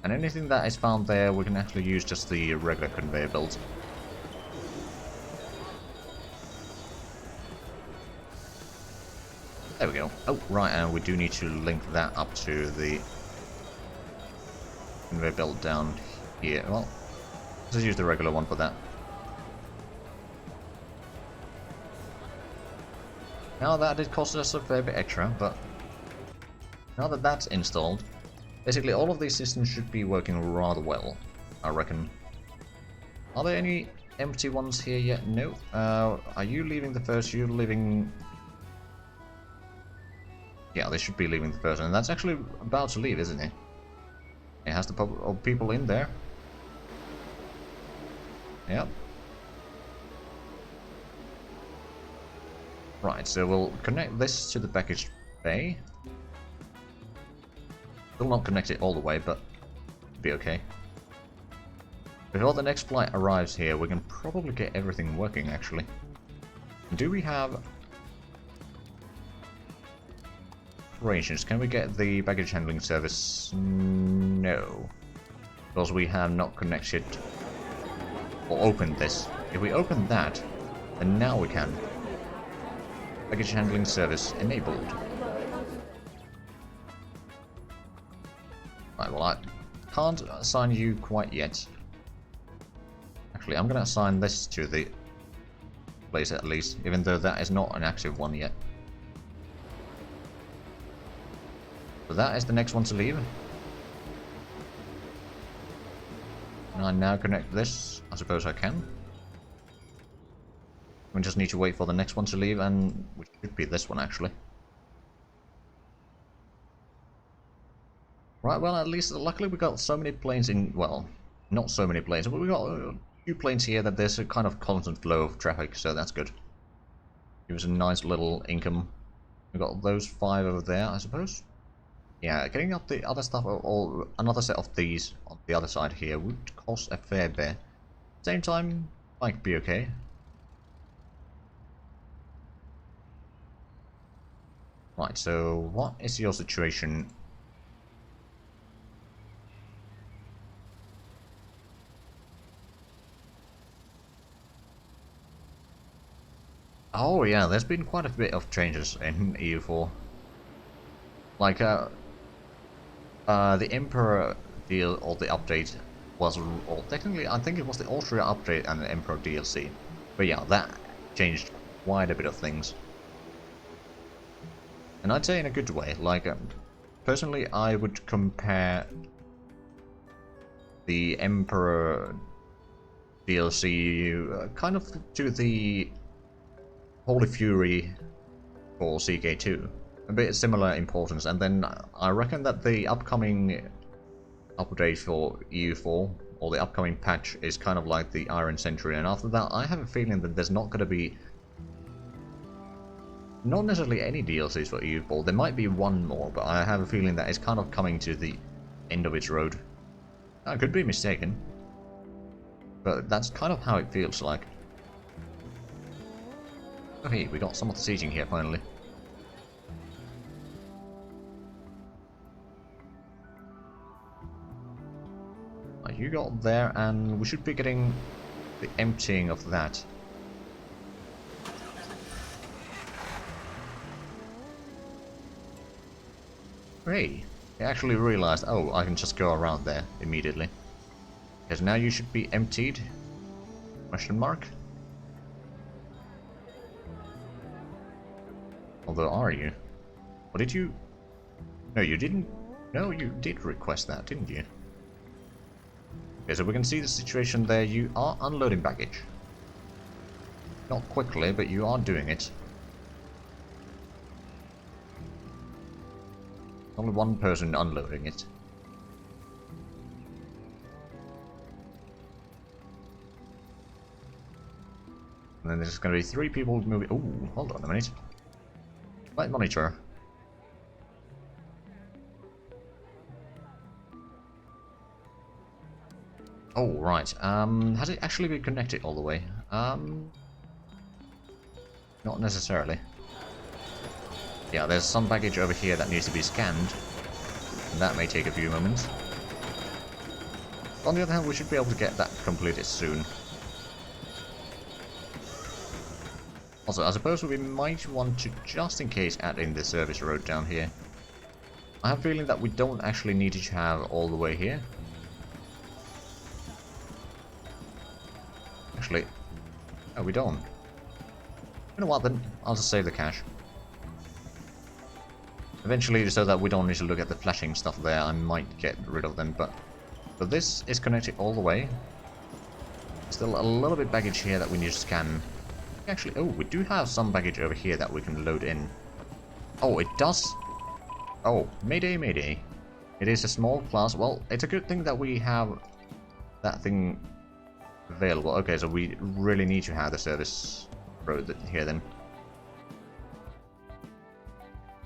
And anything that is found there, we can actually use just the regular conveyor belt. There we go. Oh, right, and we do need to link that up to the conveyor belt down here. Well, let's use the regular one for that. Now that did cost us a fair bit extra, but now that that's installed, basically all of these systems should be working rather well, I reckon. Are there any empty ones here yet? No. Are you leaving the first? You're leaving... Yeah, they should be leaving the first, and that's actually about to leave, isn't it? It has the people in there. Yep. Right, so we'll connect this to the baggage bay. Still not connect it all the way, but it'll be okay. Before the next flight arrives here, we can probably get everything working, actually. Do we have... arrangements? Can we get the baggage handling service? No. Because we have not connected or opened this. If we open that, then now we can. Baggage handling service enabled. Right, well I can't assign you quite yet. Actually, I'm gonna assign this to the place at least, even though that is not an active one yet. So that is the next one to leave. Can I now connect this? I suppose I can. We just need to wait for the next one to leave, and which should be this one actually. Right, well at least luckily we got so many planes in, well, not so many planes, but we got a few planes here that there's a kind of constant flow of traffic, so that's good. Gives a nice little income. We got those 5 over there, I suppose. Yeah, getting up the other stuff, or another set of these on the other side here would cost a fair bit. Same time, might be okay. Right, so what is your situation? Oh yeah, there's been quite a bit of changes in EU4. Like, the Emperor deal, or the update, was, or technically I think it was the Austria update and the Emperor DLC. But yeah, that changed quite a bit of things. And I'd say in a good way. Like, personally, I would compare the Emperor DLC kind of to the Holy Fury for CK2. A bit similar importance, and then I reckon that the upcoming update for EU4, or the upcoming patch, is kind of like the Iron Century, and after that I have a feeling that there's not going to be not necessarily any DLCs for EU4. There might be one more, but I have a feeling that it's kind of coming to the end of its road. I could be mistaken, but that's kind of how it feels like. Okay, we got some of the sieging here finally. You got there, and we should be getting the emptying of that. Hey, I actually realized, oh, I can just go around there immediately. Because now you should be emptied? Question mark? Although, are you? Or did you... No, you didn't... No, you did request that, didn't you? Okay, so we can see the situation there. You are unloading baggage. Not quickly, but you are doing it. Only one person unloading it. And then there's going to be 3 people moving. Ooh, hold on a minute. Flight monitor. Oh, right. Has it actually been connected all the way? Not necessarily. Yeah, there's some baggage over here that needs to be scanned. And that may take a few moments. On the other hand, we should be able to get that completed soon. Also, I suppose we might want to, just in case, add in the service road down here. I have a feeling that we don't actually need to have all the way here. Actually, no, we don't. You know what, then? I'll just save the cash. Eventually, so that we don't need to look at the flashing stuff there, I might get rid of them, but this is connected all the way. Still a little bit baggage here that we need to scan. Actually, oh, we do have some baggage over here that we can load in. Oh, it does? Oh, mayday, mayday. It is a small class. Well, it's a good thing that we have that thing available. Okay, so we really need to have the service road here then.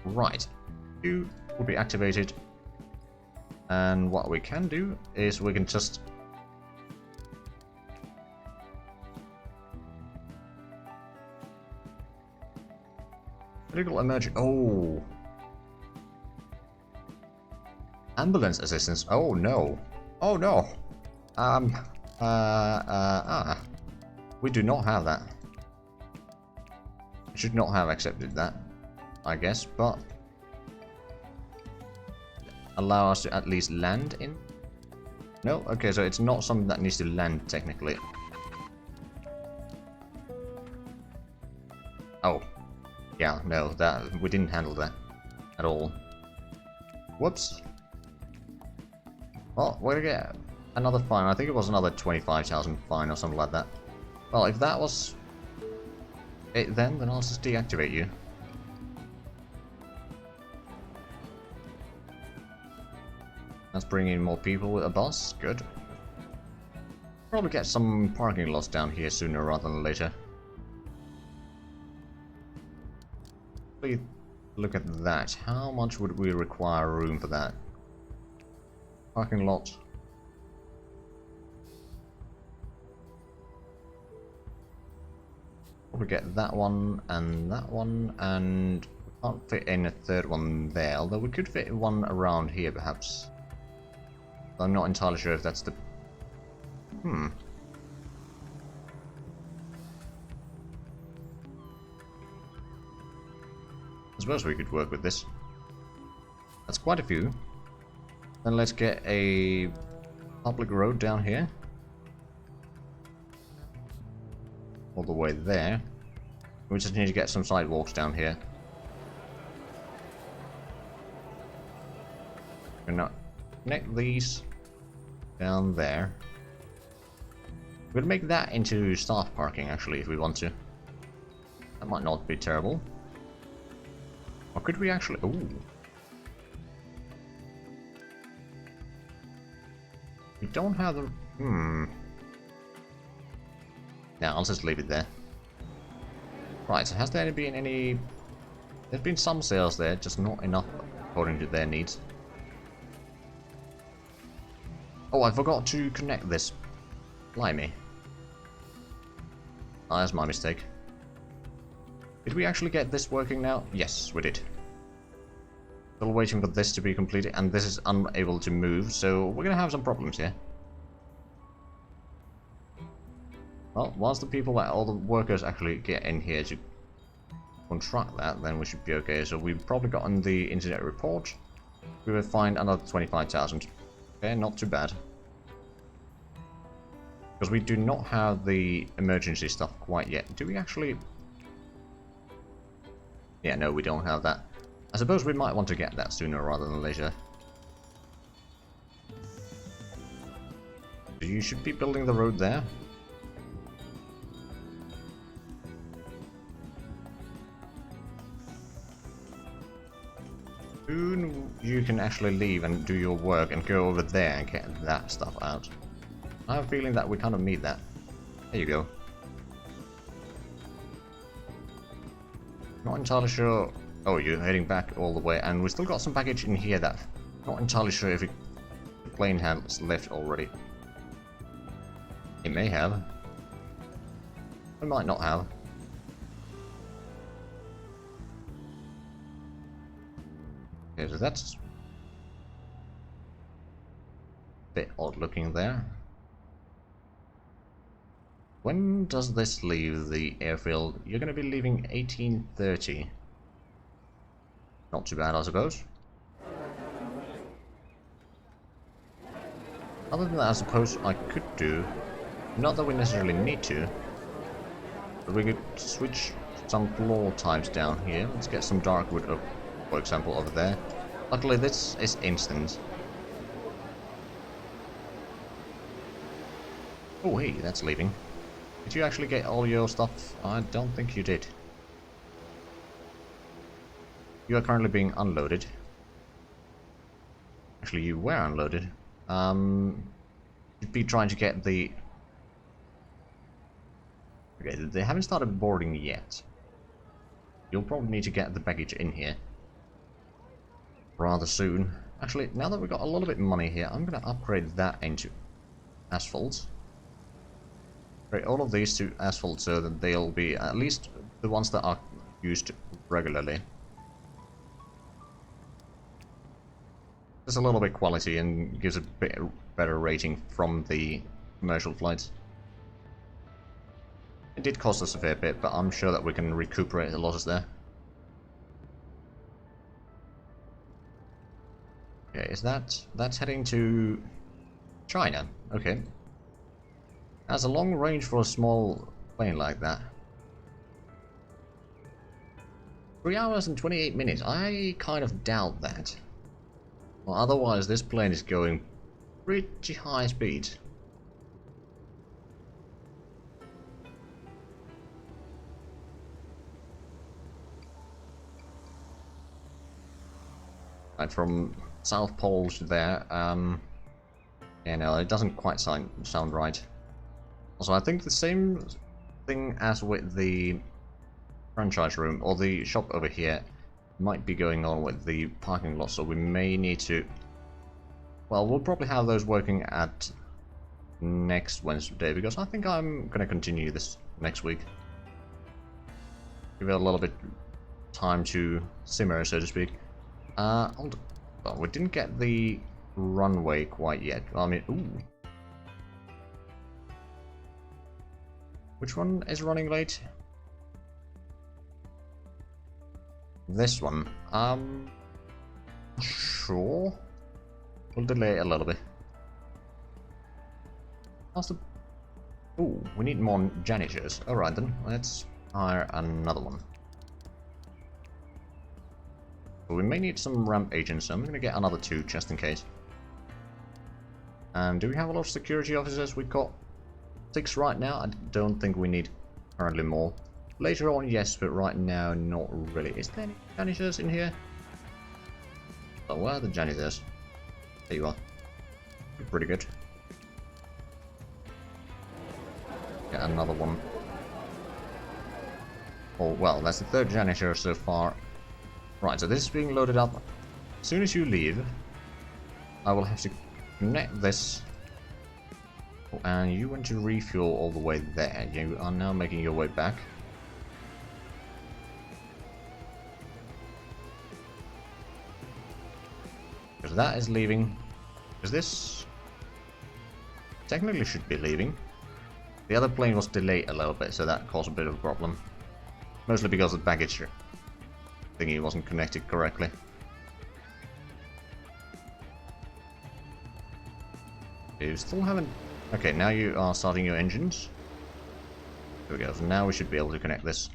Right. You will be activated. And what we can do is we can just... Medical emergency. Oh. Ambulance assistance. Oh no. Oh no. We do not have that. I should not have accepted that, I guess, but allow us to at least land in? No? Okay, so it's not something that needs to land technically. Oh. Yeah, no, that we didn't handle that at all. Whoops. Well, we're gonna get another fine. I think it was another 25,000 fine or something like that. Well, if that was it then I'll just deactivate you. Let's bring in more people with a bus. Good. Probably get some parking lots down here sooner rather than later. Please look at that. How much would we require room for that? Parking lot. Probably get that one, and we can't fit in a third one there, although we could fit one around here perhaps. I'm not entirely sure if that's the... suppose we could work with this. That's quite a few. Then let's get a public road down here. All the way there. We just need to get some sidewalks down here. We're gonna connect these down there. We're gonna make that into staff parking actually if we want to. That might not be terrible. Or could we actually... Ooh. We don't have the... Now I'll just leave it there. Right, so has there been any... There's been some sales there, just not enough according to their needs. Oh, I forgot to connect this. Blimey. Oh, that's my mistake. Did we actually get this working now? Yes, we did. Still waiting for this to be completed, and this is unable to move, so we're gonna have some problems here. Well, once the people, all the workers actually get in here to contract that, then we should be okay. So we've probably gotten the internet report. We will find another 25,000. Okay, not too bad. Because we do not have the emergency stuff quite yet. Do we actually... Yeah, no, we don't have that. I suppose we might want to get that sooner rather than later. You should be building the road there. Soon you can actually leave and do your work and go over there and get that stuff out. I have a feeling that we kind of need that. There you go. Not entirely sure... Oh, you're heading back all the way, and we still got some baggage in here that... Not entirely sure if the plane has left already. It may have. It might not have. Okay, so that's... a bit odd looking there. When does this leave the airfield? You're going to be leaving 1830. Not too bad, I suppose. Other than that, I suppose I could do... Not that we necessarily need to. But we could switch some floor types down here. Let's get some dark wood up, for example, over there. Luckily, this is instant. Oh, hey, that's leaving. Did you actually get all your stuff? I don't think you did. You are currently being unloaded. Actually, you were unloaded. You'd be trying to get the... Okay, they haven't started boarding yet. You'll probably need to get the baggage in here rather soon. Actually, now that we've got a little bit of money here, I'm going to upgrade that into asphalt. Upgrade all of these to asphalt so that they'll be at least the ones that are used regularly. Just a little bit quality and gives a bit better rating from the commercial flights. It did cost us a fair bit, but I'm sure that we can recuperate the losses there. Okay, is that's heading to China? Okay. That's a long range for a small plane like that. 3 hours and 28 minutes. I kind of doubt that. Well, otherwise this plane is going pretty high speed. Right, from South Pole to there, yeah, no, it doesn't quite sound right. Also, I think the same thing as with the franchise room, or the shop over here, might be going on with the parking lot, so we may need to... Well, we'll probably have those working at next Wednesday, because I think I'm going to continue this next week. Give it a little bit time to simmer, so to speak. Well, we didn't get the runway quite yet. I mean, ooh. Which one is running late? this one. Sure. We'll delay it a little bit. How's the... Ooh, we need more janitors. Alright then, let's hire another one. But we may need some ramp agents, so I'm gonna get another 2 just in case. And do we have a lot of security officers? We've got 6 right now. I don't think we need currently more. Later on, yes, but right now, not really. Is there any janitors in here? Oh, where are the janitors? There you are. You're pretty good. Get another one. Oh, well, that's the 3rd janitor so far. Right, so this is being loaded up. As soon as you leave, I will have to connect this. Oh, and you want to refuel all the way there. You are now making your way back. Because that is leaving. Because this technically should be leaving. The other plane was delayed a little bit, so that caused a bit of a problem. Mostly because the baggage thingy wasn't connected correctly. You still haven't... Okay, now you are starting your engines. There we go, so now we should be able to connect this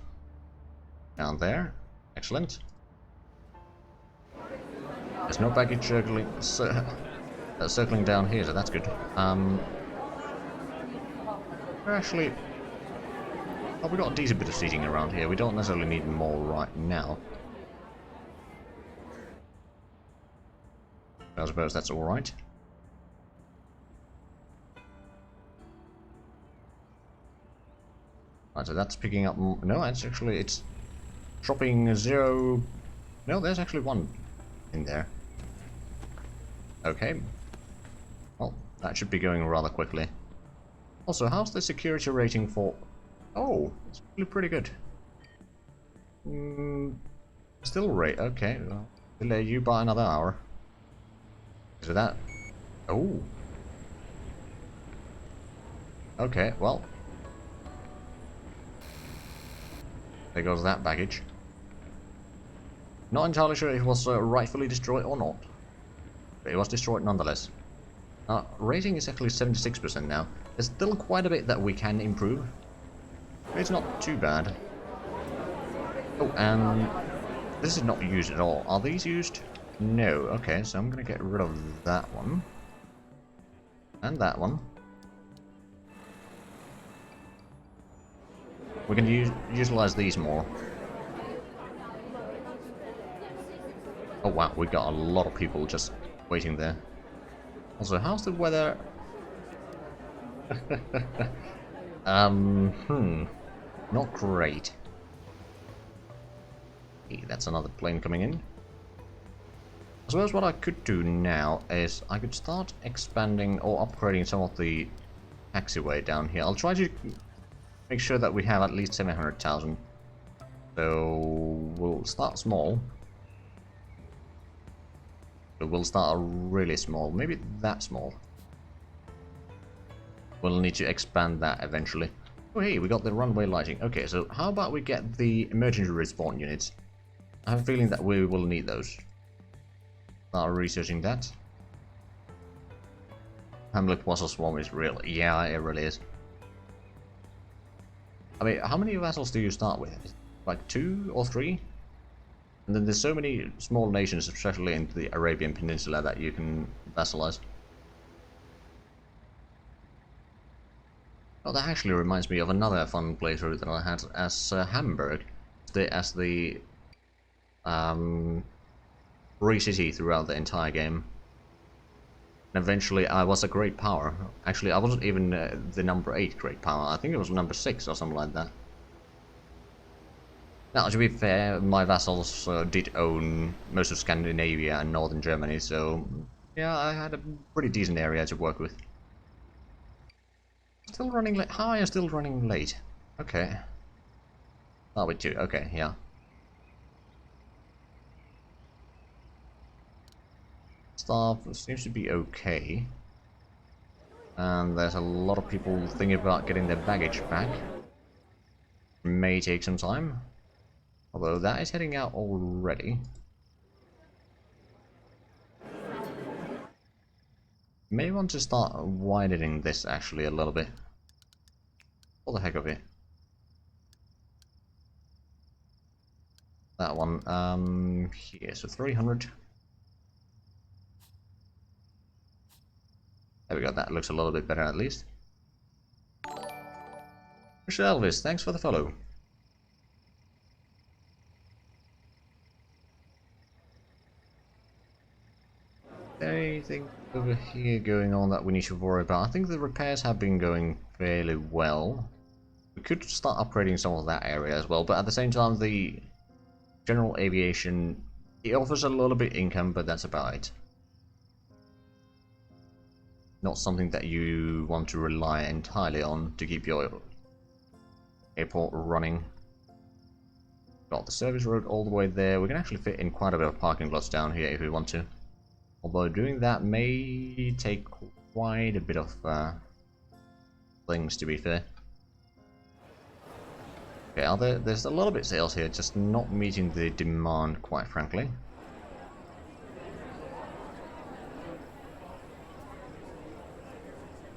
down there. Excellent. There's no baggage circling down here, so that's good. We're actually... Oh, we got a decent bit of seating around here. We don't necessarily need more right now. I suppose that's alright. Right, so that's picking up... No, it's actually... It's dropping 0... No, there's actually 1 in there. Okay. Well, that should be going rather quickly. Also, how's the security rating for... Oh, it's really pretty good. Still rate, okay. Well, delay you by another hour. Is it that? Oh. Okay, well. There goes that baggage. Not entirely sure if it was rightfully destroyed or not. But it was destroyed nonetheless. Rating is actually 76% now. There's still quite a bit that we can improve. But it's not too bad. Oh, and this is not used at all. Are these used? No. Okay, so I'm gonna get rid of that one. And that one. We can utilize these more. Oh wow, we got a lot of people just waiting there. Also, how's the weather? Not great. Hey, that's another plane coming in. I suppose what I could do now is I could start expanding or upgrading some of the taxiway down here. I'll try to make sure that we have at least 700,000. So we'll start small. But we'll start really small, maybe that small. We'll need to expand that eventually. Oh hey, we got the runway lighting. Okay, so how about we get the emergency respawn units? I have a feeling that we will need those. Start researching that. Hamlet Vessel Swarm is real. Yeah, it really is. I mean, how many vessels do you start with? Like 2 or 3? And then there's so many small nations, especially in the Arabian Peninsula, that you can vassalize. Oh, that actually reminds me of another fun playthrough that I had as Hamburg, as the free city throughout the entire game. And eventually I was a great power. Actually, I wasn't even the number 8 great power. I think it was number 6 or something like that. Now, to be fair, my vassals did own most of Scandinavia and northern Germany, so yeah, I had a pretty decent area to work with. Still running late? How are you still running late? Okay. Oh, with 2. Okay, yeah. Staff seems to be okay. And there's a lot of people thinking about getting their baggage back. May take some time. Although that is heading out already. May want to start widening this actually a little bit. For the heck of it. That one, here, so 300. There we go, that looks a little bit better at least. Michelle Elvis, thanks for the follow. Anything over here going on that we need to worry about? I think the repairs have been going fairly well. We could start upgrading some of that area as well, but at the same time the general aviation, it offers a little bit income, but that's about it. Not something that you want to rely entirely on to keep your airport running. Got the service road all the way there. We can actually fit in quite a bit of parking lots down here if we want to. Although doing that may take quite a bit of things, to be fair. Okay, there's a little bit of sales here, just not meeting the demand, quite frankly.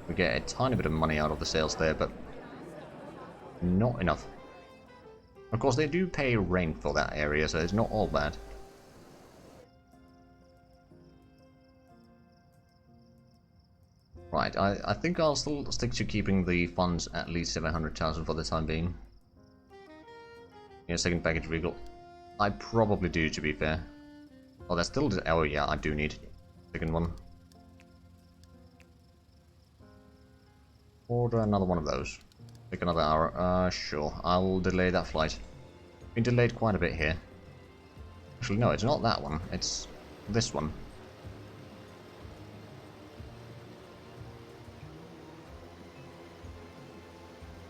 We get a tiny bit of money out of the sales there, but not enough. Of course, they do pay rent for that area, so it's not all bad. Right, I think I'll still stick to keeping the funds at least 700,000 for the time being. Yeah, second package vehicle. I probably do, to be fair. Oh, that's still... Oh yeah, I do need second one. Order another one of those. Take another hour. Sure. I'll delay that flight. Been delayed quite a bit here. Actually, no, it's not that one. It's this one.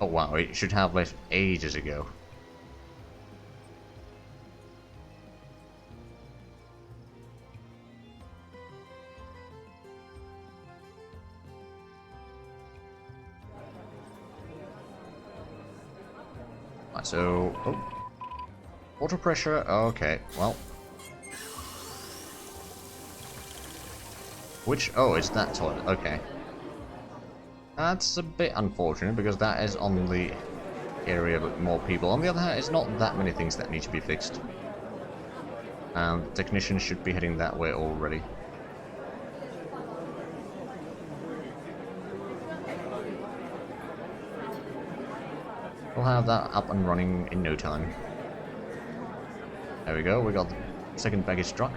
Oh wow, it should have left ages ago. Right, so... Oh. Water pressure, okay, well... Which... Oh, it's that toilet, okay. That's a bit unfortunate, because that is on the area with more people. On the other hand, it's not that many things that need to be fixed. And the technician should be heading that way already. We'll have that up and running in no time. There we go, we got the second baggage truck.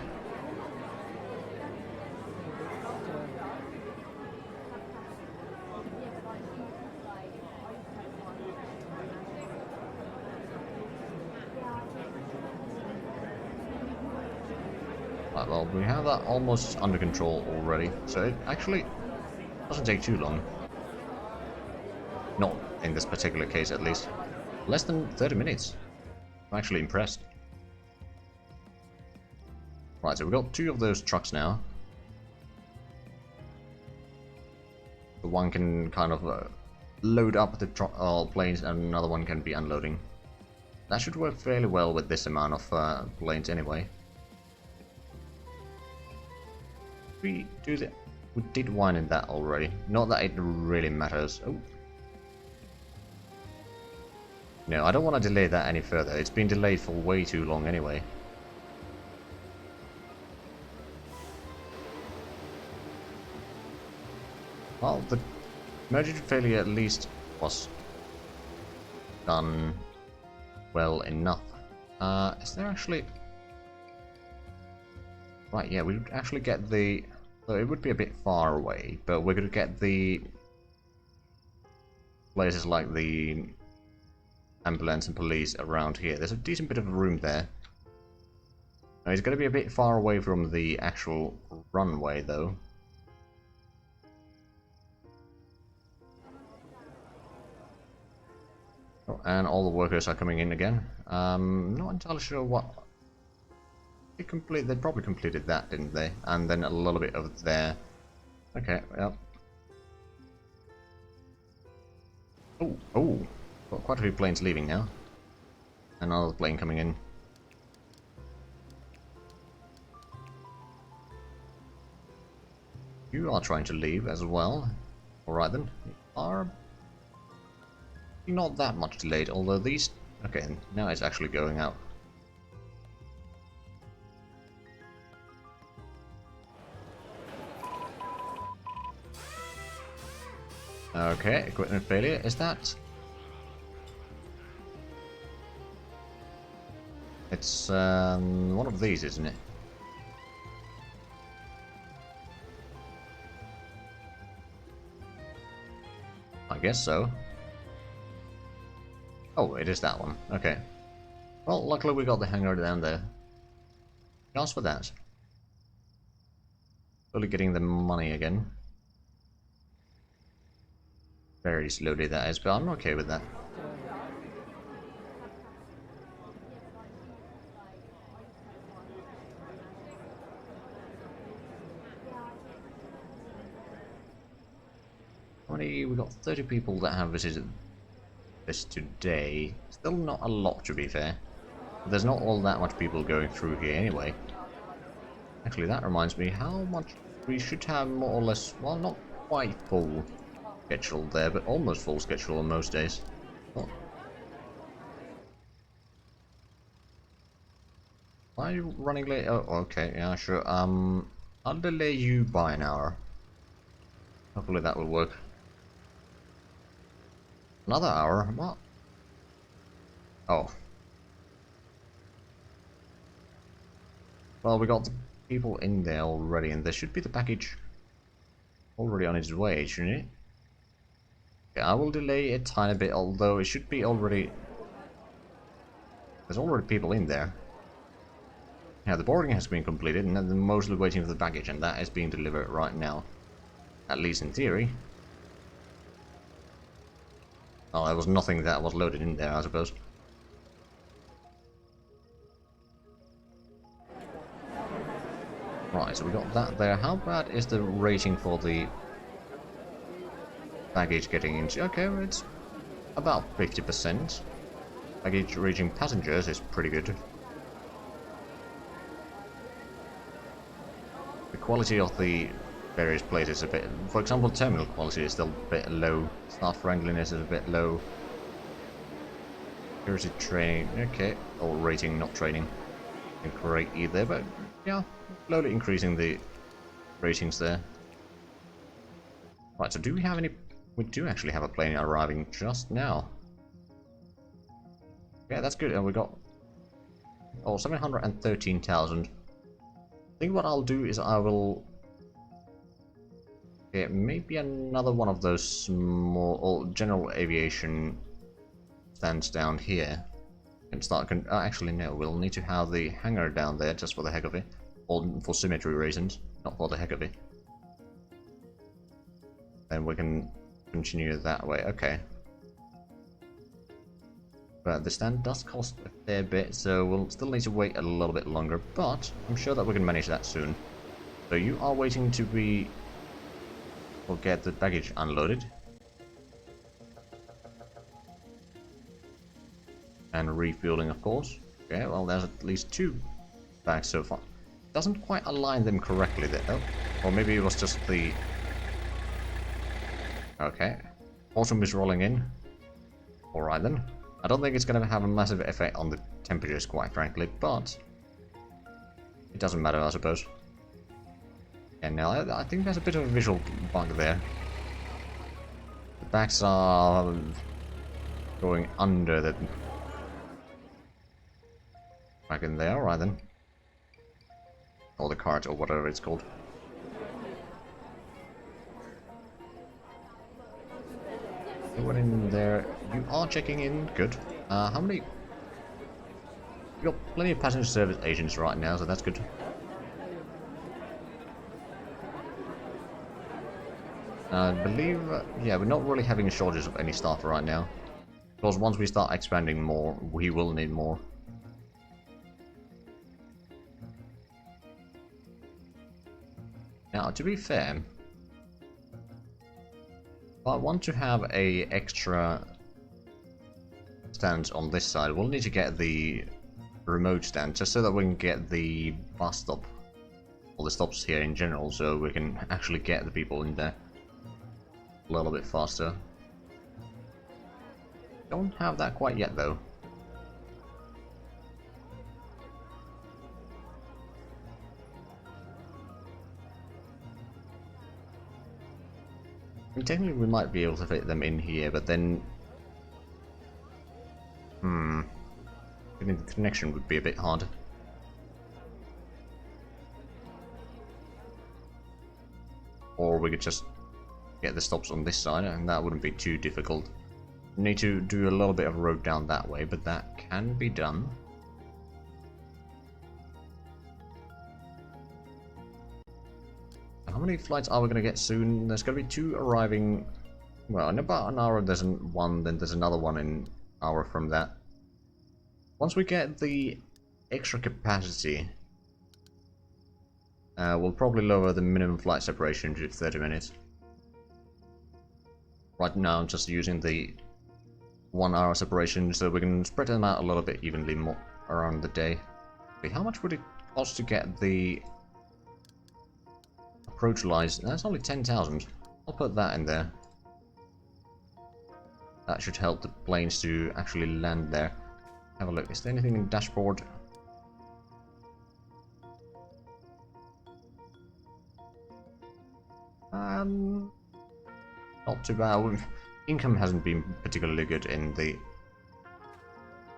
Right, well, we have that almost under control already, so it actually doesn't take too long. Not in this particular case, at least. Less than 30 minutes. I'm actually impressed. Right, so we've got two of those trucks now. The one can kind of load up the planes, and another one can be unloading. That should work fairly well with this amount of planes anyway. We did one in that already. Not that it really matters. Oh. No, I don't want to delay that any further. It's been delayed for way too long anyway. Well, the emergency failure at least was done well enough. Is there actually... Right, yeah, we would actually get the... So it would be a bit far away, but we're going to get the places like the ambulance and police around here. There's a decent bit of room there. Now, it's going to be a bit far away from the actual runway, though. Oh, and all the workers are coming in again. Not entirely sure what... They probably completed that, didn't they? And then a little bit of there. Okay, yep. Oh, got quite a few planes leaving now. Another plane coming in. You are trying to leave as well. Alright then. You are not that much delayed, although these... Okay, now it's actually going out. Okay, equipment failure. Is that... It's one of these, isn't it? I guess so. Oh, it is that one. Okay. Well, luckily we got the hangar down there. Just for that. Slowly getting the money again. Very slowly that is, but I'm okay with that. We got 30 people that have visited this today. Still not a lot, to be fair. But there's not all that much people going through here anyway. Actually, that reminds me how much we should have more or less, well, not quite full schedule there, but almost full schedule on most days. Oh. Why are you running late? Oh, okay, yeah, sure. I'll delay you by an hour. Hopefully that will work. Another hour? What? Oh. Well, we got the people in there already, and there should be the package already on its way, shouldn't it? Okay, I will delay a tiny bit, although it should be already... There's already people in there. Yeah, the boarding has been completed, and they're mostly waiting for the baggage, and that is being delivered right now. At least in theory. Oh, there was nothing that was loaded in there, I suppose. Right, so we got that there. How bad is the rating for the baggage getting into? Okay, it's about 50%. Baggage reaching passengers is pretty good. The quality of the various places a bit... For example, terminal quality is still a bit low. Staff friendliness is a bit low. Security training, okay. Or rating, not training. Incorrect either, but yeah, slowly increasing the ratings there. Right, so do we have any... We do actually have a plane arriving just now. Yeah, that's good. And we got... Oh, 713,000. I think what I'll do is I will... Okay, maybe another one of those small... Or general aviation stands down here. And start... actually, no. We'll need to have the hangar down there just for the heck of it. Or for symmetry reasons. Not for the heck of it. Then we can continue that way. Okay. But the stand does cost a fair bit, so we'll still need to wait a little bit longer, but I'm sure that we can manage that soon. So you are waiting to be... or get the baggage unloaded. And refueling, of course. Okay, well there's at least 2 bags so far. Doesn't quite align them correctly there, though. Or maybe it was just the... Okay. Autumn is rolling in. Alright then. I don't think it's going to have a massive effect on the temperatures, quite frankly, but it doesn't matter, I suppose. And now I think there's a bit of a visual bug there. The backs are going under the... Back in there, alright then. Or the cart, or whatever it's called. Anyone in there? You are checking in. Good. How many? We've got plenty of passenger service agents right now, so that's good. I believe, yeah, we're not really having shortages of any staff right now. Because once we start expanding more, we will need more. Now, to be fair, I want to have a extra stand on this side. We'll need to get the remote stand just so that we can get the bus stop all the stops here in general, so we can actually get the people in there a little bit faster. Don't have that quite yet though. I mean, technically we might be able to fit them in here, but then getting the connection would be a bit hard. Or we could just get the stops on this side, and that wouldn't be too difficult. Need to do a little bit of road down that way, but that can be done. How many flights are we going to get soon? There's going to be 2 arriving. Well, in about an hour there's one, then there's another one in an hour from that. Once we get the extra capacity, we'll probably lower the minimum flight separation to 30 minutes. Right now I'm just using the 1 hour separation so we can spread them out a little bit evenly more around the day. Wait, how much would it cost to get the approach lines? That's only 10,000. I'll put that in there. That should help the planes to actually land there. Have a look. Is there anything in the dashboard? Not too bad. Income hasn't been particularly good in the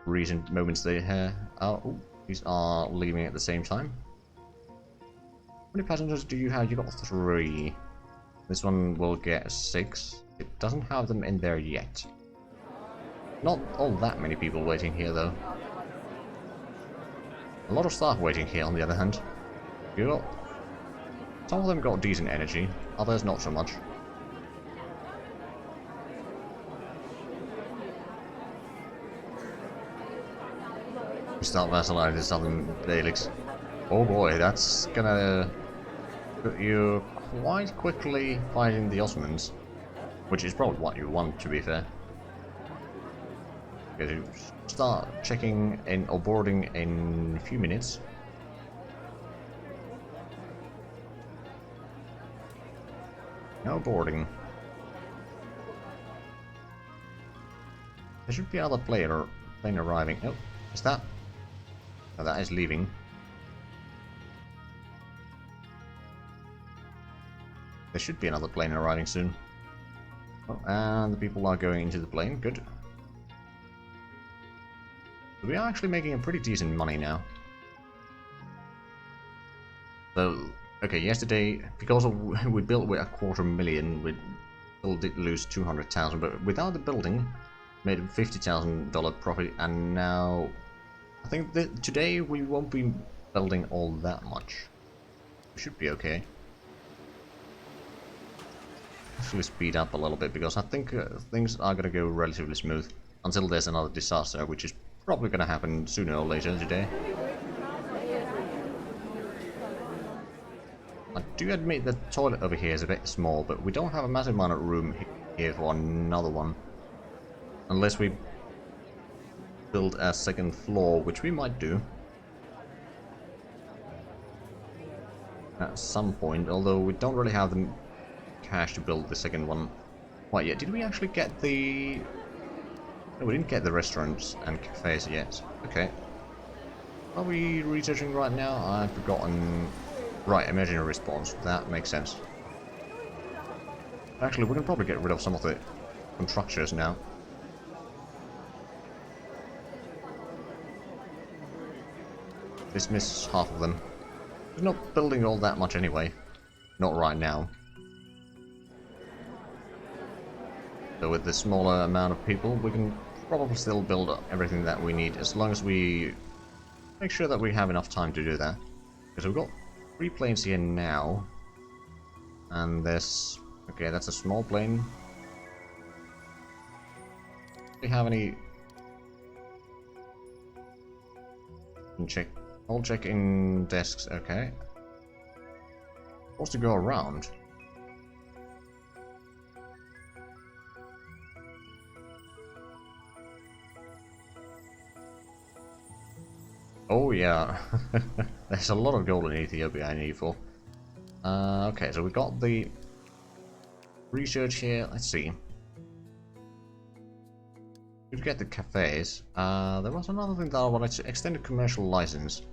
recent moments there. Oh, these are leaving at the same time. How many passengers do you have? You got 3. This one will get 6. It doesn't have them in there yet. Not all that many people waiting here though. A lot of staff waiting here on the other hand. You got some of them got decent energy, others not so much. We start vassalizing the southern Beyliks. Oh boy, that's gonna put you quite quickly fighting the Ottomans, which is probably what you want, to be fair. Okay, start checking in or boarding in a few minutes. No boarding. There should be another plane arriving. Oh, is that? Oh, that is leaving. There should be another plane arriving soon. Oh, and the people are going into the plane. Good. We are actually making a pretty decent money now. So, okay, yesterday, because we built with 250,000, we still did lose 200,000, but without the building, made a $50,000 profit, and now I think that today we won't be building all that much. We should be okay. Actually speed up a little bit, because I think things are going to go relatively smooth until there's another disaster, which is probably going to happen sooner or later today. I do admit the toilet over here is a bit small, but we don't have a massive amount of room here for another one. Unless we build a second floor, which we might do. At some point, although we don't really have the cash to build the second one quite yet. Did we actually get the... No, we didn't get the restaurants and cafes yet. Okay. Are we researching right now? I've forgotten. Right, emergency response. That makes sense. Actually, we can probably get rid of some of the constructors now. Dismiss half of them. We're not building all that much anyway. Not right now. So with the smaller amount of people, we can probably still build up everything that we need, as long as we make sure that we have enough time to do that. Because we've got 3 planes here now. And there's... Okay, that's a small plane. Do we have any... Check. All check in desks, okay. Supposed to go around. Oh yeah, there's a lot of gold in Ethiopia I need for. Okay, so we got the research here. Let's see. We've got the cafes. There was another thing that I wanted to extend a commercial license.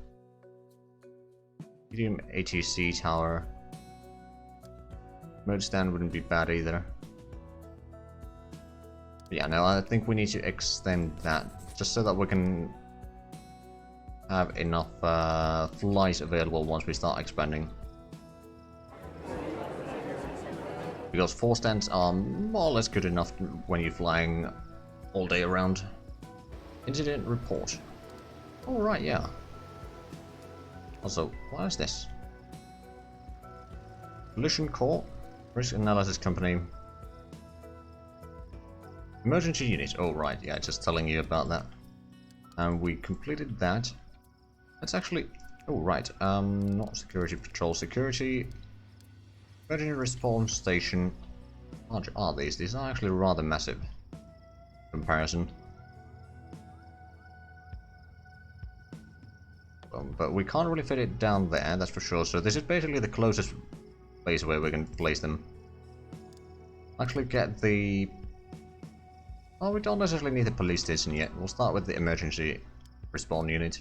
Medium ATC tower. Mode stand wouldn't be bad either. Yeah, no, I think we need to extend that just so that we can have enough flights available once we start expanding. Because 4 stands are more or less good enough when you're flying all day around. Incident report. Oh, right, yeah. Also, what is this? Collision Corps, Risk Analysis Company. Emergency unit. Oh, right, yeah, just telling you about that. And we completed that. That's actually... Oh, right, not security patrol. Security... Emergency response station. How large are these? These are actually rather massive. Comparison. But we can't really fit it down there, that's for sure. So this is basically the closest place where we can place them. Actually get the... Oh, we don't necessarily need the police station yet. We'll start with the emergency respawn unit.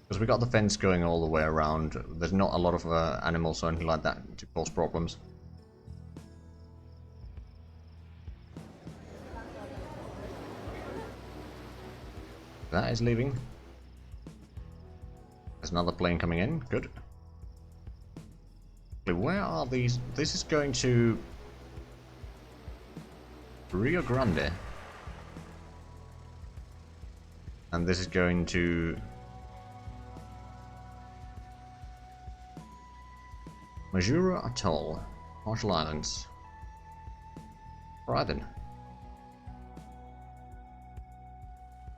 Because we got the fence going all the way around. There's not a lot of animals or anything like that to cause problems. That is leaving. There's another plane coming in. Good. Where are these? This is going to Rio Grande. And this is going to Majuro Atoll, Marshall Islands. Right then.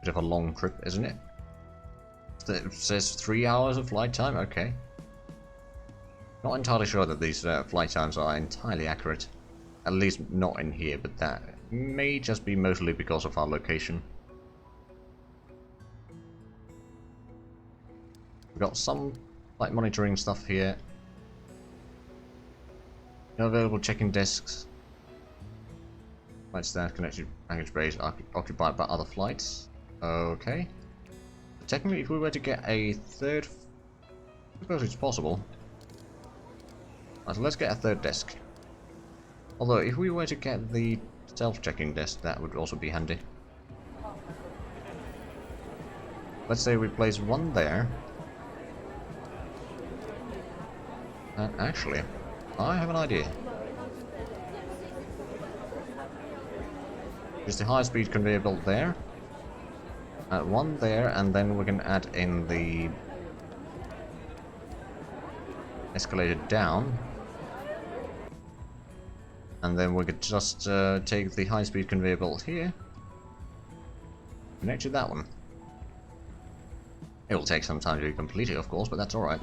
Bit of a long trip, isn't it? It says 3 hours of flight time, okay. Not entirely sure that these flight times are entirely accurate. At least not in here, but that may just be mostly because of our location. We've got some flight monitoring stuff here. No available check-in desks. Flight stand connected baggage bays occupied by other flights. Okay. Technically, if we were to get a third... I suppose it's possible. Right, so let's get a third desk. Although, if we were to get the self-checking desk, that would also be handy. Let's say we place one there. And actually, I have an idea. Just the high-speed conveyor belt there. One there, and then we can add in the escalator down. And then we could just take the high-speed conveyor belt here. Connect to that one. It will take some time to complete it, of course, but that's alright.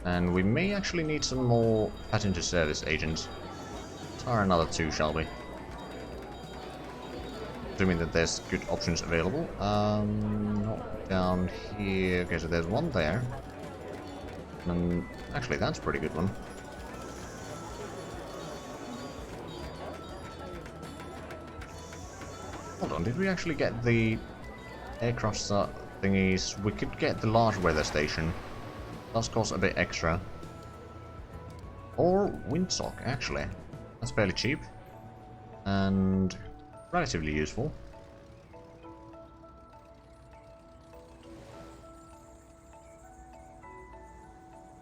And we may actually need some more passenger service agents. Let's hire another 2, shall we? Assuming that there's good options available. Not down here. Okay, so there's one there. And actually, that's a pretty good one. Hold on, did we actually get the aircraft thingies? We could get the large weather station. Does cost a bit extra. Or windsock, actually. That's fairly cheap. And relatively useful.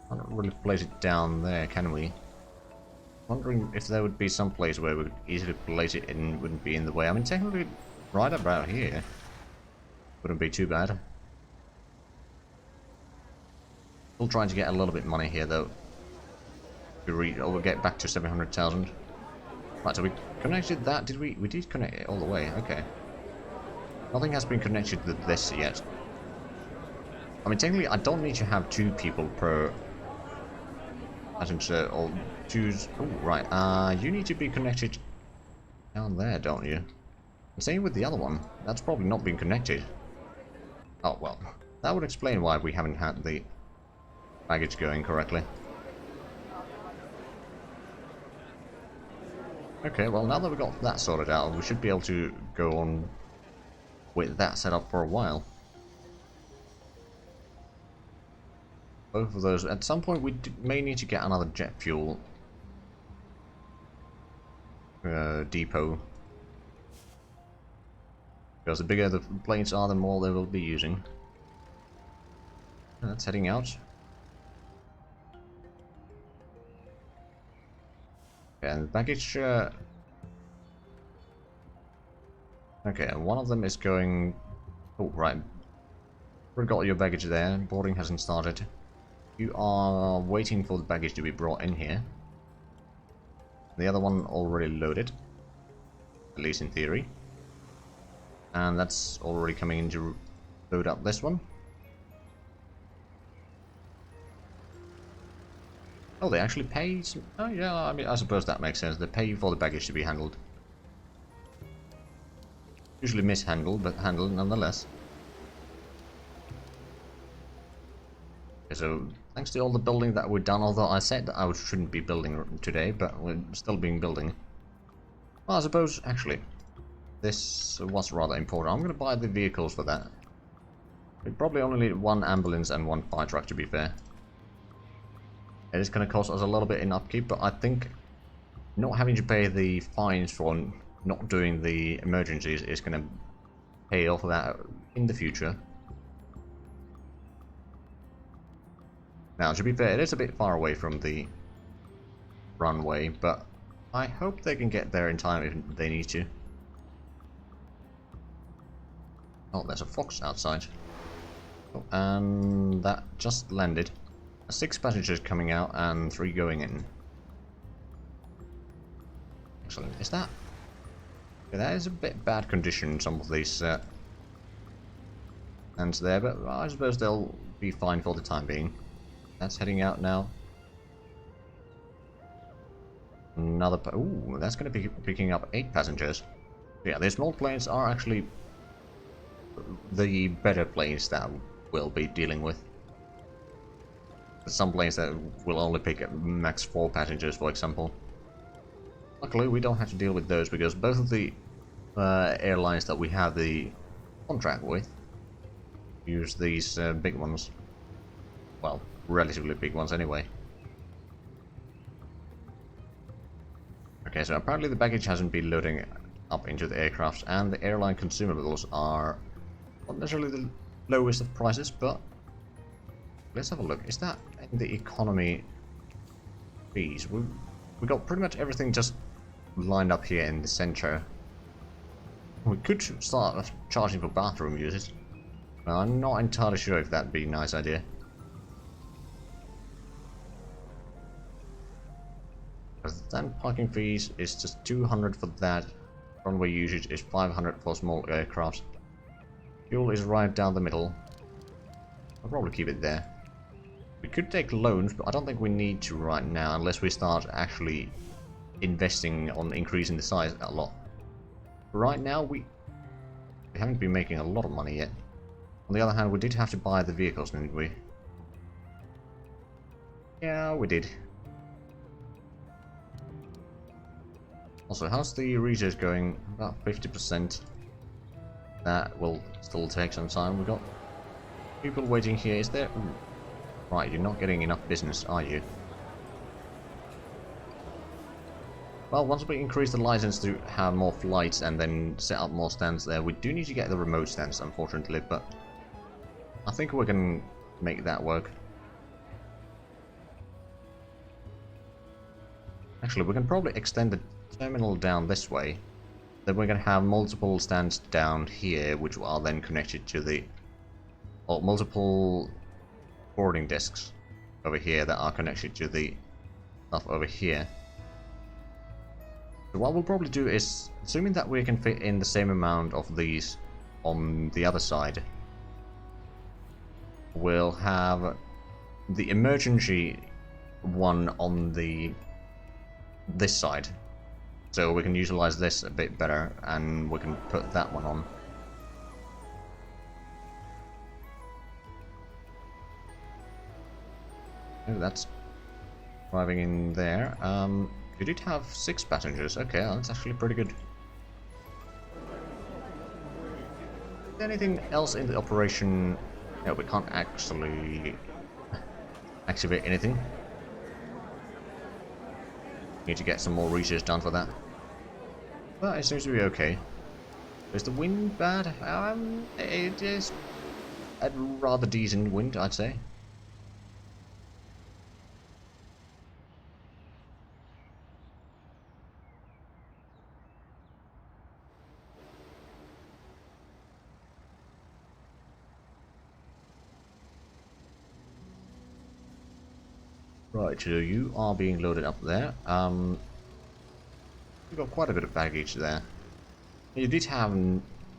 Can't really place it down there, can we? Wondering if there would be some place where we could easily place it and wouldn't be in the way. I mean, technically, right about here wouldn't be too bad. Still trying to get a little bit of money here, though. We'll get back to 700,000. Right, so we connected that. Did we? We did connect it all the way. Okay. Nothing has been connected to this yet. I mean, technically, I don't need to have 2 people per passenger or choose. Oh, right. You need to be connected down there, don't you? And same with the other one. That's probably not been connected. Oh, well. That would explain why we haven't had the baggage going correctly. Okay, well, now that we've got that sorted out, we should be able to go on with that set up for a while. Both of those. At some point, we may need to get another jet fuel depot. Because the bigger the planes are, the more they will be using. That's heading out. And baggage... okay, and one of them is going... Oh, right. Forgot your baggage there. Boarding hasn't started. You are waiting for the baggage to be brought in here. The other one already loaded. At least in theory. And that's already coming in to load up this one. Oh, they actually pay some... Oh, yeah, I mean, I suppose that makes sense. They pay for the baggage to be handled. Usually mishandled, but handled nonetheless. Okay, so, thanks to all the building that we've done, although I said that I shouldn't be building today, but we're still being building. Well, I suppose, actually, this was rather important. I'm going to buy the vehicles for that. We probably only need one ambulance and one fire truck, to be fair. It is going to cost us a little bit in upkeep, but I think not having to pay the fines for not doing the emergencies is going to pay off that in the future. Now, to be fair, it is a bit far away from the runway, but I hope they can get there in time if they need to. Oh, there's a fox outside. Oh, and that just landed. 6 passengers coming out and 3 going in. Excellent. Is that... Yeah, that is a bit bad condition, some of these hands there, but I suppose they'll be fine for the time being. That's heading out now. Another... Ooh, that's going to be picking up 8 passengers. Yeah, the small planes are actually the better planes that we'll be dealing with. Some planes that will only pick up max 4 passengers, for example. Luckily, we don't have to deal with those because both of the airlines that we have the contract with use these big ones. Well, relatively big ones anyway. Okay, so apparently the baggage hasn't been loading up into the aircraft, and the airline consumables are not necessarily the lowest of prices, but let's have a look. Is that in the economy fees? We got pretty much everything just lined up here in the center. We could start charging for bathroom uses. I'm not entirely sure if that'd be a nice idea. Then parking fees is just 200 for that. Runway usage is 500 for small aircraft. Fuel is right down the middle. I'll probably keep it there. We could take loans, but I don't think we need to right now unless we start actually investing on increasing the size a lot. Right now, we haven't been making a lot of money yet. On the other hand, we did have to buy the vehicles, didn't we? Yeah, we did. Also, how's the research going? About 50%. That will still take some time. We've got people waiting here. Is there... Ooh. Right, you're not getting enough business, are you? Well, once we increase the license to have more flights and then set up more stands there, we do need to get the remote stands, unfortunately, but I think we can make that work. Actually, we can probably extend the terminal down this way. Then we're going to have multiple stands down here, which are then connected to the... or multiple boarding desks over here that are connected to the stuff over here. So what we'll probably do is, assuming that we can fit in the same amount of these on the other side, we'll have the emergency one on this side, So we can utilize this a bit better, and we can put that one on. Oh, that's arriving in there. You did have 6 passengers. Okay, that's actually pretty good. Is there anything else in the operation? No, we can't actually activate anything. Need to get some more research done for that. But it seems to be okay. Is the wind bad? It is a rather decent wind, I'd say. Right, so you are being loaded up there. You've got quite a bit of baggage there. You did have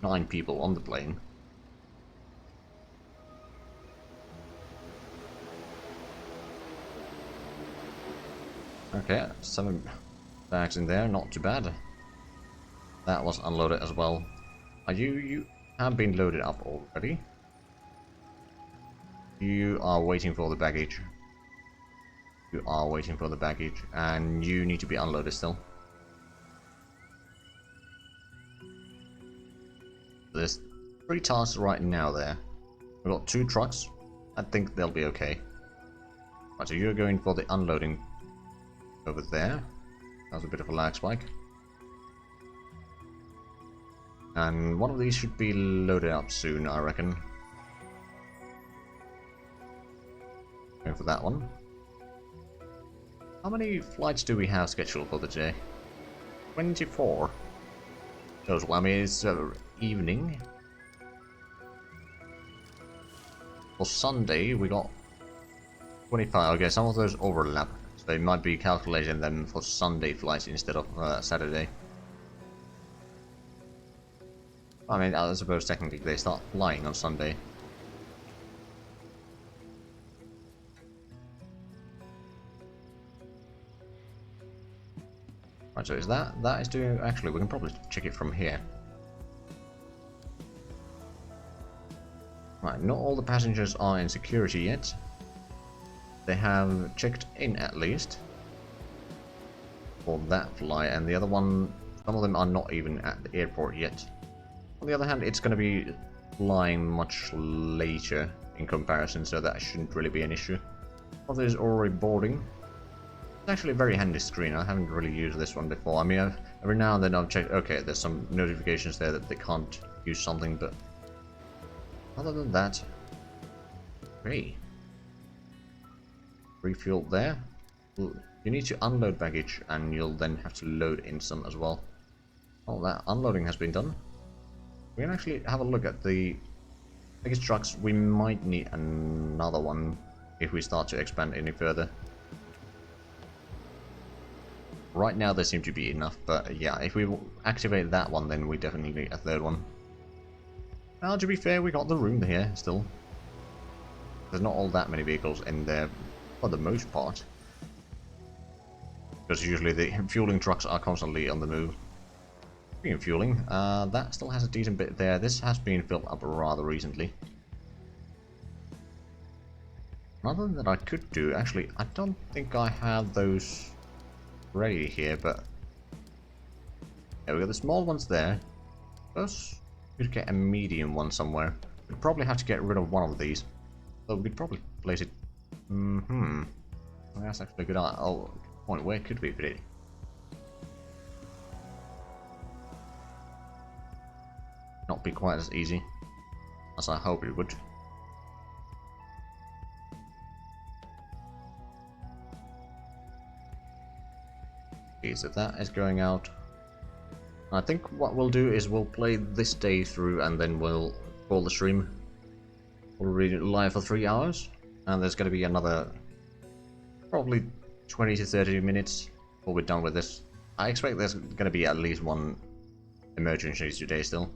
9 people on the plane. Okay, 7 bags in there, not too bad. That was unloaded as well. You have been loaded up already. You are waiting for the baggage. You are waiting for the baggage, and you need to be unloaded still. There's 3 tasks right now there. We've got 2 trucks. I think they'll be okay. Right, so you're going for the unloading over there. That was a bit of a lag spike. And one of these should be loaded up soon, I reckon. Going for that one. How many flights do we have scheduled for the day? 24. Total. I mean, it's evening. For Sunday, we got 25. Okay, some of those overlap. So they might be calculating them for Sunday flights instead of Saturday. I mean, I suppose technically they start flying on Sunday. Right, so is that is doing... Actually, we can probably check it from here. Right, not all the passengers are in security yet. They have checked in at least for that flight, and the other one, some of them are not even at the airport yet. On the other hand, it's going to be flying much later in comparison, so that shouldn't really be an issue. Others already boarding. It's actually a very handy screen. I haven't really used this one before. I mean, every now and then I've checked, okay, there's some notifications there that they can't use something, but other than that, hey, refuel there. You need to unload baggage, and you'll then have to load in some as well. Oh, that unloading has been done. We can actually have a look at the baggage trucks. We might need another one if we start to expand any further. Right now there seem to be enough, but yeah, if we activate that one, then we definitely need a 3rd one. Well, to be fair, we got the room here still. There's not all that many vehicles in there for the most part. Because usually the fueling trucks are constantly on the move. Speaking of fueling, that still has a decent bit there. This has been filled up rather recently. Another thing that I could do, actually, I don't think I have those ready here, but yeah, we got the small ones there. Suppose we could get a medium one somewhere. We'd probably have to get rid of one of these, so we could probably place it. Well, that's actually a good point. Where could we put it? Not be quite as easy as I hope it would. Okay, so that is going out. I think what we'll do is we'll play this day through, and then we'll call the stream. We'll read it live for 3 hours, and there's going to be another probably 20 to 30 minutes before we're done with this. I expect there's going to be at least one emergency today still.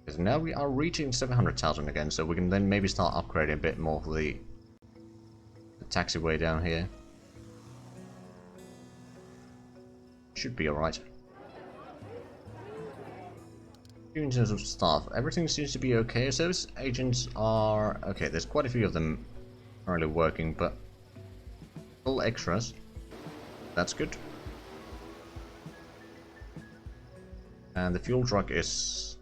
Because now we are reaching 700,000 again, so we can then maybe start upgrading a bit more for the taxiway down here. should be alright. In terms of staff, everything seems to be okay. Service agents are... okay, there's quite a few of them currently working, but... all extras. That's good. And the fuel truck is...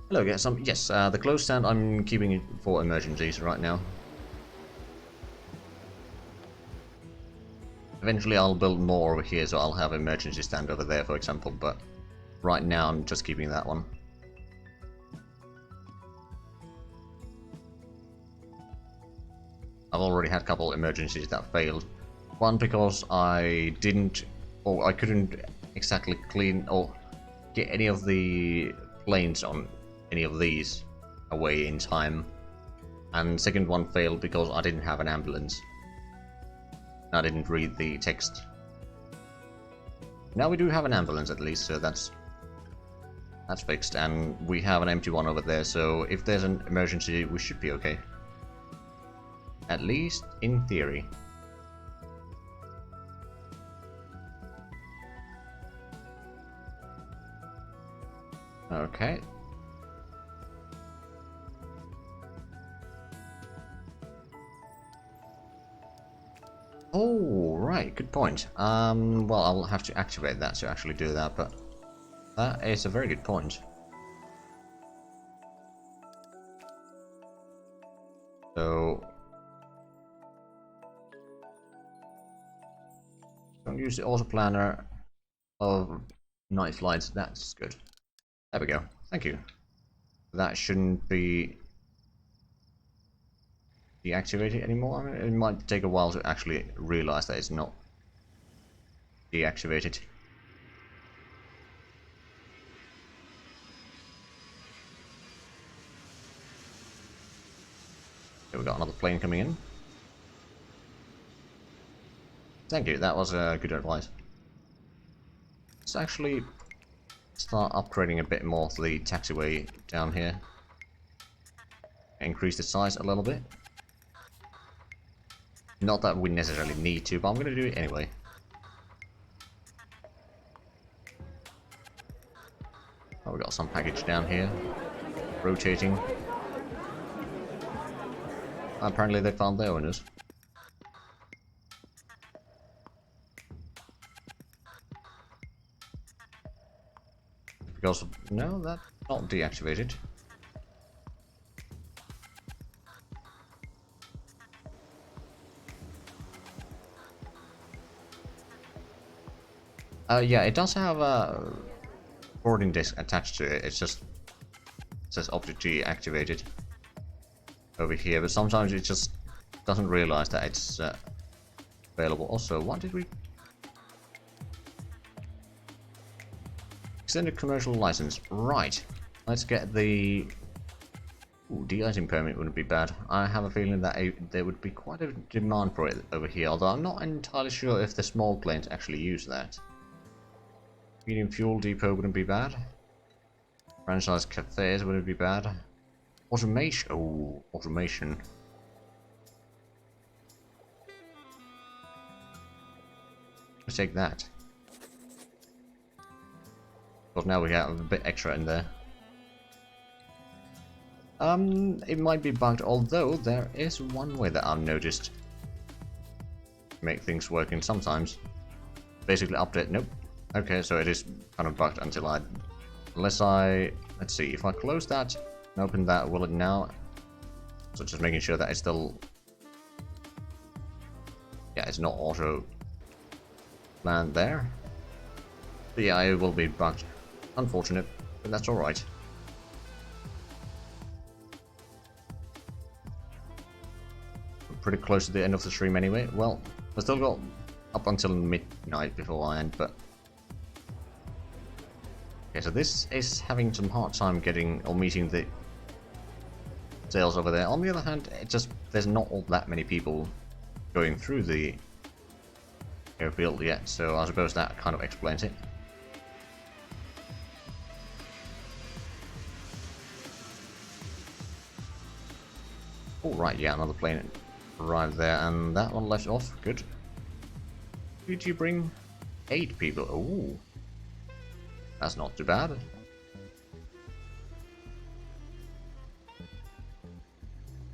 hello, yes, the close stand I'm keeping it for emergencies right now. Eventually I'll build more over here, so I'll have an emergency stand over there, for example, but right now I'm just keeping that one. I've already had a couple emergencies that failed. One because I couldn't exactly clean or get any of the planes on any of these away in time. And second one failed because I didn't have an ambulance. I didn't read the text. Now we do have an ambulance at least, so that's fixed, and we have an empty one over there, so if there's an emergency we should be okay. At least in theory. Okay. Oh, right, good point. Well, I'll have to activate that to actually do that, but that is a very good point. So, don't use the auto planner of night flights. That's good. There we go. Thank you. That shouldn't be deactivated anymore. I mean, it might take a while to actually realize that it's not deactivated. Okay, we got another plane coming in. Thank you, that was good advice. Let's actually start upgrading a bit more to the taxiway down here. Increase the size a little bit. Not that we necessarily need to, but I'm going to do it anyway. Oh, we got some package down here. Rotating. Apparently they found their owners. Because, no, that's not deactivated. Yeah, it does have a boarding disc attached to it. It's just, it says object deactivated over here, but sometimes it just doesn't realize that it's available. Also, what did we... Extended commercial license. Right. Let's get the... Ooh, de-icing permit wouldn't be bad. I have a feeling that there would be quite a demand for it over here, although I'm not entirely sure if the small planes actually use that. Medium fuel depot wouldn't be bad. Franchise cafes wouldn't be bad. Automation. Oh, automation. Let's take that. Because now we have a bit extra in there. It might be bugged, although there is one way that I've noticed to make things working sometimes. Basically update. Nope. Okay, so it is kind of bugged until I... Unless I... Let's see, if I close that and open that, will it now... So just making sure that it's still... Yeah, it's not auto planned there. But yeah, it will be bugged. Unfortunate, but that's alright. Pretty close to the end of the stream anyway. Well, I still got up until midnight before I end, but... Okay, so this is having some hard time getting or meeting the sales over there. On the other hand, it just there's not all that many people going through the airfield yet, so I suppose that kind of explains it. Oh right, yeah, another plane right there, and that one left off. Good. Did you bring 8 people? Ooh, that's not too bad.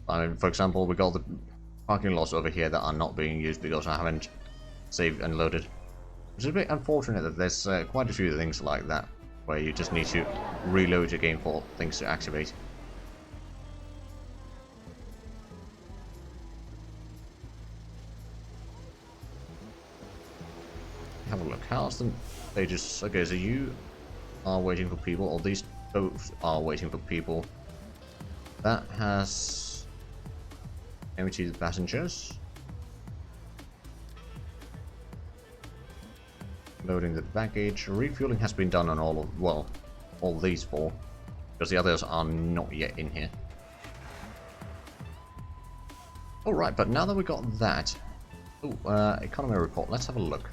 I mean, for example, we got the parking lots over here that are not being used because I haven't saved and loaded. Which is a bit unfortunate that there's quite a few things like that, where you just need to reload your game for things to activate. Have a look. How's the stages? Okay, so you are waiting for people, or these both are waiting for people. That has emptied the passengers. Loading the baggage. Refueling has been done on all of, well, all these 4, because the others are not yet in here. Alright, but now that we got that, economy report, let's have a look.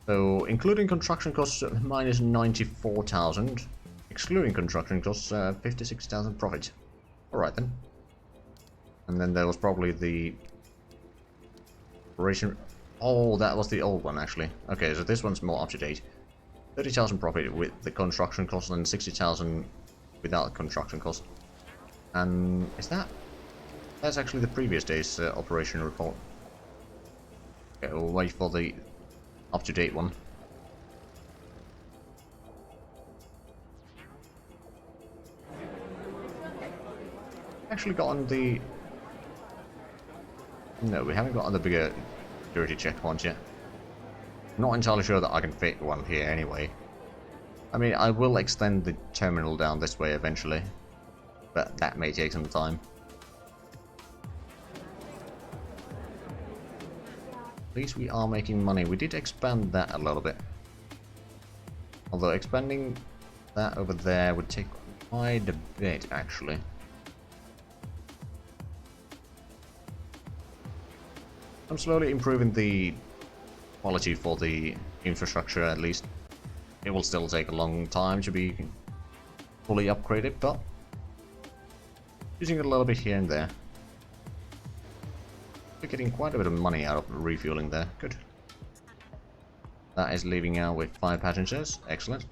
So, including construction costs, minus 94,000. Excluding construction costs, 56,000 profit. Alright then. And then there was probably the operation. Oh, that was the old one actually. Okay, so this one's more up to date. 30,000 profit with the construction cost and 60,000 without construction cost. And is that? That's actually the previous day's operation report. Okay, we'll wait for the up-to-date one. Actually gotten the... No, we haven't gotten the bigger security checkpoints yet. Not entirely sure that I can fit one here anyway. I mean, I will extend the terminal down this way eventually, but that may take some time. At least we are making money. We did expand that a little bit. Although expanding that over there would take quite a bit, actually. I'm slowly improving the quality for the infrastructure, at least. It will still take a long time to be fully upgraded, but using it a little bit here and there. We're getting quite a bit of money out of refueling there. Good. That is leaving out with 5 passengers. Excellent.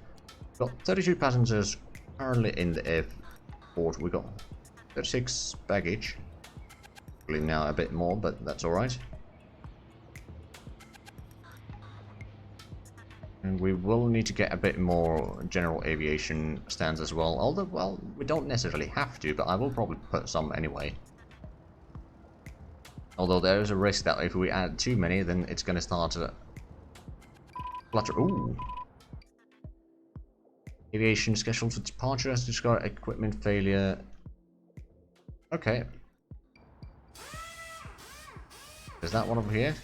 Got 32 passengers currently in the airport. We got 36 baggage. Probably now a bit more, but that's alright. And we will need to get a bit more general aviation stands as well. Although, well, we don't necessarily have to, but I will probably put some anyway. Although there is a risk that if we add too many, then it's going to start to flutter. Ooh. Aviation scheduled for departure has discovered equipment failure. Okay. Is that one over here?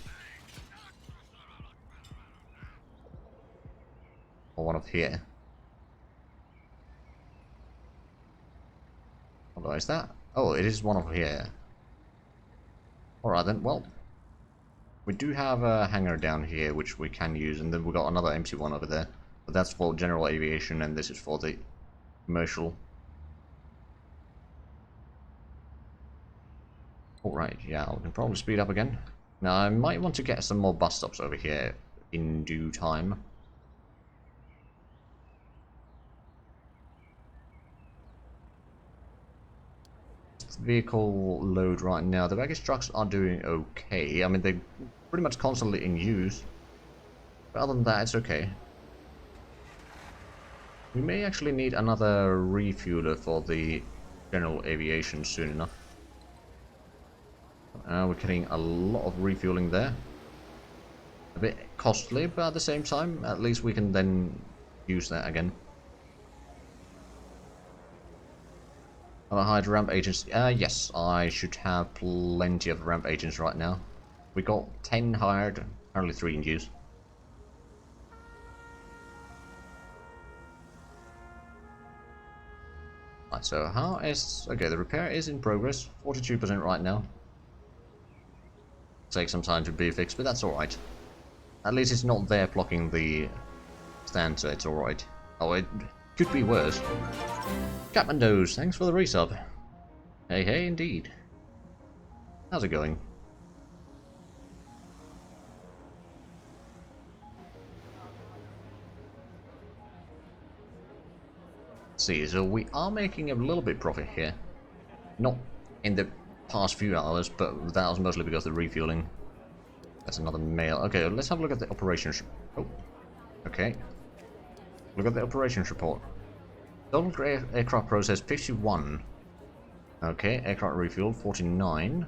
Or one over here? Although is that? Oh, it is one over here. Alright then, well. We do have a hangar down here which we can use, and then we got another empty one over there. But that's for general aviation, and this is for the commercial. Alright, yeah, we can probably speed up again. Now, I might want to get some more bus stops over here in due time. Vehicle load right now. The baggage trucks are doing okay. I mean, they're pretty much constantly in use. But other than that, it's okay. We may actually need another refueler for the general aviation soon enough. We're getting a lot of refueling there. A bit costly, but at the same time, at least we can then use that again. Hired ramp agents. Yes, I should have plenty of ramp agents right now. We got 10 hired, currently 3 in use. Right, so how is... Okay, the repair is in progress. 42% right now. Take some time to be fixed, but that's alright. At least it's not there blocking the stand, so it's alright. Oh, it could be worse. Catmandos, thanks for the resub. Hey, hey, indeed. How's it going? Let's see, so we are making a little bit profit here. Not in the past few hours, but that was mostly because of the refueling. That's another mail. Okay, let's have a look at the operations. Oh, okay. Look at the operations report. Total aircraft process 51. Okay, aircraft refuel 49.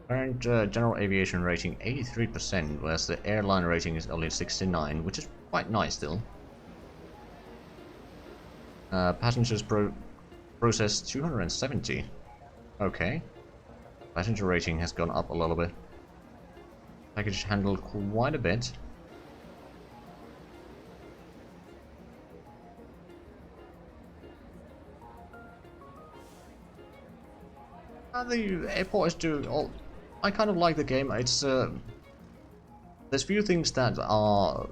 Current general aviation rating 83%, whereas the airline rating is only 69, which is quite nice still. Passengers processed 270. Okay. Passenger rating has gone up a little bit. Package handled quite a bit. The airport is doing all. I kind of like the game. It's there's few things that are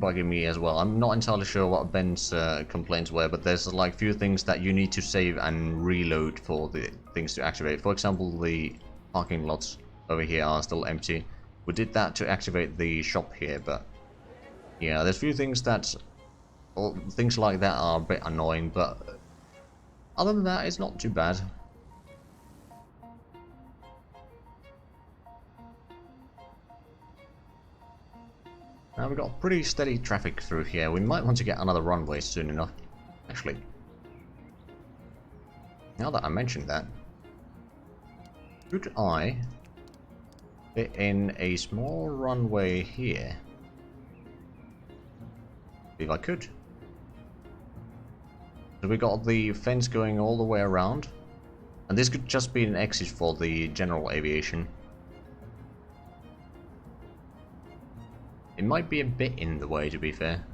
bugging me as well. I'm not entirely sure what Ben's complaints were, but there's like few things that you need to save and reload for the things to activate. For example, the parking lots over here are still empty. We did that to activate the shop here, but yeah, there's few things that, well, things like that are a bit annoying, but other than that, it's not too bad. Now we've got pretty steady traffic through here. We might want to get another runway soon enough. Actually, now that I mentioned that, could I fit in a small runway here? If I could. So we got the fence going all the way around, and this could just be an exit for the general aviation. It might be a bit in the way, to be fair.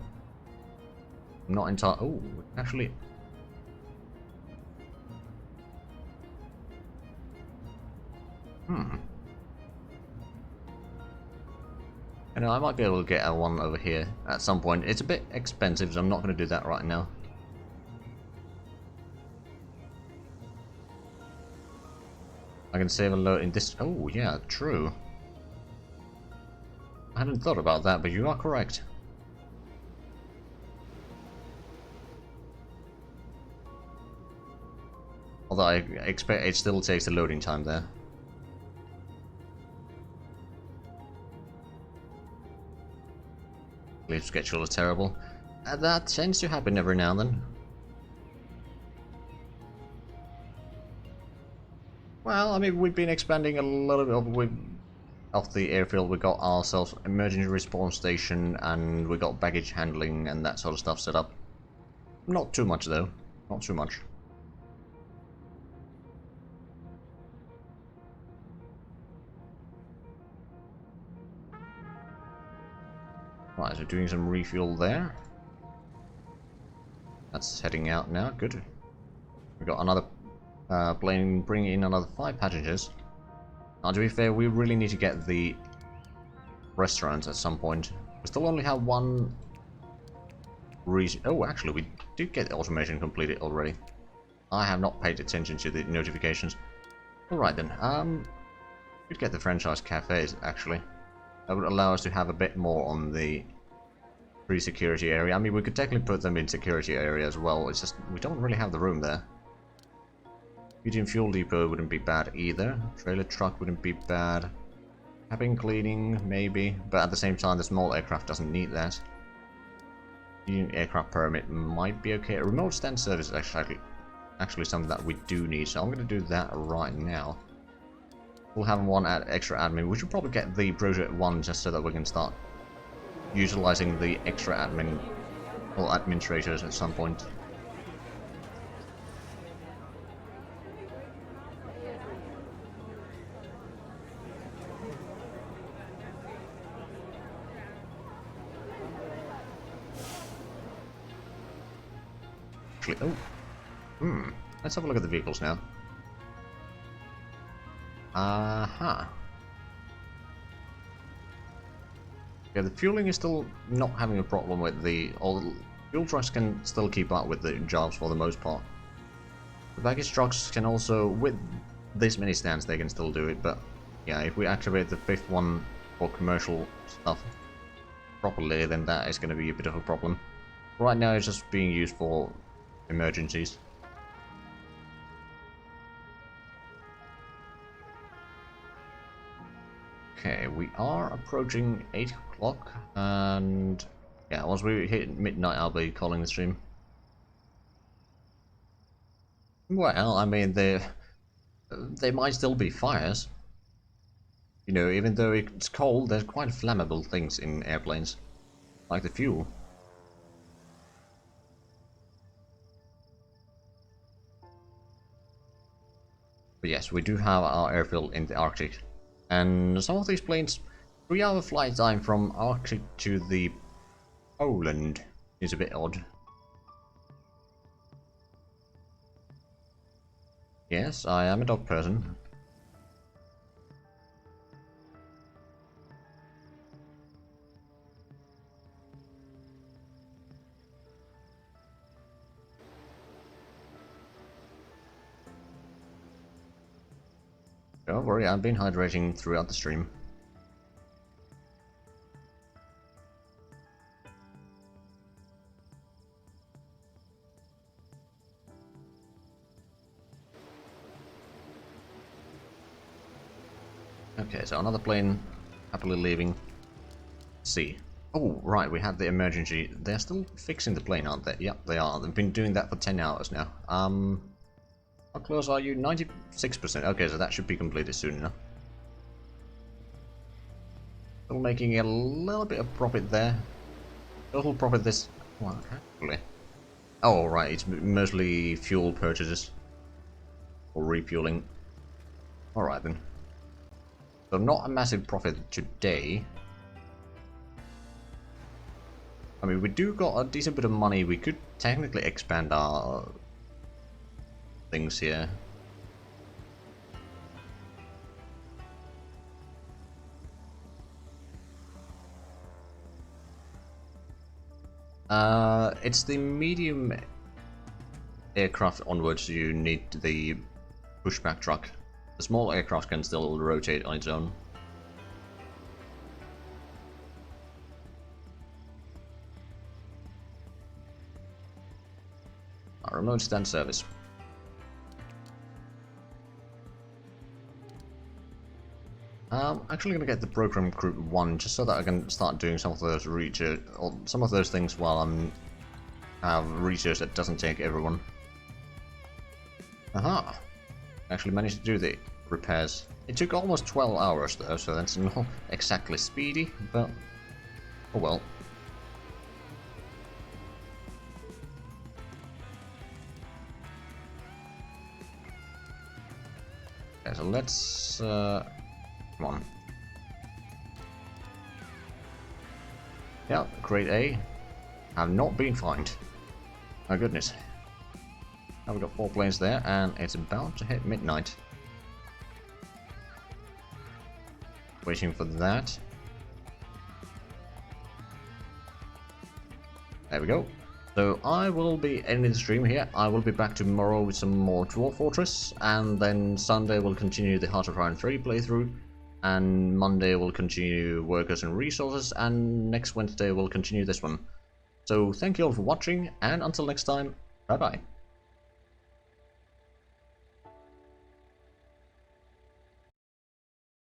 I'm not entirely. Oh, actually. I know I might be able to get a one over here at some point. It's a bit expensive, so I'm not going to do that right now. I can save a load in this. Oh, yeah, true. I hadn't thought about that, but you are correct. Although I expect it still takes a loading time there. Leave schedule is terrible. That tends to happen every now and then. Well, I mean, we've been expanding a little bit of the airfield. We got ourselves emergency response station, and we got baggage handling and that sort of stuff set up. Not too much though, not too much. Right, so doing some refuel there. That's heading out now. Good. We got another plane bringing in another 5 passengers. Now, to be fair, we really need to get the restaurant at some point. We still only have one reason. Oh, actually, we did get the automation completed already. I have not paid attention to the notifications. Alright then, we'd get the franchise cafes, actually. That would allow us to have a bit more on the free security area. I mean, we could technically put them in security area as well. It's just, we don't really have the room there. Beauty and fuel depot wouldn't be bad either. Trailer truck wouldn't be bad. Cabin cleaning, maybe. But at the same time, the small aircraft doesn't need that. Union aircraft permit might be okay. A remote stand service is actually something that we do need, so I'm going to do that right now. We'll have one extra admin. We should probably get the project 1 just so that we can start utilizing the extra admin or administrators at some point. Actually, let's have a look at the vehicles now. Yeah, the fueling is still not having a problem with all the fuel trucks can still keep up with the jobs for the most part. The baggage trucks can also, with this many stands, they can still do it, but yeah, if we activate the 5th one for commercial stuff properly, then that is going to be a bit of a problem. Right now it's just being used for emergencies. Okay, we are approaching 8 o'clock, and yeah, once we hit midnight I'll be calling the stream. Well, I mean, there might still be fires. You know, even though it's cold, there's quite flammable things in airplanes, like the fuel. But yes, we do have our airfield in the Arctic. And some of these planes, 3-hour flight time from Arctic to the Poland is a bit odd. Yes, I am a dog person. Don't worry, I've been hydrating throughout the stream. Okay, so another plane happily leaving. C. Oh, right, we had the emergency. They're still fixing the plane, aren't they? Yep, they are. They've been doing that for 10 hours now. How close are you? 96%. Okay, so that should be completed soon enough. Still making a little bit of profit there. Total profit this... Well, actually... Oh, right, it's mostly fuel purchases. Or refueling. Alright then. So not a massive profit today. I mean, we do got a decent bit of money. We could technically expand our things here. It's the medium aircraft onwards you need the pushback truck. The small aircraft can still rotate on its own. Our remote stand service. I'm actually going to get the program group 1 just so that I can start doing some of those research, or some of those things while I'm have research that doesn't take everyone. Aha! Actually managed to do the repairs. It took almost 12 hours though, so that's not exactly speedy, but oh well. Okay, so let's come on. Yeah, grade A. Have not been fined. My goodness. Now we've got 4 planes there, and it's about to hit midnight. Waiting for that. There we go. So I will be ending the stream here. I will be back tomorrow with some more Dwarf Fortress, and then Sunday we'll continue the Heart of Iron 3 playthrough, and Monday we'll continue Workers and Resources, and next Wednesday we'll continue this one. So thank you all for watching, and until next time, bye bye.